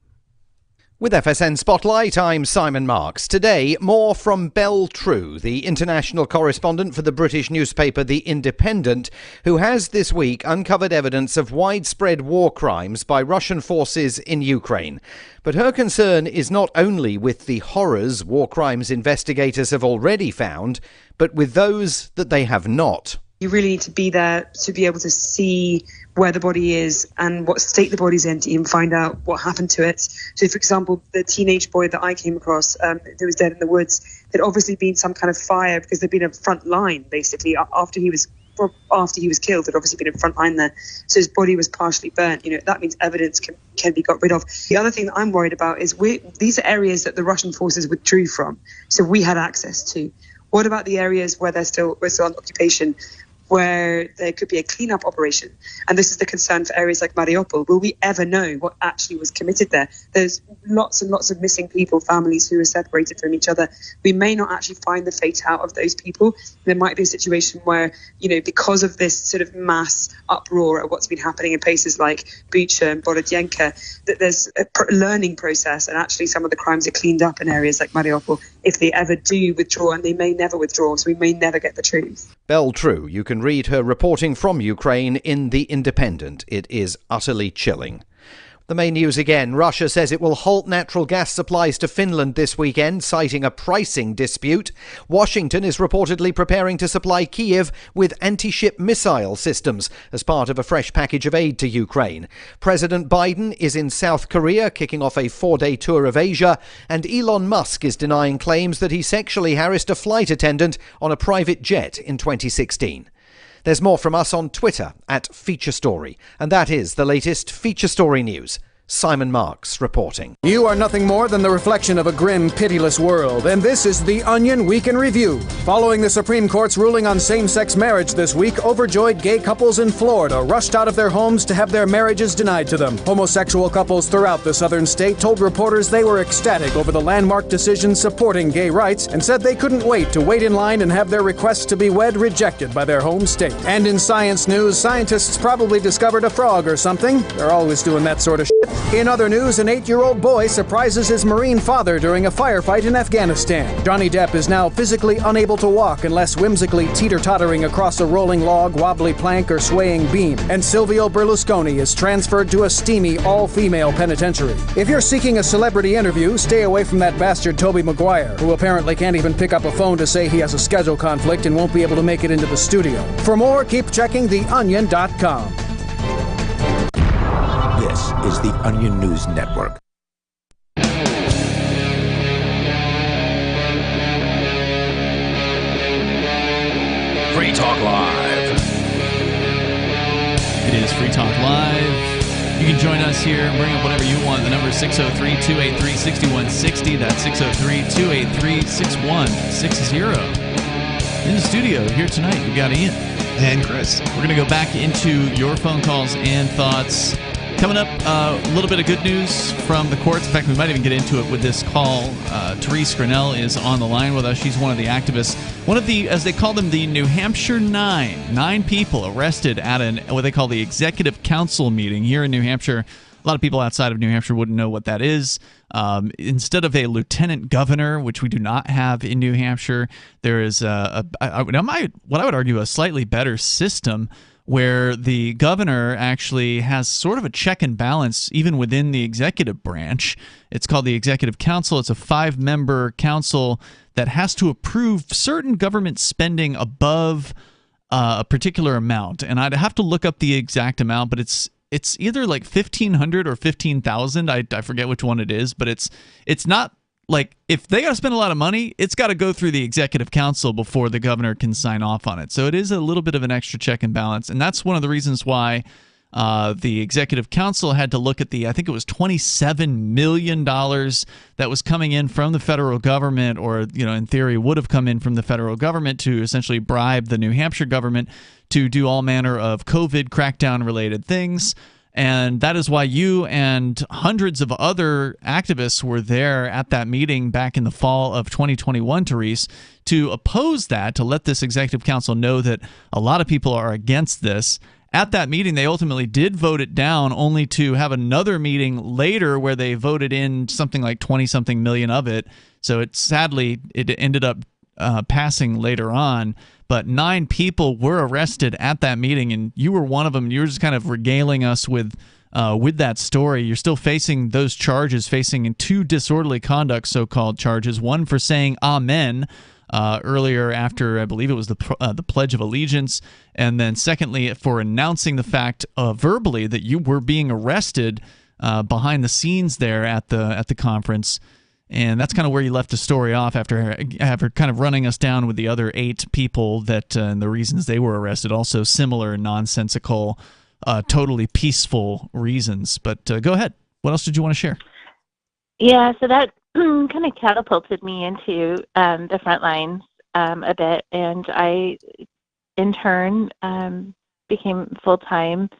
With FSN Spotlight, I'm Simon Marks. Today, more from Belle True, the international correspondent for the British newspaper The Independent, who has this week uncovered evidence of widespread war crimes by Russian forces in Ukraine. But her concern is not only with the horrors war crimes investigators have already found, but with those that they have not. You really need to be there to be able to see where the body is and what state the body's in to even find out what happened to it. So, for example, the teenage boy that I came across who was dead in the woods, there'd obviously been some kind of fire because there'd been a front line, basically, after he was killed. There'd obviously been a front line there. So his body was partially burnt. That means evidence can be got rid of. The other thing that I'm worried about is these are areas that the Russian forces withdrew from, so we had access to. What about the areas where we're still on occupation, where there could be a cleanup operation? And this is the concern for areas like Mariupol. Will we ever know what actually was committed there? There's lots and lots of missing people, families who are separated from each other. We may not actually find the fate out of those people. There might be a situation where, because of this sort of mass uproar at what's been happening in places like Bucha and Borodyanka, that there's a learning process, and actually some of the crimes are cleaned up in areas like Mariupol if they ever do withdraw, and they may never withdraw, so we may never get the truth. Belle True, you can read her reporting from Ukraine in The Independent. It is utterly chilling. The main news again. Russia says it will halt natural gas supplies to Finland this weekend, citing a pricing dispute. Washington is reportedly preparing to supply Kyiv with anti-ship missile systems as part of a fresh package of aid to Ukraine. President Biden is in South Korea, kicking off a 4-day tour of Asia, and Elon Musk is denying claims that he sexually harassed a flight attendant on a private jet in 2016. There's more from us on Twitter @FeatureStory, and that is the latest Feature Story news. Simon Marks reporting. You are nothing more than the reflection of a grim, pitiless world, and this is The Onion Week in Review. Following the Supreme Court's ruling on same-sex marriage this week, overjoyed gay couples in Florida rushed out of their homes to have their marriages denied to them. Homosexual couples throughout the southern state told reporters they were ecstatic over the landmark decision supporting gay rights and said they couldn't wait in line and have their requests to be wed rejected by their home state. And in science news, scientists probably discovered a frog or something. They're always doing that sort of shit. In other news, an 8-year-old boy surprises his Marine father during a firefight in Afghanistan. Johnny Depp is now physically unable to walk unless whimsically teeter-tottering across a rolling log, wobbly plank, or swaying beam. And Silvio Berlusconi is transferred to a steamy, all-female penitentiary. If you're seeking a celebrity interview, stay away from that bastard Tobey Maguire, who apparently can't even pick up a phone to say he has a schedule conflict and won't be able to make it into the studio. For more, keep checking theonion.com. This is the Onion News Network. Free Talk Live. It is Free Talk Live. You can join us here and bring up whatever you want. The number is 603-283-6160. That's 603-283-6160. In the studio here tonight, we've got Ian. And Chris. We're going to go back into your phone calls and thoughts. Coming up, a little bit of good news from the courts. In fact, we might even get into it with this call. Therese Grinnell is on the line with us. She's one of the activists. One of the, as they call them, the New Hampshire Nine. 9 people arrested at what they call the Executive Council meeting here in New Hampshire. A lot of people outside of New Hampshire wouldn't know what that is. Instead of a lieutenant governor, which we do not have in New Hampshire, there is what I would argue a slightly better system where the governor actually has sort of a check and balance even within the executive branch. It's called the Executive Council. It's a 5-member council that has to approve certain government spending above a particular amount. And I'd have to look up the exact amount, but it's either like 1,500 or 15,000. I forget which one it is, but it's not like if they got to spend a lot of money, it's got to go through the executive council before the governor can sign off on it. So it is a little bit of an extra check and balance. And that's one of the reasons why the executive council had to look at I think it was $27 million that was coming in from the federal government, or, in theory would have come in from the federal government to essentially bribe the New Hampshire government to do all manner of COVID crackdown related things. And that is why you and hundreds of other activists were there at that meeting back in the fall of 2021, Therese, to oppose that, to let this executive council know that a lot of people are against this. At that meeting, they ultimately did vote it down, only to have another meeting later where they voted in something like 20-something million of it. So sadly, it ended up passing later on. But 9 people were arrested at that meeting, and you were one of them. You were just kind of regaling us with that story. You're still facing those charges, facing 2 disorderly conduct so-called charges, one for saying amen earlier after, I believe it was the Pledge of Allegiance, and then secondly for announcing the fact verbally that you were being arrested behind the scenes there at the conference. And that's kind of where you left the story off after kind of running us down with the other 8 people that and the reasons they were arrested. Also similar nonsensical, totally peaceful reasons. But go ahead. What else did you want to share? Yeah, so that kind of catapulted me into the front lines a bit. And I, in turn, became full-time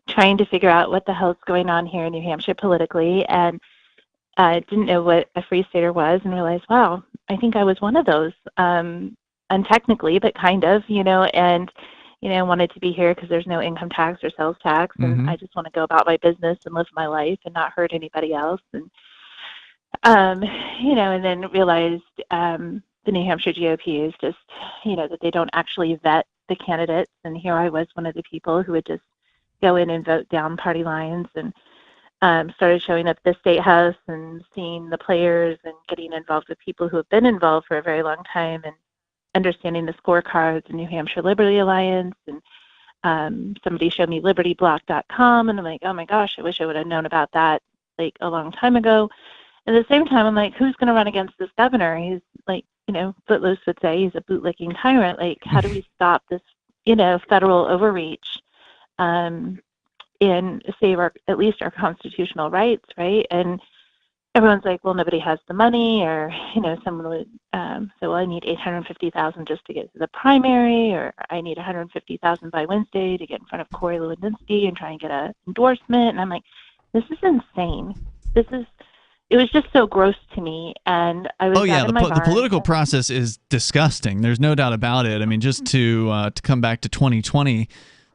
trying to figure out what the hell's going on here in New Hampshire politically. And didn't know what a free stater was, and realized, wow, I think I was one of those, untechnically, but kind of, and, wanted to be here because there's no income tax or sales tax, and I just want to go about my business and live my life and not hurt anybody else. And, and then realized the New Hampshire GOP is just, that they don't actually vet the candidates. And here I was, one of the people who would just go in and vote down party lines, and started showing up at the State House and seeing the players and getting involved with people who have been involved for a very long time, and understanding the scorecards, the New Hampshire Liberty Alliance, and somebody showed me libertyblock.com, and I'm like, oh my gosh, I wish I would have known about that like a long time ago. At the same time, I'm like, who's going to run against this governor? He's like, Footloose would say, he's a bootlicking tyrant. Like, how do we stop this, federal overreach? And save at least our constitutional rights, right? And everyone's like, well, nobody has the money, or someone would say, well, I need $850,000 just to get to the primary, or I need $150,000 by Wednesday to get in front of Corey Lewandowski and try and get an endorsement. And I'm like, this is insane. It was just so gross to me, and I was the political process is disgusting. There's no doubt about it. I mean, just to come back to 2020.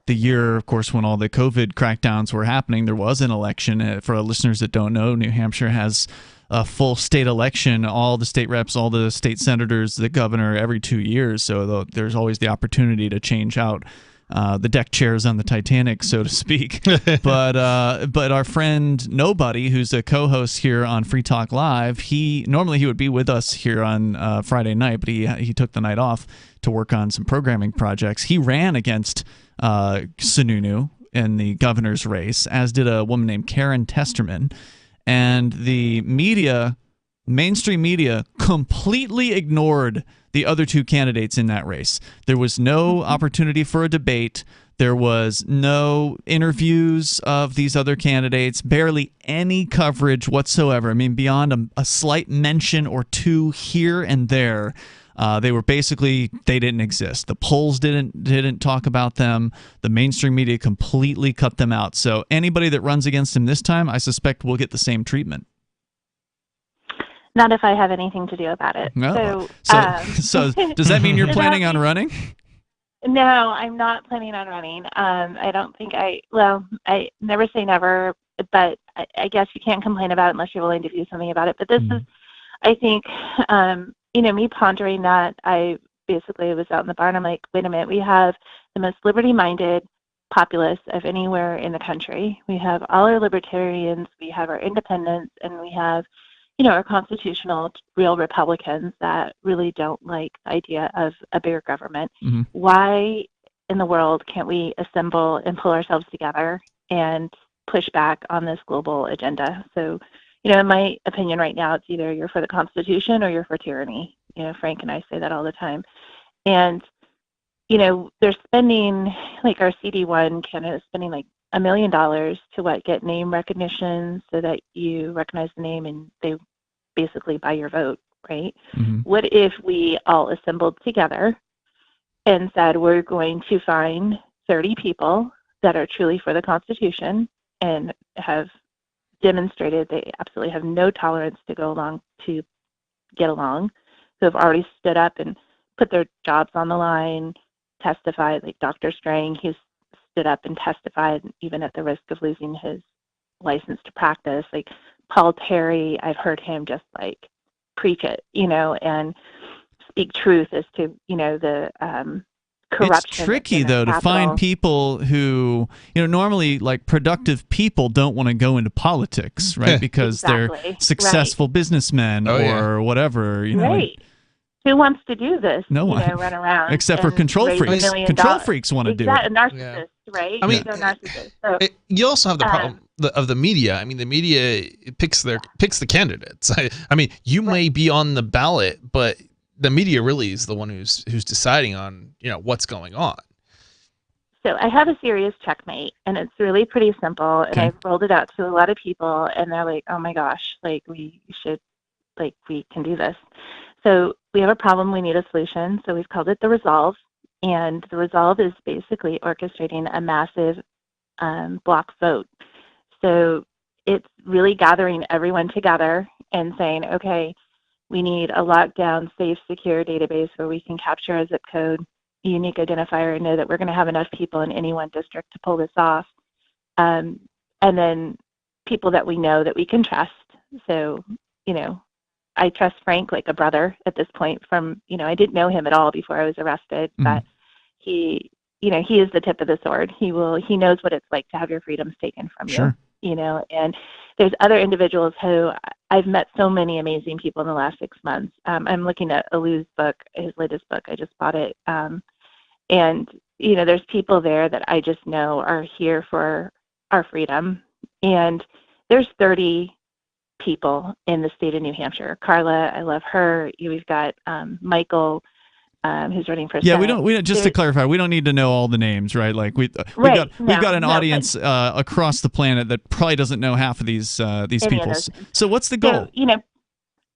The year, of course, when all the COVID crackdowns were happening, there was an election. For listeners that don't know, New Hampshire has a full state election, all the state reps, all the state senators, the governor, every 2 years. So there's always the opportunity to change out the deck chairs on the Titanic, so to speak. But our friend Nobody, who's a co-host here on Free Talk Live, normally he would be with us here on Friday night, but he took the night off to work on some programming projects. He ran against Sununu in the governor's race, as did a woman named Karen Testerman. And the mainstream media, completely ignored the other 2 candidates in that race. There was no opportunity for a debate. There was no interviews of these other candidates, barely any coverage whatsoever. I mean, beyond a slight mention or 2 here and there. They didn't exist. The polls didn't talk about them. The mainstream media completely cut them out. So anybody that runs against him this time, I suspect will get the same treatment. Not if I have anything to do about it. No. So does that mean you're planning on running? No, I'm not planning on running. I don't think I never say never, but I guess you can't complain about it unless you're willing to do something about it. But this is, I think, me pondering that, I basically was out in the barn. I'm like, wait a minute, we have the most liberty-minded, populace of anywhere in the country. We have all our libertarians, we have our independents, and we have, our constitutional real Republicans that really don't like the idea of a bigger government. Mm-hmm. Why in the world can't we assemble and pull ourselves together and push back on this global agenda? So, in my opinion right now, it's either you're for the Constitution or you're for tyranny. Frank and I say that all the time. And, they're spending, like our CD1 candidate is spending like $1 million to get name recognition so that you recognize the name and they basically buy your vote, right? Mm-hmm. What if we all assembled together and said we're going to find 30 people that are truly for the Constitution and have demonstrated they absolutely have no tolerance to get along, who have already stood up and put their jobs on the line, testified, like Dr. Strang, he's stood up and testified even at the risk of losing his license to practice. Like Paul Terry, I've heard him just like preach it, and speak truth as to, the corruption. It's tricky though to find people who, normally like productive people don't want to go into politics, right? Because they're successful businessmen or whatever, Right. Who wants to do this? No one. Run around. Except for control freaks. Control freaks want to do it. A narcissist, right? I mean, they're narcissists. So, you also have the problem of the media. I mean, the media picks the candidates. I mean, you may be on the ballot, but the media really is the one who's deciding on what's going on. So I have a serious checkmate, and it's really pretty simple. And I've rolled it out to a lot of people, and they're like, "Oh my gosh, like we can do this." So we have a problem, we need a solution. So we've called it the Resolve. And the Resolve is basically orchestrating a massive block vote. So it's really gathering everyone together and saying, okay, we need a lockdown, safe, secure database where we can capture a zip code, a unique identifier, and know that we're going to have enough people in any one district to pull this off. And then people that we know that we can trust. So, I trust Frank like a brother at this point from, I didn't know him at all before I was arrested, but he is the tip of the sword. He knows what it's like to have your freedoms taken from you, and there's other individuals who I've met so many amazing people in the last 6 months. I'm looking at Alu's book, his latest book. I just bought it. And, there's people there that I just know are here for our freedom. And there's 30 people in the state of New Hampshire. Carla, I love her. We've got Michael, who's running for Senate. We don't. Just to clarify, we don't need to know all the names, right? Like we've got an audience across the planet that probably doesn't know half of these people. So what's the goal? So,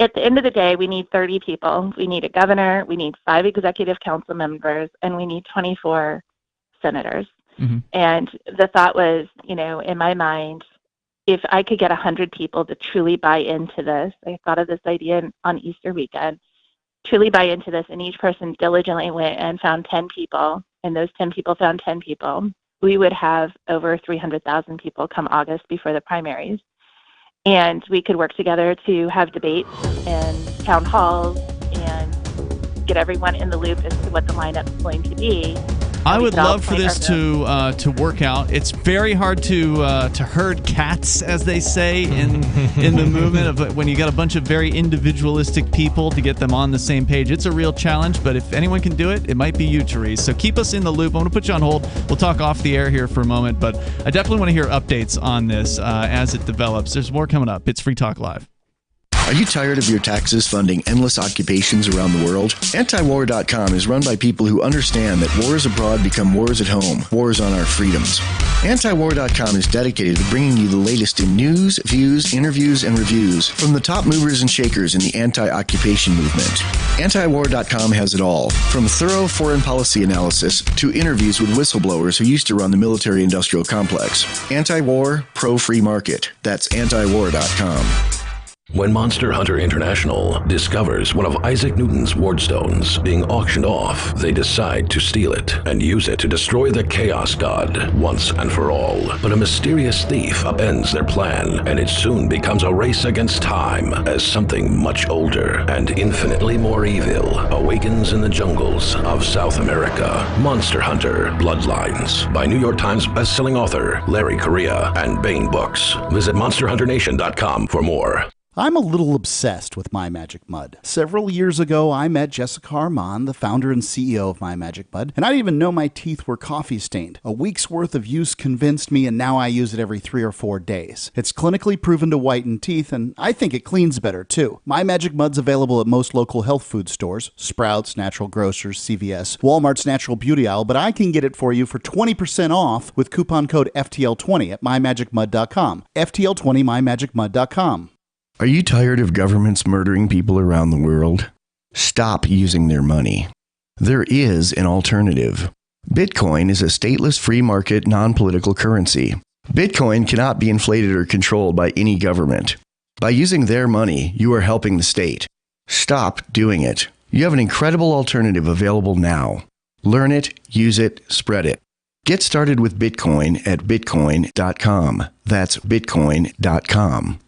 at the end of the day, we need 30 people. We need a governor. We need 5 executive council members, and we need 24 senators. Mm-hmm. And the thought was, in my mind, if I could get 100 people to truly buy into this, I thought of this idea on Easter weekend, truly buy into this, and each person diligently went and found 10 people, and those 10 people found 10 people, we would have over 300,000 people come August before the primaries. And we could work together to have debates and town halls and get everyone in the loop as to what the lineup is going to be. I would love for this to work out. It's very hard to herd cats, as they say in the movement of when you got a bunch of very individualistic people to get them on the same page. It's a real challenge, but if anyone can do it, it might be you, Therese. So keep us in the loop. I'm going to put you on hold. We'll talk off the air here for a moment, but I definitely want to hear updates on this as it develops. There's more coming up. It's Free Talk Live. Are you tired of your taxes funding endless occupations around the world? Antiwar.com is run by people who understand that wars abroad become wars at home, wars on our freedoms. Antiwar.com is dedicated to bringing you the latest in news, views, interviews, and reviews from the top movers and shakers in the anti-occupation movement. Antiwar.com has it all, from thorough foreign policy analysis to interviews with whistleblowers who used to run the military-industrial complex. Anti-war, pro-free market. That's antiwar.com. When Monster Hunter International discovers one of Isaac Newton's wardstones being auctioned off, they decide to steal it and use it to destroy the Chaos God once and for all. But a mysterious thief upends their plan, and it soon becomes a race against time as something much older and infinitely more evil awakens in the jungles of South America. Monster Hunter Bloodlines by New York Times bestselling author Larry Correia and Baen Books. Visit monsterhunternation.com for more. I'm a little obsessed with My Magic Mud. Several years ago, I met Jessica Armand, the founder and CEO of My Magic Mud, and I didn't even know my teeth were coffee stained. A week's worth of use convinced me, and now I use it every 3 or 4 days. It's clinically proven to whiten teeth, and I think it cleans better, too. My Magic Mud's available at most local health food stores, Sprouts, Natural Grocers, CVS, Walmart's Natural Beauty Aisle, but I can get it for you for 20% off with coupon code FTL20 at mymagicmud.com. FTL20 mymagicmud.com. Are you tired of governments murdering people around the world? Stop using their money. There is an alternative. Bitcoin is a stateless free market non-political currency. Bitcoin cannot be inflated or controlled by any government. By using their money, you are helping the state. Stop doing it. You have an incredible alternative available now. Learn it, use it, spread it. Get started with Bitcoin at bitcoin.com. That's bitcoin.com.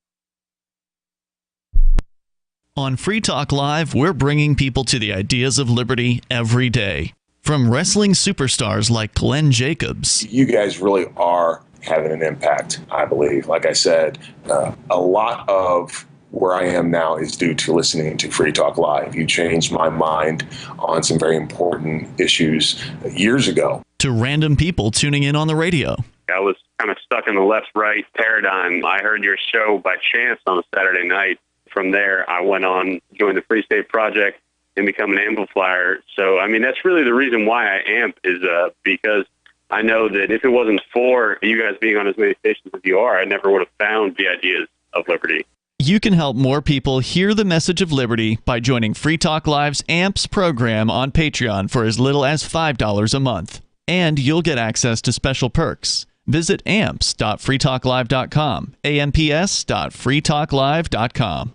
On Free Talk Live, we're bringing people to the ideas of liberty every day. From wrestling superstars like Glenn Jacobs. You guys really are having an impact, I believe. Like I said, a lot of where I am now is due to listening to Free Talk Live. You changed my mind on some very important issues years ago. To random people tuning in on the radio. I was kind of stuck in the left-right paradigm. I heard your show by chance on a Saturday night. From there, I went on, joined the Free State Project, and become an amplifier. So, I mean, that's really the reason why I amp is because I know that if it wasn't for you guys being on as many stations as you are, I never would have found the ideas of liberty. You can help more people hear the message of liberty by joining Free Talk Live's AMPS program on Patreon for as little as $5 a month. And you'll get access to special perks. Visit amps.freetalklive.com, amps.freetalklive.com.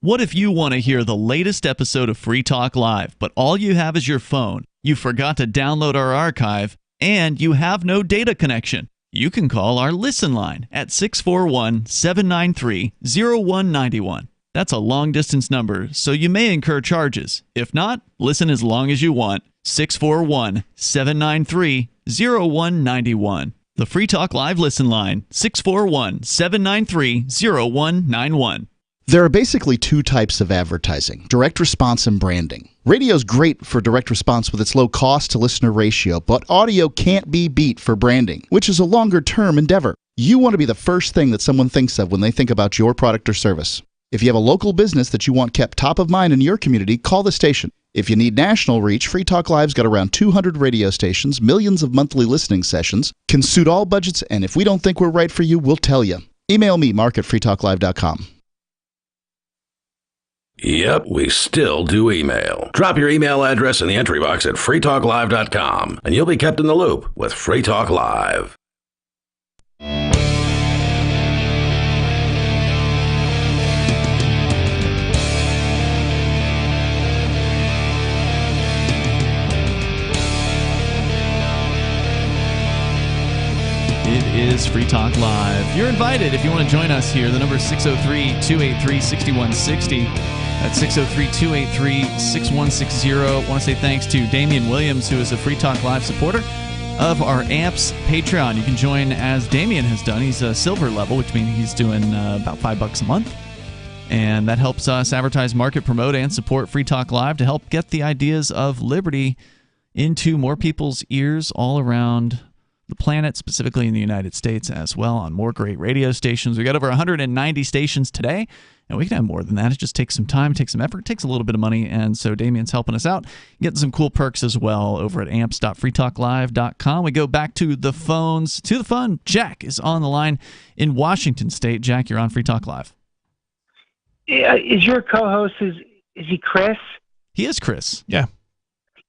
What if you want to hear the latest episode of Free Talk Live, but all you have is your phone, you forgot to download our archive, and you have no data connection? You can call our Listen line at 641-793-0191. That's a long-distance number, so you may incur charges. If not, listen as long as you want. 641-793-0191. The Free Talk Live Listen line, 641-793-0191. There are basically 2 types of advertising, direct response and branding. Radio's great for direct response with its low cost to listener ratio, but audio can't be beat for branding, which is a longer-term endeavor. You want to be the first thing that someone thinks of when they think about your product or service. If you have a local business that you want kept top of mind in your community, call the station. If you need national reach, Free Talk Live's got around 200 radio stations, millions of monthly listening sessions, can suit all budgets, and if we don't think we're right for you, we'll tell you. Email me, mark@freetalklive.com. Yep, we still do email. Drop your email address in the entry box at freetalklive.com, and you'll be kept in the loop with Free Talk Live. It is Free Talk Live. You're invited if you want to join us here. The number is 603-283-6160. That's 603-283-6160. I want to say thanks to Damian Williams, who is a Free Talk Live supporter of our AMPS Patreon. You can join as Damian has done. He's a silver level, which means he's doing about $5 a month. And that helps us advertise, market, promote, and support Free Talk Live to help get the ideas of liberty into more people's ears all around the planet, specifically in the United States as well, on more great radio stations. We got over 190 stations today, and we can have more than that. It just takes some time, takes some effort, it takes a little bit of money, and so Damian's helping us out, getting some cool perks as well over at amps.freetalklive.com. We go back to the phones, to the fun. Jack is on the line in Washington State. Jack, you're on Free Talk Live. Is your co-host, is he Chris? He is Chris. Yeah,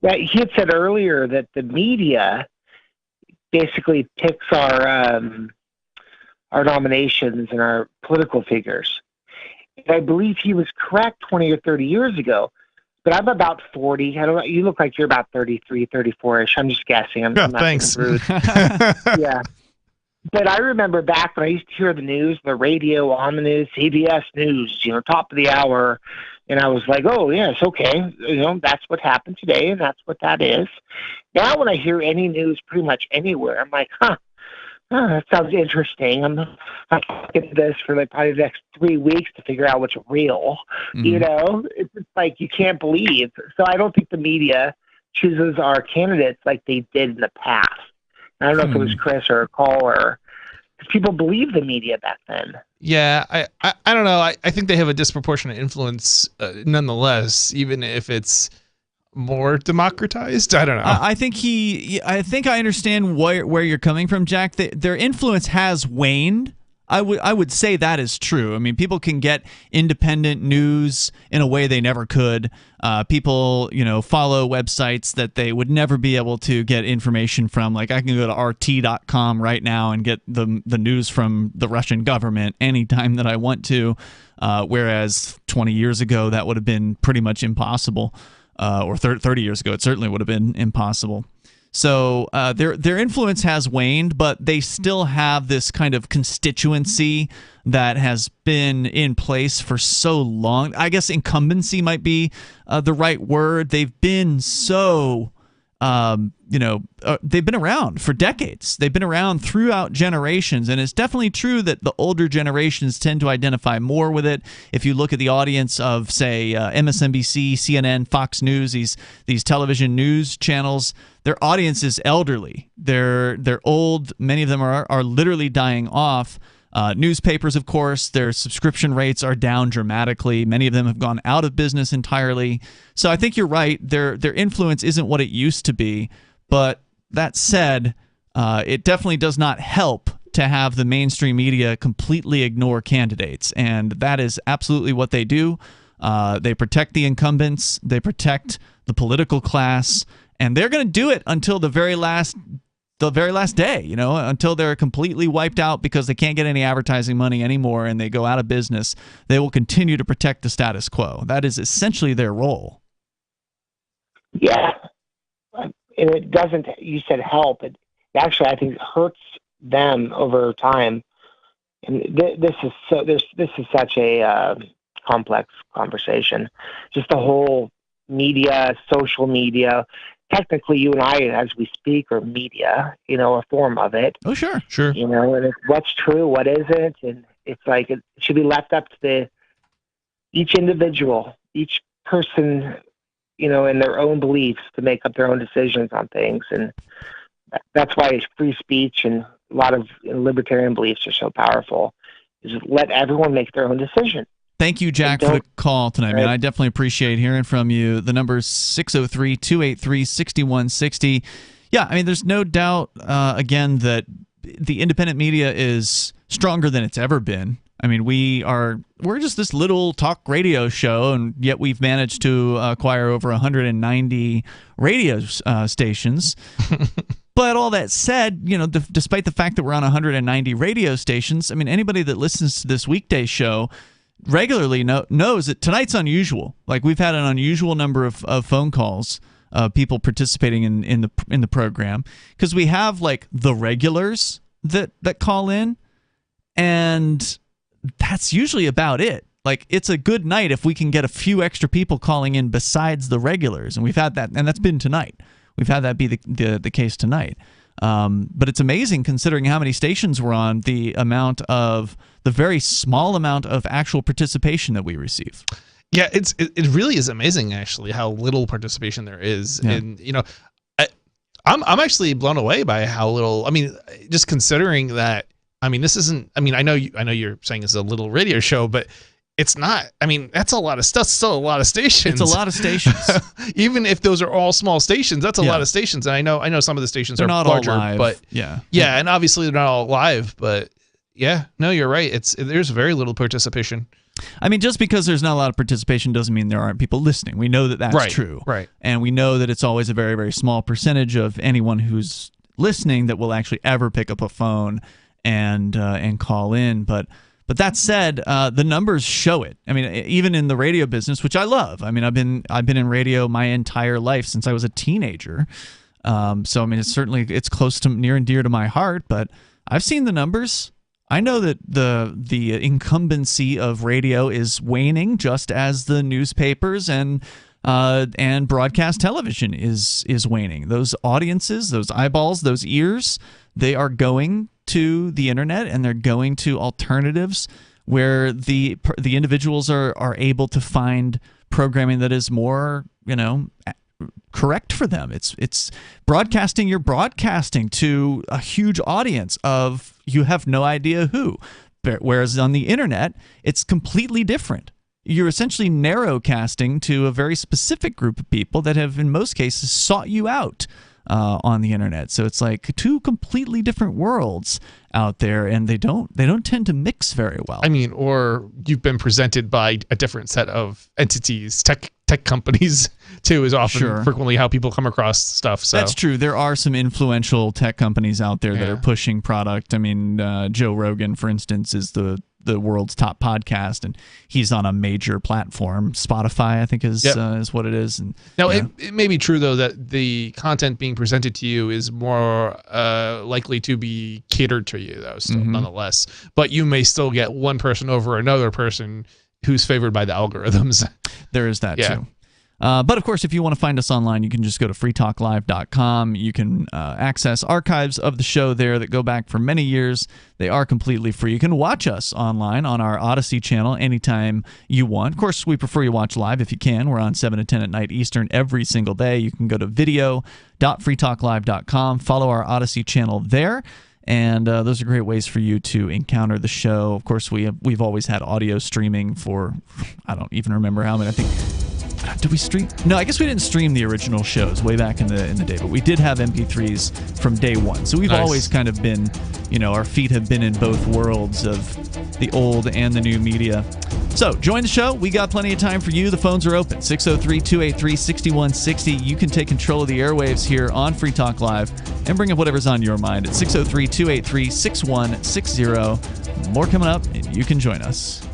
he had said earlier that the media basically picks our nominations and our political figures. I believe he was correct 20 or 30 years ago. But I'm about 40. I don't know. You look like you're about 33, 34-ish. I'm just guessing. I'm not thanks. being rude. Yeah. But I remember back when I used to hear the news, the radio on the news, CBS News, top of the hour. And I was like, oh, yes, okay. That's what happened today, and that's what that is. Now when I hear any news pretty much anywhere, I'm like, that sounds interesting. I'm looking at this for probably the next 3 weeks to figure out what's real. Mm-hmm. It's just like you can't believe. So I don't think the media chooses our candidates like they did in the past. I don't know if it was Chris or a caller. Because people believe the media back then. Yeah, I don't know. I think they have a disproportionate influence nonetheless, even if it's more democratized. I don't know. I think I understand where you're coming from, Jack. Their influence has waned. I would say that is true. I mean, people can get independent news in a way they never could. People, follow websites that they would never be able to get information from. Like I can go to RT.com right now and get the news from the Russian government anytime that I want to, whereas 20 years ago that would have been pretty much impossible. Or 30 years ago, it certainly would have been impossible. So their influence has waned, but they still have this kind of constituency that has been in place for so long. I guess incumbency might be the right word. They've been so, they've been around for decades. They've been around throughout generations, and it's definitely true that the older generations tend to identify more with it. If you look at the audience of, say, MSNBC, CNN, Fox News, these television news channels, their audience is elderly. They're old. Many of them are literally dying off. Newspapers, of course, their subscription rates are down dramatically. Many of them have gone out of business entirely. So I think you're right. Their influence isn't what it used to be. But that said, it definitely does not help to have the mainstream media completely ignore candidates. And that is absolutely what they do. They protect the incumbents. They protect the political class. And they're going to do it until the very last day, until they're completely wiped out because they can't get any advertising money anymore and they go out of business. They will continue to protect the status quo. That is essentially their role. Yeah. And it doesn't, you said help. It actually, I think, hurts them over time. And this is such a complex conversation. Just the whole media, social media. Technically, you and I, as we speak, are media, a form of it. Oh, sure. And it's what's true, what isn't, and it's like it should be left up to each individual, each person, in their own beliefs to make up their own decisions on things. And that's why free speech and a lot of libertarian beliefs are so powerful, is let everyone make their own decision. Thank you, Jack, for the call tonight, man. I definitely appreciate hearing from you. The number is 603-283-6160. Yeah, I mean, there's no doubt, again, that the independent media is stronger than it's ever been. I mean, we're just this little talk radio show, and yet we've managed to acquire over 190 radio stations. But all that said, despite the fact that we're on 190 radio stations, I mean, anybody that listens to this weekday show regularly knows that tonight's unusual. Like, we've had an unusual number of phone calls, people participating in the program, because we have like the regulars that call in, and that's usually about it. Like, it's a good night if we can get a few extra people calling in besides the regulars, and we've had that, and that's been tonight. We've had that be the case tonight. But it's amazing considering how many stations we're on, the very small amount of actual participation that we receive. Yeah, it really is amazing actually how little participation there is. Yeah. And I'm actually blown away by how little. I mean, just considering that. I mean, this isn't. I mean, I know you're saying it's a little radio show, but it's not. I mean, that's a lot of stuff. Still a lot of stations. It's a lot of stations. Even if those are all small stations, that's a lot of stations. And I know some of the stations are not larger, all live, but yeah, and obviously they're not all live. But yeah, no, you're right. There's very little participation. I mean, just because there's not a lot of participation doesn't mean there aren't people listening. We know that that's true, right? And we know that it's always a very, very small percentage of anyone who's listening that will actually ever pick up a phone and call in. But But that said, the numbers show it. I mean, even in the radio business, which I love. I mean, I've been in radio my entire life since I was a teenager. So I mean, it's close to near and dear to my heart. But I've seen the numbers. I know that the incumbency of radio is waning, just as the newspapers and broadcast television is waning. Those audiences, those eyeballs, those ears, they are going to the internet, and they're going to alternatives where the individuals are able to find programming that is more, correct for them. It's broadcasting. You're broadcasting to a huge audience of you have no idea who. Whereas on the internet, it's completely different. You're essentially narrowcasting to a very specific group of people that have, in most cases, sought you out on the internet. So it's like two completely different worlds out there, and they don't tend to mix very well. I mean, or you've been presented by a different set of entities, tech companies too, is often frequently how people come across stuff. So that's true. There are some influential tech companies out there that are pushing product. I mean, Joe Rogan, for instance, is the world's top podcast, and he's on a major platform. Spotify, I think, is what it is. And now, it may be true though that the content being presented to you is more likely to be catered to you, though, still, nonetheless. But you may still get one person over another person who's favored by the algorithms. There is that too. But of course, if you want to find us online, you can just go to freetalklive.com. You can access archives of the show there that go back for many years. They are completely free. You can watch us online on our Odyssey channel anytime you want. Of course, we prefer you watch live if you can. We're on 7 to 10 at night Eastern every single day. You can go to video.freetalklive.com. Follow our Odyssey channel there. And those are great ways for you to encounter the show. Of course, we've always had audio streaming for, I don't even remember how many. I think, did we stream? No, I guess we didn't stream the original shows way back in the day, but we did have MP3s from day one. So we've always kind of been, our feet have been in both worlds of the old and the new media. So join the show. We got plenty of time for you. The phones are open, 603-283-6160. You can take control of the airwaves here on Free Talk Live and bring up whatever's on your mind at 603-283-6160. More coming up, and you can join us.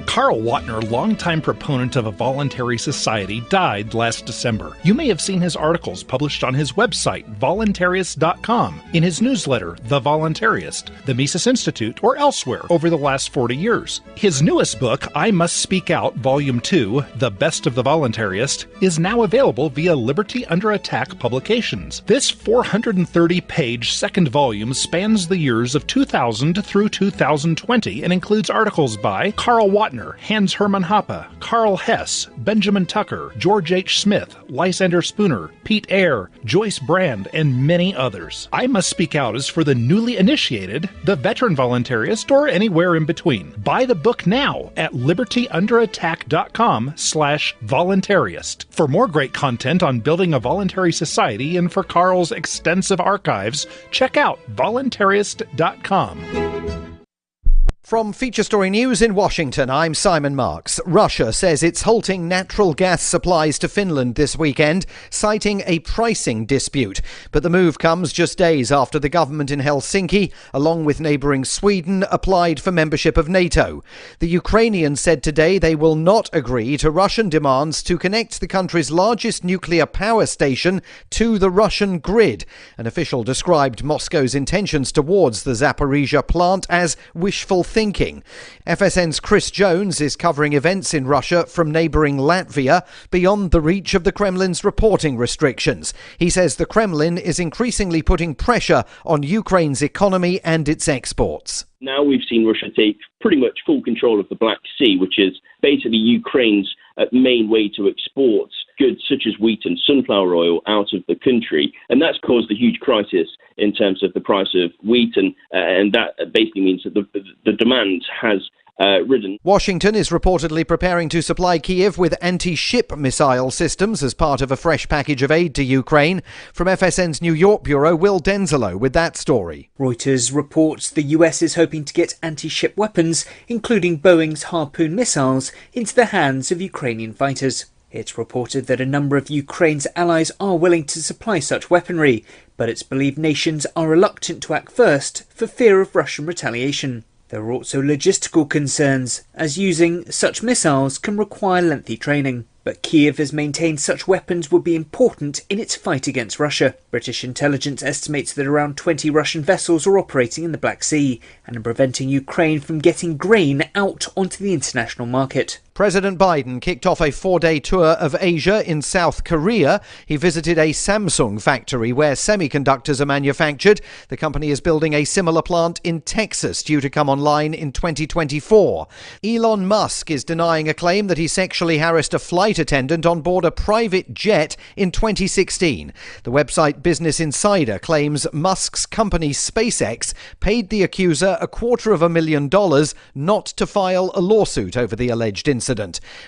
Carl Watner, longtime proponent of a voluntary society, died last December. You may have seen his articles published on his website, voluntarist.com, in his newsletter, The Voluntarist, the Mises Institute, or elsewhere over the last 40 years. His newest book, I Must Speak Out, Volume 2, The Best of the Voluntarist, is now available via Liberty Under Attack Publications. This 430-page second volume spans the years of 2000 through 2020 and includes articles by Carl Watner, Hans Hermann Hoppe, Carl Hess, Benjamin Tucker, George H. Smith, Lysander Spooner, Pete Eyre, Joyce Brand, and many others. I Must Speak Out is for the newly initiated, the veteran voluntarist, or anywhere in between. Buy the book now at libertyunderattack.com/voluntarist. For more great content on building a voluntary society and for Carl's extensive archives, check out voluntarist.com. From Feature Story News in Washington, I'm Simon Marks. Russia says it's halting natural gas supplies to Finland this weekend, citing a pricing dispute. But the move comes just days after the government in Helsinki, along with neighbouring Sweden, applied for membership of NATO. The Ukrainians said today they will not agree to Russian demands to connect the country's largest nuclear power station to the Russian grid. An official described Moscow's intentions towards the Zaporizhzhia plant as wishful thinking. FSN's Chris Jones is covering events in Russia from neighbouring Latvia beyond the reach of the Kremlin's reporting restrictions. He says the Kremlin is increasingly putting pressure on Ukraine's economy and its exports. Now we've seen Russia take pretty much full control of the Black Sea, which is basically Ukraine's main way to export goods such as wheat and sunflower oil out of the country. And that's caused a huge crisis in terms of the price of wheat. And that basically means that the demand has risen. Washington is reportedly preparing to supply Kyiv with anti-ship missile systems as part of a fresh package of aid to Ukraine. From FSN's New York bureau, Will Denzelo with that story. Reuters reports the US is hoping to get anti-ship weapons, including Boeing's Harpoon missiles, into the hands of Ukrainian fighters. It's reported that a number of Ukraine's allies are willing to supply such weaponry. but it's believed nations are reluctant to act first for fear of Russian retaliation. There are also logistical concerns, as using such missiles can require lengthy training. But Kiev has maintained such weapons would be important in its fight against Russia. British intelligence estimates that around 20 Russian vessels are operating in the Black Sea and are preventing Ukraine from getting grain out onto the international market. President Biden kicked off a 4-day tour of Asia in South Korea. He visited a Samsung factory where semiconductors are manufactured. The company is building a similar plant in Texas, due to come online in 2024. Elon Musk is denying a claim that he sexually harassed a flight attendant on board a private jet in 2016. The website Business Insider claims Musk's company SpaceX paid the accuser $250,000 not to file a lawsuit over the alleged incident.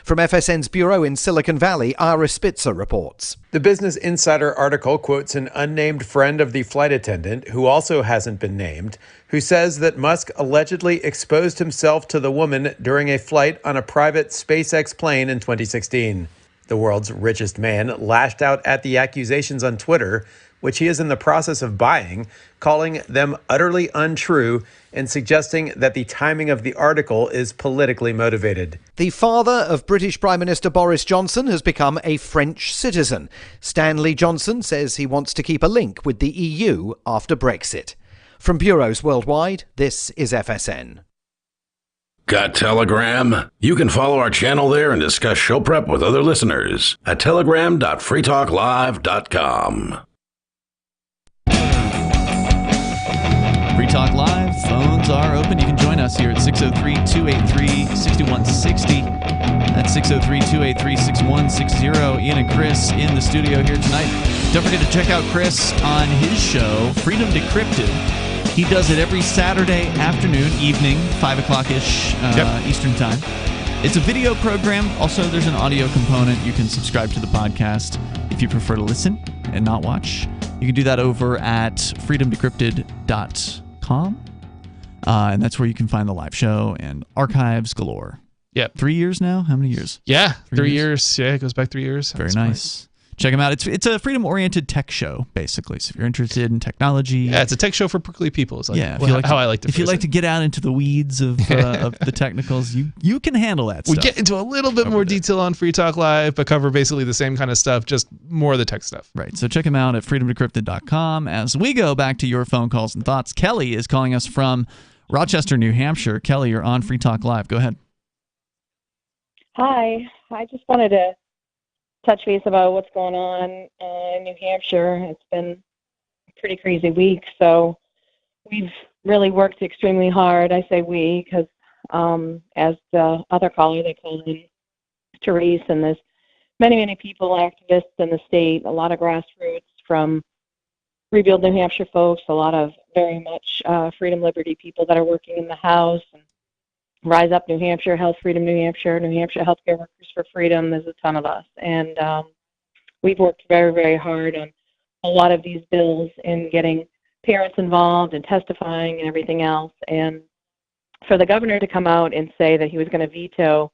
From FSN's bureau in Silicon Valley, Ira Spitzer reports. The Business Insider article quotes an unnamed friend of the flight attendant, who also hasn't been named, who says that Musk allegedly exposed himself to the woman during a flight on a private SpaceX plane in 2016. The world's richest man lashed out at the accusations on Twitter, which he is in the process of buying, calling them utterly untrue and suggesting that the timing of the article is politically motivated. The father of British Prime Minister Boris Johnson has become a French citizen. Stanley Johnson says he wants to keep a link with the EU after Brexit. From bureaus worldwide, this is FSN. Got Telegram? You can follow our channel there and discuss show prep with other listeners at telegram.freetalklive.com. Free Talk Live, phones are open. You can join us here at 603-283-6160. That's 603-283-6160. Ian and Chris in the studio here tonight. Don't forget to check out Chris on his show, Freedom Decrypted. He does it every Saturday afternoon, evening, 5 o'clock-ish Eastern Time. It's a video program. Also, there's an audio component. You can subscribe to the podcast if you prefer to listen and not watch. You can do that over at freedomdecrypted.com. And that's where you can find the live show and archives galore. Yep. 3 years now? How many years? Yeah, 3 years. Yeah, it goes back 3 years. Very nice. Check them out. It's a freedom-oriented tech show, basically. So if you're interested in technology... Yeah, it's a tech show for prickly people. It's like, yeah, how I like to If you like to get out into the weeds of the technicals, you can handle that stuff. We get into a little bit more detail on Free Talk Live, but cover basically the same kind of stuff, just more of the tech stuff. Right. So check them out at freedomdecrypted.com. As we go back to your phone calls and thoughts, Kelly is calling us from Rochester, New Hampshire. Kelly, you're on Free Talk Live. Go ahead. Hi. I just wanted to touch base about what's going on in New Hampshire. It's been a pretty crazy week, so we've really worked extremely hard. I say we because as the other caller, they call in Therese, and there's many people, activists in the state, a lot of grassroots from Rebuild New Hampshire folks, a lot of very much freedom, liberty people that are working in the House, and Rise Up New Hampshire, Health Freedom New Hampshire Healthcare Workers for Freedom. There's a ton of us. And we've worked very, very hard on a lot of these bills and getting parents involved and testifying and everything else. And for the governor to come out and say that he was going to veto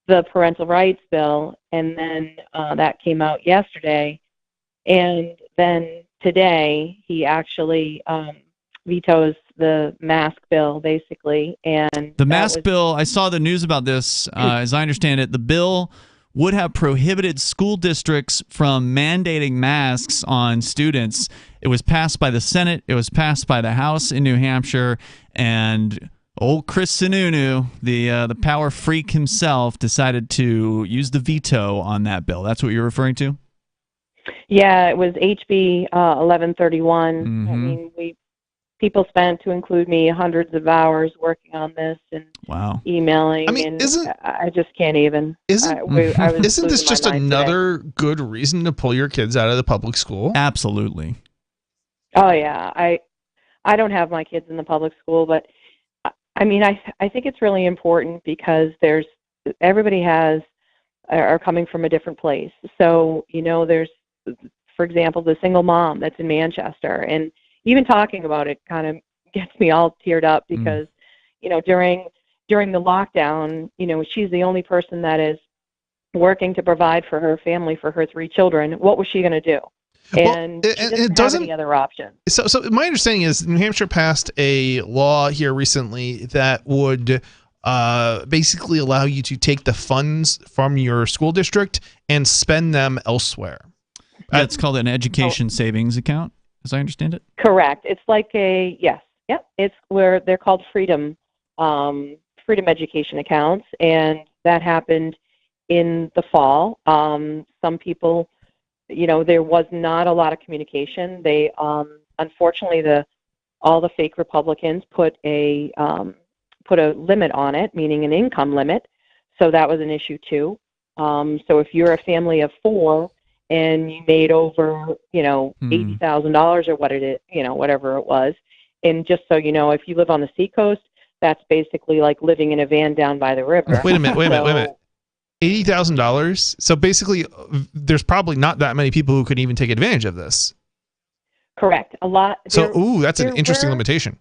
the parental rights bill, and then that came out yesterday, and then today he actually vetoes the mask bill, basically. And the mask bill, I saw the news about this. As I understand it, the bill would have prohibited school districts from mandating masks on students. It was passed by the Senate. It was passed by the House in New Hampshire. And old Chris Sununu, the power freak himself, decided to use the veto on that bill. That's what you're referring to? Yeah, it was HB 1131. Mm-hmm. I mean, people spent, to include me, hundreds of hours working on this and emailing. I mean, I just can't even. Isn't this just another good reason to pull your kids out of the public school? Absolutely. Oh yeah, I don't have my kids in the public school, but I mean, I think it's really important because everybody are coming from a different place. So there's, for example, the single mom that's in Manchester, and even talking about it kind of gets me all teared up because, during the lockdown, she's the only person that is working to provide for her family, for her 3 children. What was she going to do? And she doesn't have any other option. So my understanding is New Hampshire passed a law here recently that would basically allow you to take the funds from your school district and spend them elsewhere. Yeah, it's called an education savings account, as I understand it. Correct. It's like it's where they're called freedom education accounts, and that happened in the fall. Some people, there was not a lot of communication. They unfortunately all the fake Republicans put a limit on it, meaning an income limit. So that was an issue too. So if you're a family of 4 and you made over, $80,000 or whatever it was, and just so you know, if you live on the seacoast, that's basically like living in a van down by the river. Wait a minute. $80,000. So basically, there's probably not that many people who could even take advantage of this. Correct. A lot. So, that's an interesting limitation.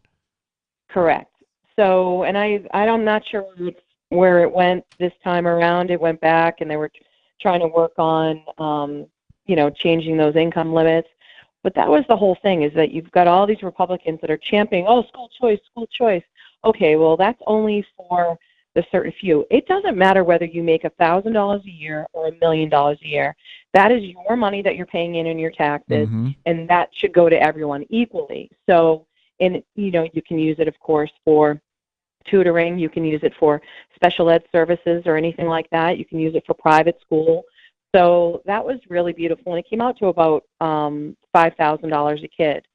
Correct. So, and I'm not sure where it went this time around. It went back, and they were trying to work on, changing those income limits. But that was the whole thing, is that you've got all these Republicans that are championing, school choice. Okay, well, that's only for the certain few. It doesn't matter whether you make $1,000 a year or $1 million a year. That is your money that you're paying in your taxes, and that should go to everyone equally. So, and you can use it, of course, for tutoring. You can use it for special ed services or anything like that. You can use it for private school. So that was really beautiful, and it came out to about $5,000 a kid.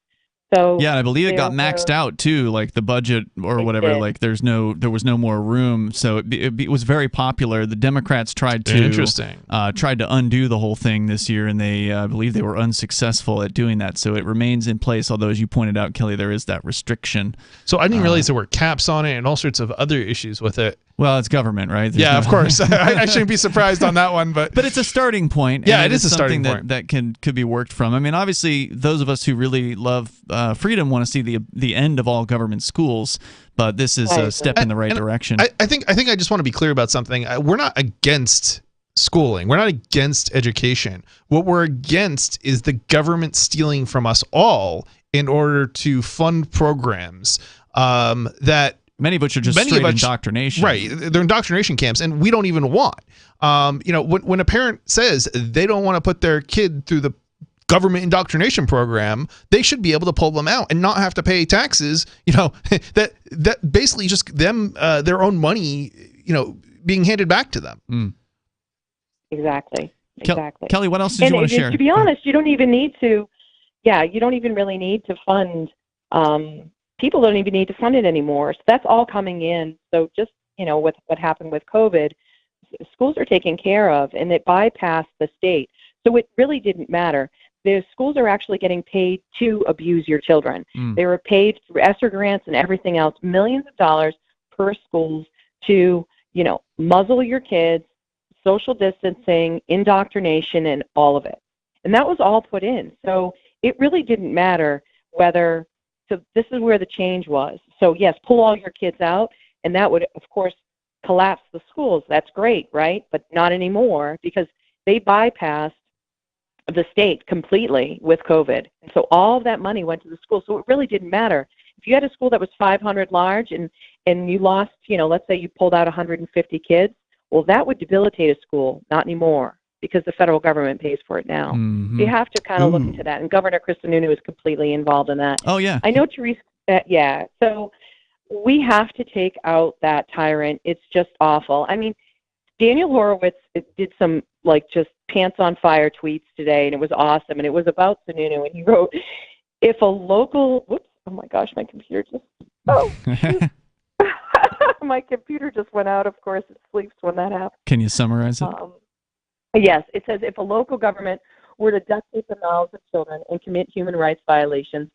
So yeah, and I believe it got maxed out too, like the budget or whatever. Like there was no more room, so it was very popular. The Democrats tried to undo the whole thing this year, and they I believe they were unsuccessful at doing that. So it remains in place. Although, as you pointed out, Kelly, there is that restriction. So I didn't realize there were caps on it and all sorts of other issues with it. Well, it's government, right? Of course. I shouldn't be surprised on that one, but it's a starting point. Yeah, it is a starting point that could be worked from. I mean, obviously, those of us who really love freedom want to see the end of all government schools, but this is a step in the right direction. I think I just want to be clear about something. We're not against schooling. We're not against education. What we're against is the government stealing from us all in order to fund programs that. Many of which are just straight indoctrination. Right. They're indoctrination camps, and we don't even want. When a parent says they don't want to put their kid through the government indoctrination program, they should be able to pull them out and not have to pay taxes, that basically just them, their own money, being handed back to them. Exactly. Kelly, what else did you want to share? To be honest, you don't even need to, you don't even really need to fund, people don't even need to fund it anymore. So that's all coming in. So just, with what happened with COVID, schools are taken care of, and it bypassed the state. So it really didn't matter. The schools are actually getting paid to abuse your children. They were paid through ESSER grants and everything else, millions of dollars per schools to, muzzle your kids, social distancing, indoctrination, and all of it. And that was all put in. So it really didn't matter whether. So this is where the change was. So yes, pull all your kids out, and that would, of course, collapse the schools. That's great, right? But not anymore, because they bypassed the state completely with COVID. And so all of that money went to the school. So it really didn't matter. If you had a school that was 500 large and you lost, let's say you pulled out 150 kids, well, that would debilitate a school. Not anymore, because the federal government pays for it now. You have to kind of look into that. And Governor Sununu is completely involved in that. Oh, yeah. I know, Teresa, So we have to take out that tyrant. It's just awful. I mean, Daniel Horowitz did some, just pants on fire tweets today, and it was awesome. And it was about Sununu. And he wrote, if a local, whoops, oh my gosh, my computer just, my computer just went out. Of course, it sleeps when that happens. Can you summarize it? Yes, it says if a local government were to duct tape the mouths of children and commit human rights violations,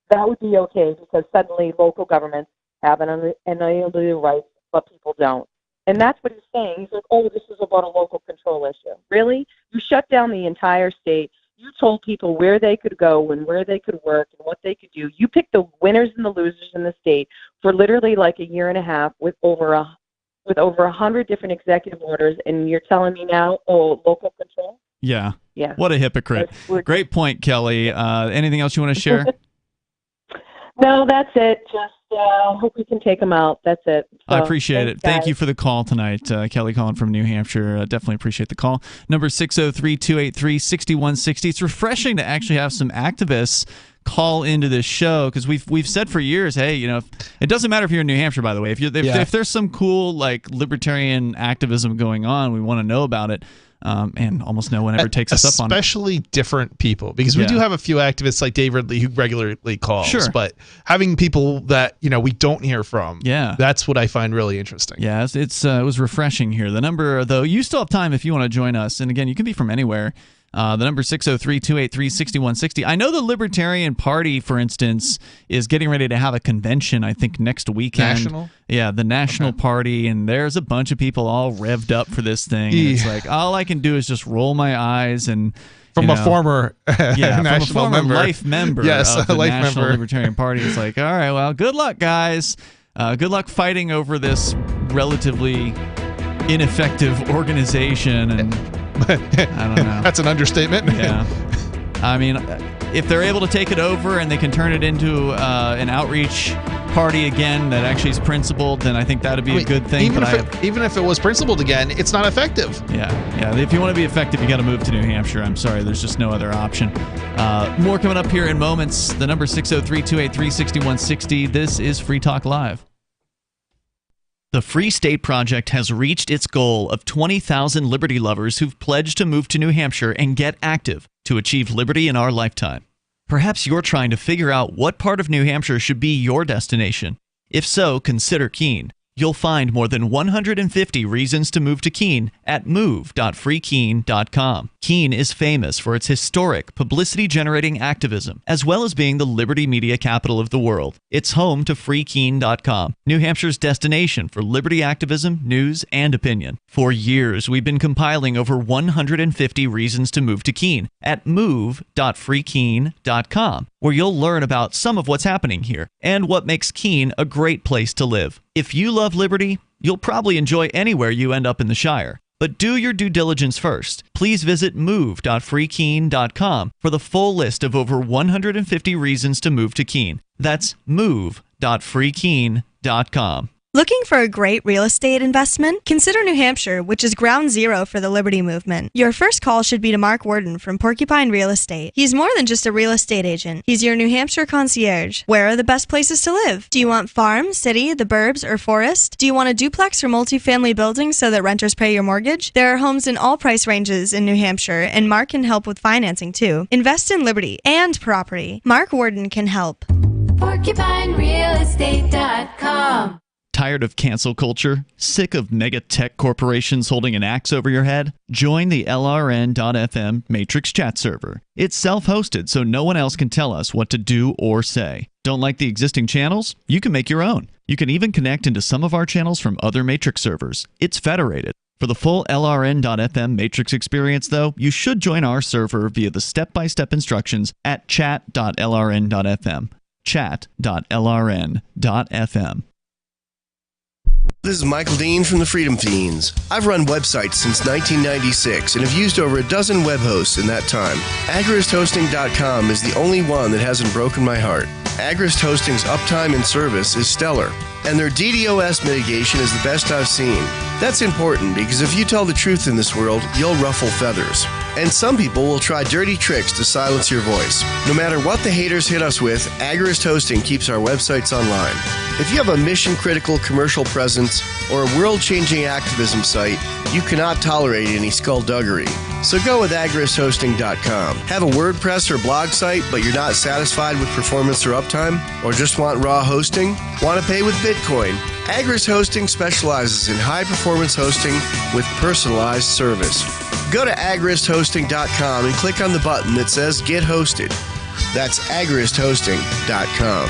that would be okay, because suddenly local governments have an unalienable rights, but people don't. And that's what he's saying. He's like, this is about a local control issue. Really? You shut down the entire state. You told people where they could go and where they could work and what they could do. You picked the winners and the losers in the state for literally a year and a half with over 100 different executive orders, and you're telling me now, local control? Yeah. Yeah. What a hypocrite. Great point, Kelly. Anything else you want to share? No, that's it. Just hope we can take them out. That's it. So, I appreciate it. Thank guys. you for the call tonight. Kelly calling from New Hampshire. Definitely appreciate the call. Number 603-283-6160. It's refreshing to actually have some activists call into this show, because we've said for years, hey, it doesn't matter if you're in New Hampshire, by the way. If there's some cool libertarian activism going on, we want to know about it. And almost no one ever takes us up on it. Especially different people, because we do have a few activists like Dave Ridley who regularly calls. Sure. But having people that we don't hear from, that's what I find really interesting. Yeah, it was refreshing here. The number, though, you still have time if you want to join us. And again, you can be from anywhere. The number 603-283-6160. I know the Libertarian Party, for instance, is getting ready to have a convention, I think, next weekend. National? Yeah, the National Party, and there's a bunch of people all revved up for this thing. And it's like, all I can do is just roll my eyes and... From a former national member. Life member yes, of the life National member. Libertarian Party. It's like, all right, well, good luck, guys. Good luck fighting over this relatively ineffective organization. And I don't know. That's an understatement. Yeah. I mean, if they're able to take it over and they can turn it into an outreach party again that actually is principled, then I think that'd be a good thing. Even if it was principled again, it's not effective. Yeah. If you want to be effective, you got to move to New Hampshire. I'm sorry, there's just no other option. More coming up here in moments. The number 603-283-6160. This is Free Talk Live. The Free State Project has reached its goal of 20,000 liberty lovers who've pledged to move to New Hampshire and get active to achieve liberty in our lifetime. Perhaps you're trying to figure out what part of New Hampshire should be your destination. If so, consider Keene. You'll find more than 150 reasons to move to Keene at move.freekeene.com. Keene is famous for its historic, publicity-generating activism, as well as being the liberty media capital of the world. It's home to freekeene.com, New Hampshire's destination for liberty activism, news, and opinion. For years, we've been compiling over 150 reasons to move to Keene at move.freekeene.com, where you'll learn about some of what's happening here and what makes Keene a great place to live. If you love liberty, you'll probably enjoy anywhere you end up in the Shire. But do your due diligence first. Please visit move.freekeene.com for the full list of over 150 reasons to move to Keene. That's move.freekeene.com. Looking for a great real estate investment? Consider New Hampshire, which is ground zero for the Liberty Movement. Your first call should be to Mark Worden from Porcupine Real Estate. He's more than just a real estate agent. He's your New Hampshire concierge. Where are the best places to live? Do you want farm, city, the burbs, or forest? Do you want a duplex or multifamily building so that renters pay your mortgage? There are homes in all price ranges in New Hampshire, and Mark can help with financing too. Invest in liberty and property. Mark Worden can help. PorcupineRealEstate.com. Tired of cancel culture? Sick of mega tech corporations holding an axe over your head? Join the LRN.FM Matrix chat server. It's self-hosted, so no one else can tell us what to do or say. Don't like the existing channels? You can make your own. You can even connect into some of our channels from other Matrix servers. It's federated. For the full LRN.FM Matrix experience, though, you should join our server via the step-by-step instructions at chat.lrn.fm. Chat.lrn.fm. This is Michael Dean from the Freedom Fiends. I've run websites since 1996 and have used over a dozen web hosts in that time. AgristHosting.com is the only one that hasn't broken my heart. Agrist Hosting's uptime and service is stellar, and their DDoS mitigation is the best I've seen. That's important because if you tell the truth in this world, you'll ruffle feathers. And some people will try dirty tricks to silence your voice. No matter what the haters hit us with, Agrist Hosting keeps our websites online. If you have a mission-critical commercial presence or a world-changing activism site, you cannot tolerate any skullduggery. So go with AgristHosting.com. Have a WordPress or blog site, but you're not satisfied with performance or uptime? Or just want raw hosting? Want to pay with Bitcoin? Agrist Hosting specializes in high-performance hosting with personalized service. Go to AgristHosting.com and click on the button that says Get Hosted. That's AgristHosting.com.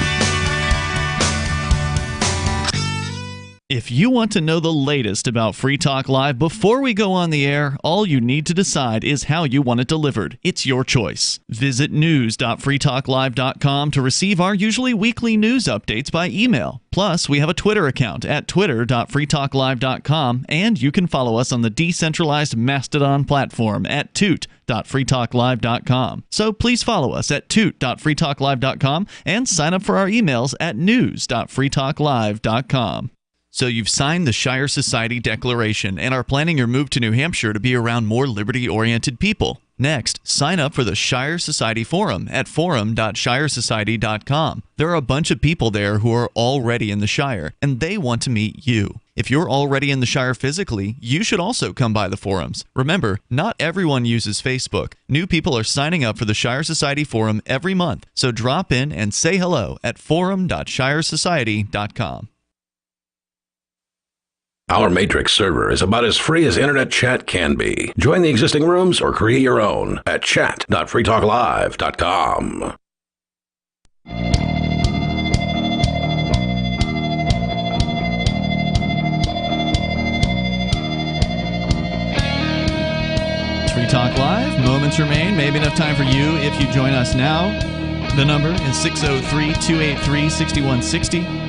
If you want to know the latest about Free Talk Live before we go on the air, all you need to decide is how you want it delivered. It's your choice. Visit news.freetalklive.com to receive our usually weekly news updates by email. Plus, we have a Twitter account at twitter.freetalklive.com, and you can follow us on the decentralized Mastodon platform at toot.freetalklive.com. So please follow us at toot.freetalklive.com and sign up for our emails at news.freetalklive.com. So you've signed the Shire Society Declaration and are planning your move to New Hampshire to be around more liberty-oriented people. Next, sign up for the Shire Society Forum at forum.shiresociety.com. There are a bunch of people there who are already in the Shire, and they want to meet you. If you're already in the Shire physically, you should also come by the forums. Remember, not everyone uses Facebook. New people are signing up for the Shire Society Forum every month, so drop in and say hello at forum.shiresociety.com. Our Matrix server is about as free as internet chat can be. Join the existing rooms or create your own at chat.freetalklive.com. Free Talk Live. Moments remain. Maybe enough time for you if you join us now. The number is 603-283-6160.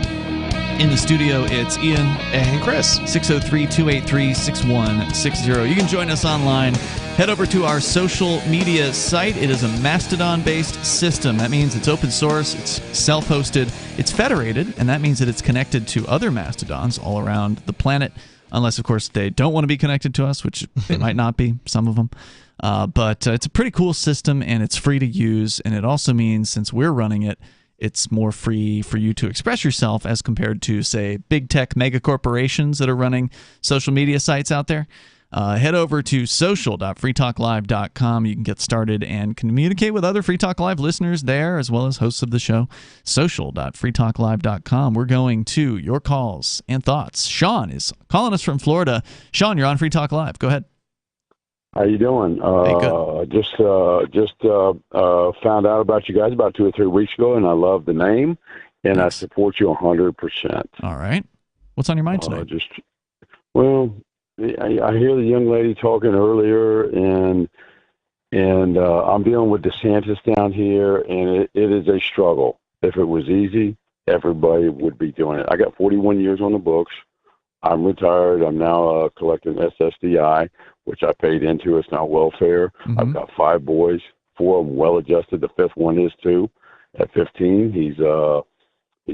In the studio, it's Ian and Chris. 603-283-6160. You can join us online. Head over to our social media site. It is a Mastodon-based system. That means it's open source, it's self-hosted, it's federated, and that means that it's connected to other Mastodons all around the planet, unless, of course, they don't want to be connected to us, which they might not be, some of them. But it's a pretty cool system, and it's free to use, and it also means, since we're running it, it's more free for you to express yourself as compared to, say, big tech mega corporations that are running social media sites out there. Head over to social.freetalklive.com. You can get started and communicate with other Free Talk Live listeners there, as well as hosts of the show. Social.freetalklive.com. We're going to your calls and thoughts. Sean is calling us from Florida. Sean, you're on Free Talk Live. Go ahead. How you doing? Just found out about you guys about 2 or 3 weeks ago, and I love the name, and I support you 100%. All right. What's on your mind tonight? I hear the young lady talking earlier, and I'm dealing with DeSantis down here, and it is a struggle. If it was easy, everybody would be doing it. I got 41 years on the books. I'm retired. I'm now collecting SSDI, which I paid into. It's now welfare. Mm-hmm. I've got 5 boys, 4 of them well-adjusted. The 5th one is too. At 15, he's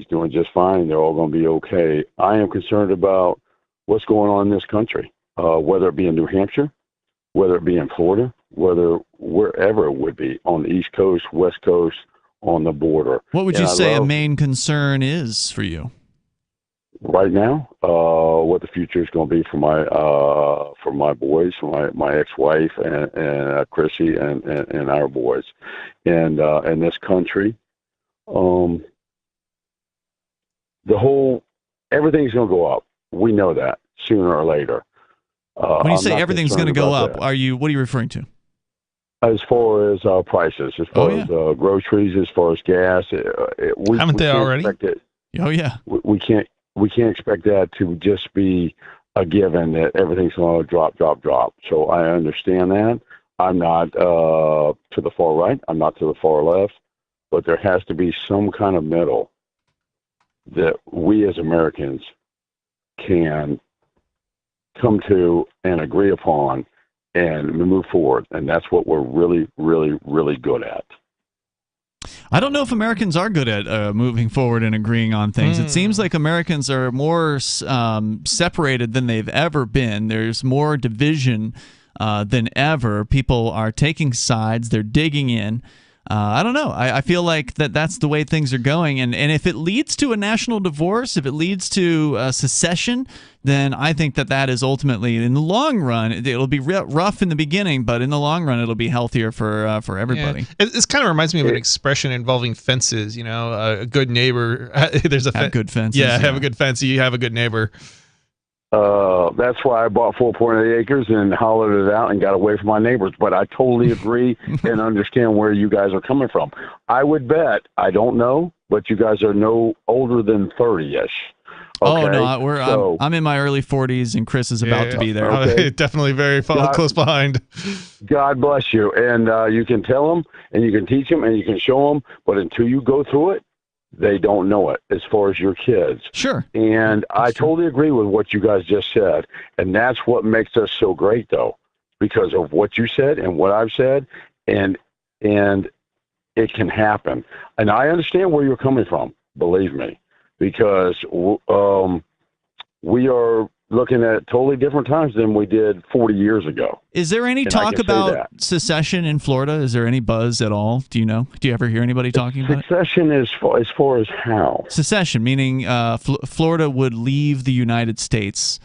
doing just fine. They're all going to be okay. I am concerned about what's going on in this country, whether it be in New Hampshire, whether it be in Florida, wherever it would be, on the East Coast, West Coast, on the border. What would you say a main concern is for you? Right now, what the future is going to be for my boys, my ex-wife and Chrissy and our boys, and this country, everything's going to go up. We know that sooner or later. When you say everything's going to go up, what are you referring to? As far as prices, as far as groceries, as far as gas, haven't they already? Oh yeah, we can't expect that to just be a given that everything's going to drop. So I understand that. I'm not to the far right. I'm not to the far left. But there has to be some kind of middle that we as Americans can come to and agree upon and move forward. And that's what we're really, really, really good at. I don't know if Americans are good at moving forward and agreeing on things. It seems like Americans are more separated than they've ever been. There's more division than ever. People are taking sides. They're digging in. I don't know. I feel like that's the way things are going. And if it leads to a national divorce, if it leads to secession, then I think that is ultimately, in the long run, it'll be rough in the beginning, but in the long run, it'll be healthier for everybody. Yeah. This kind of reminds me of an expression involving fences. You know, a good neighbor. There's a good fences. Yeah, have a good fence. You have a good neighbor. That's why I bought 4.8 acres and hollowed it out and got away from my neighbors. But I totally agree and understand where you guys are coming from. I would bet, I don't know, but you guys are no older than 30-ish. Oh no, I'm in my early 40s, and Chris is about to be there. Okay. Definitely very close behind. God bless you, and you can tell them, and you can teach them, and you can show them, but until you go through it, they don't know it. As far as your kids, sure. And I totally agree with what you guys just said, and that's what makes us so great, though, because of what you said and what I've said, and it can happen. And I understand where you're coming from, believe me, because we are looking at totally different times than we did 40 years ago. Is there any talk about secession in Florida? Is there any buzz at all? Do you know? Do you ever hear anybody talking about it? Secession as far as how? Secession, meaning Florida would leave the United States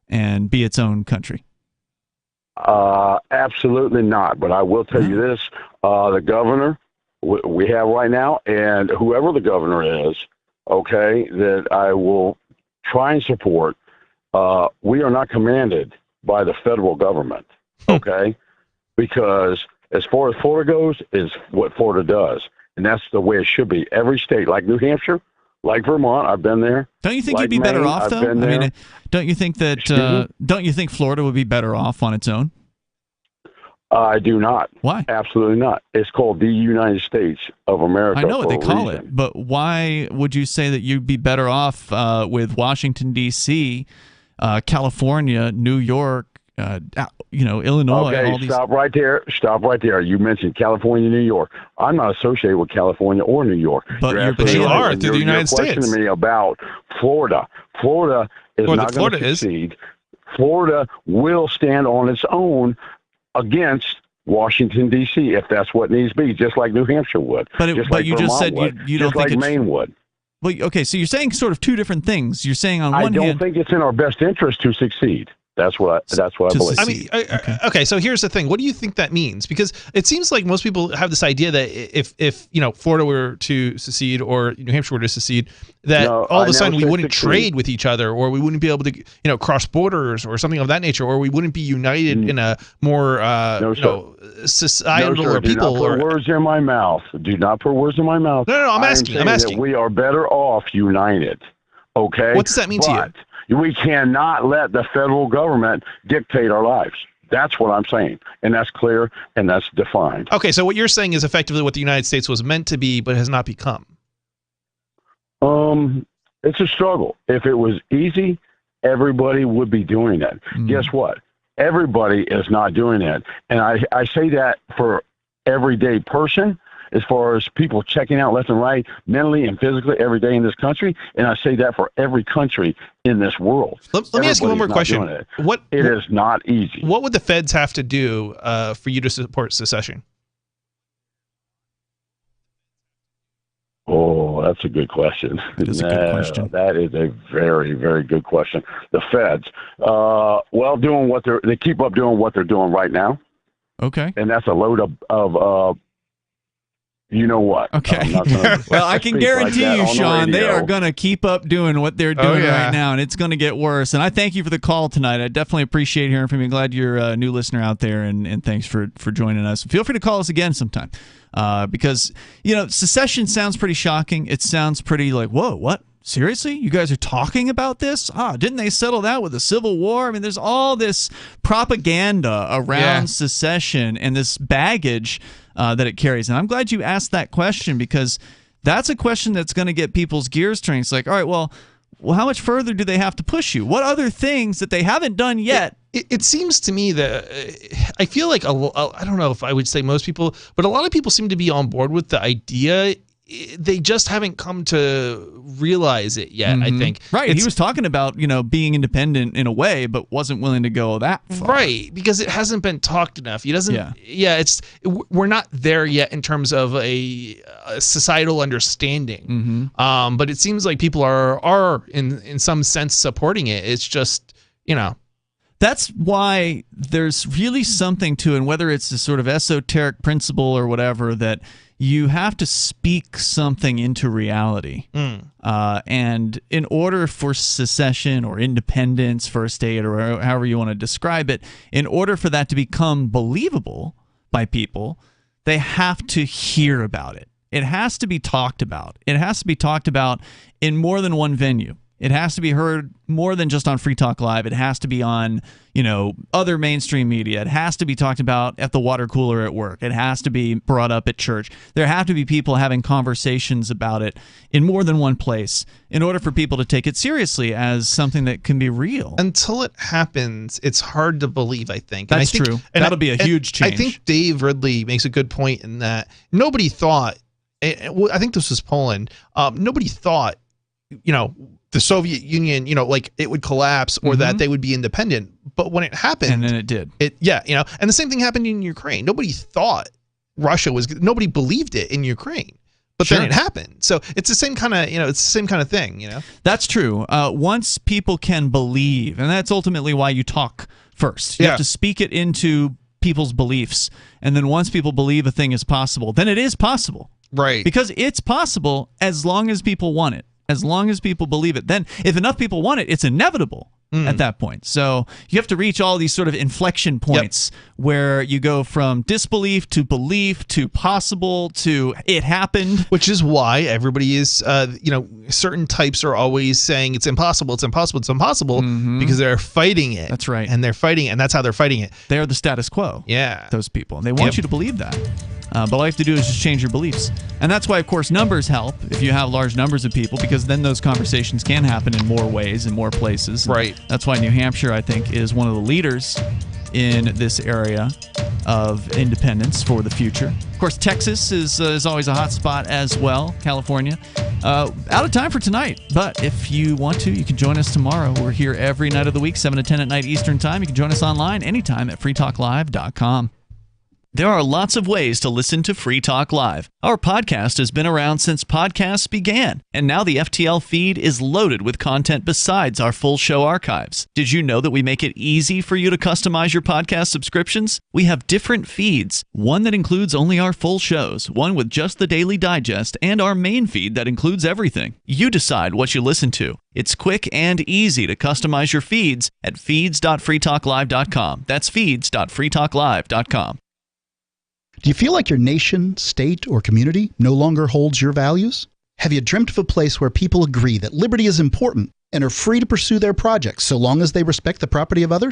and be its own country. Absolutely not. But I will tell you this, the governor we have right now, and whoever the governor is, okay, that I will try and support, we are not commanded by the federal government, okay? Because as far as Florida goes, is what Florida does. And that's the way it should be. Every state, like New Hampshire, like Vermont, I've been there. Don't you think you'd be better off, though? I mean, don't you think Florida would be better off on its own? I do not. Why? Absolutely not. It's called the United States of America. I know what they call it, but why would you say that you'd be better off with Washington, D.C., California, New York, Illinois? Okay, all these... Stop right there. You mentioned California, New York. I'm not associated with California or New York. But you are through the United States. You're questioning me about Florida. Florida is not going to succeed. Florida will stand on its own against Washington, D.C., if that's what needs to be, just like New Hampshire would. But you just said you don't think like Maine would. Well, okay, so you're saying sort of two different things. You're saying on one hand, I don't think it's in our best interest to succeed. That's what I believe. I mean, okay. So here's the thing. What do you think that means? Because it seems like most people have this idea that if Florida were to secede or New Hampshire were to secede, that all of a sudden we wouldn't trade with each other, or we wouldn't be able to cross borders or something of that nature, or we wouldn't be united in a more societal or people. Do not put words in my mouth. Do not put words in my mouth. No. I'm asking. That we are better off united. Okay. What does that mean to you? We cannot let the federal government dictate our lives. That's what I'm saying. And that's clear and that's defined. Okay, so what you're saying is effectively what the United States was meant to be but has not become. It's a struggle. If it was easy, everybody would be doing it. Guess what? Everybody is not doing it. And I say that for everyday person, as far as people checking out left and right, mentally and physically every day in this country. And I say that for every country in this world. Let me ask you one more question. It is not easy. What would the feds have to do for you to support secession? Oh, that's a good question. That is a good question. That is a very, very good question. The feds, doing what they keep up doing what they're doing right now. Okay. And that's a load of you know what? Okay. Well, I can guarantee you, Sean, they are going to keep up doing what they're doing right now, and it's going to get worse. And I thank you for the call tonight. I definitely appreciate hearing from you. Glad you're a new listener out there, and thanks for joining us. Feel free to call us again sometime because, secession sounds pretty shocking. It sounds pretty like, whoa, what? Seriously? You guys are talking about this? Didn't they settle that with the Civil War? I mean, there's all this propaganda around secession and this baggage that it carries. And I'm glad you asked that question because that's a question that's going to get people's gears turning. It's like, all right, well, how much further do they have to push you? What other things that they haven't done yet? It seems to me that I feel like I don't know if I would say most people, but a lot of people seem to be on board with the idea. They just haven't come to realize it yet, I think. Right. He was talking about, being independent in a way, but wasn't willing to go that far. Right. Because it hasn't been talked enough. We're not there yet in terms of a societal understanding. But it seems like people are in some sense supporting it. It's just, That's why there's really something to it, and whether it's a sort of esoteric principle or whatever, that you have to speak something into reality. And in order for secession or independence for a state or however you want to describe it, in order for that to become believable by people, they have to hear about it. It has to be talked about. It has to be talked about in more than one venue. It has to be heard more than just on Free Talk Live. It has to be on, other mainstream media. It has to be talked about at the water cooler at work. It has to be brought up at church. There have to be people having conversations about it in more than one place in order for people to take it seriously as something that can be real. Until it happens, it's hard to believe, I think. That's true. And that'll be a huge change. I think Dave Ridley makes a good point in that nobody thought, I think this was Poland, nobody thought, the Soviet Union, it would collapse or that they would be independent. But when it happened, and then it did. And the same thing happened in Ukraine. Nobody thought nobody believed it in Ukraine. But then it happened. So it's the same kind of, thing, That's true. Once people can believe, and that's ultimately why you talk first. You have to speak it into people's beliefs. And then once people believe a thing is possible, then it is possible. Right. Because it's possible as long as people want it. As long as people believe it. Then if enough people want it, it's inevitable at that point. So you have to reach all these sort of inflection points where you go from disbelief to belief to possible to it happened. Which is why everybody is, certain types are always saying it's impossible, it's impossible, it's impossible because they're fighting it. That's right. And they're fighting it, and that's how they're fighting it. They're the status quo. Yeah. Those people. They want you to believe that. But all you have to do is just change your beliefs. And that's why, of course, numbers help if you have large numbers of people, because then those conversations can happen in more ways, in more places. Right. That's why New Hampshire, I think, is one of the leaders in this area of independence for the future. Of course, Texas is always a hot spot as well. California. Out of time for tonight, but if you want to, you can join us tomorrow. We're here every night of the week, 7 to 10 at night Eastern Time. You can join us online anytime at freetalklive.com. There are lots of ways to listen to Free Talk Live. Our podcast has been around since podcasts began, and now the FTL feed is loaded with content besides our full show archives. Did you know that we make it easy for you to customize your podcast subscriptions? We have different feeds, one that includes only our full shows, one with just the Daily Digest, and our main feed that includes everything. You decide what you listen to. It's quick and easy to customize your feeds at feeds.freetalklive.com. That's feeds.freetalklive.com. Do you feel like your nation, state, or community no longer holds your values? Have you dreamt of a place where people agree that liberty is important and are free to pursue their projects so long as they respect the property of others?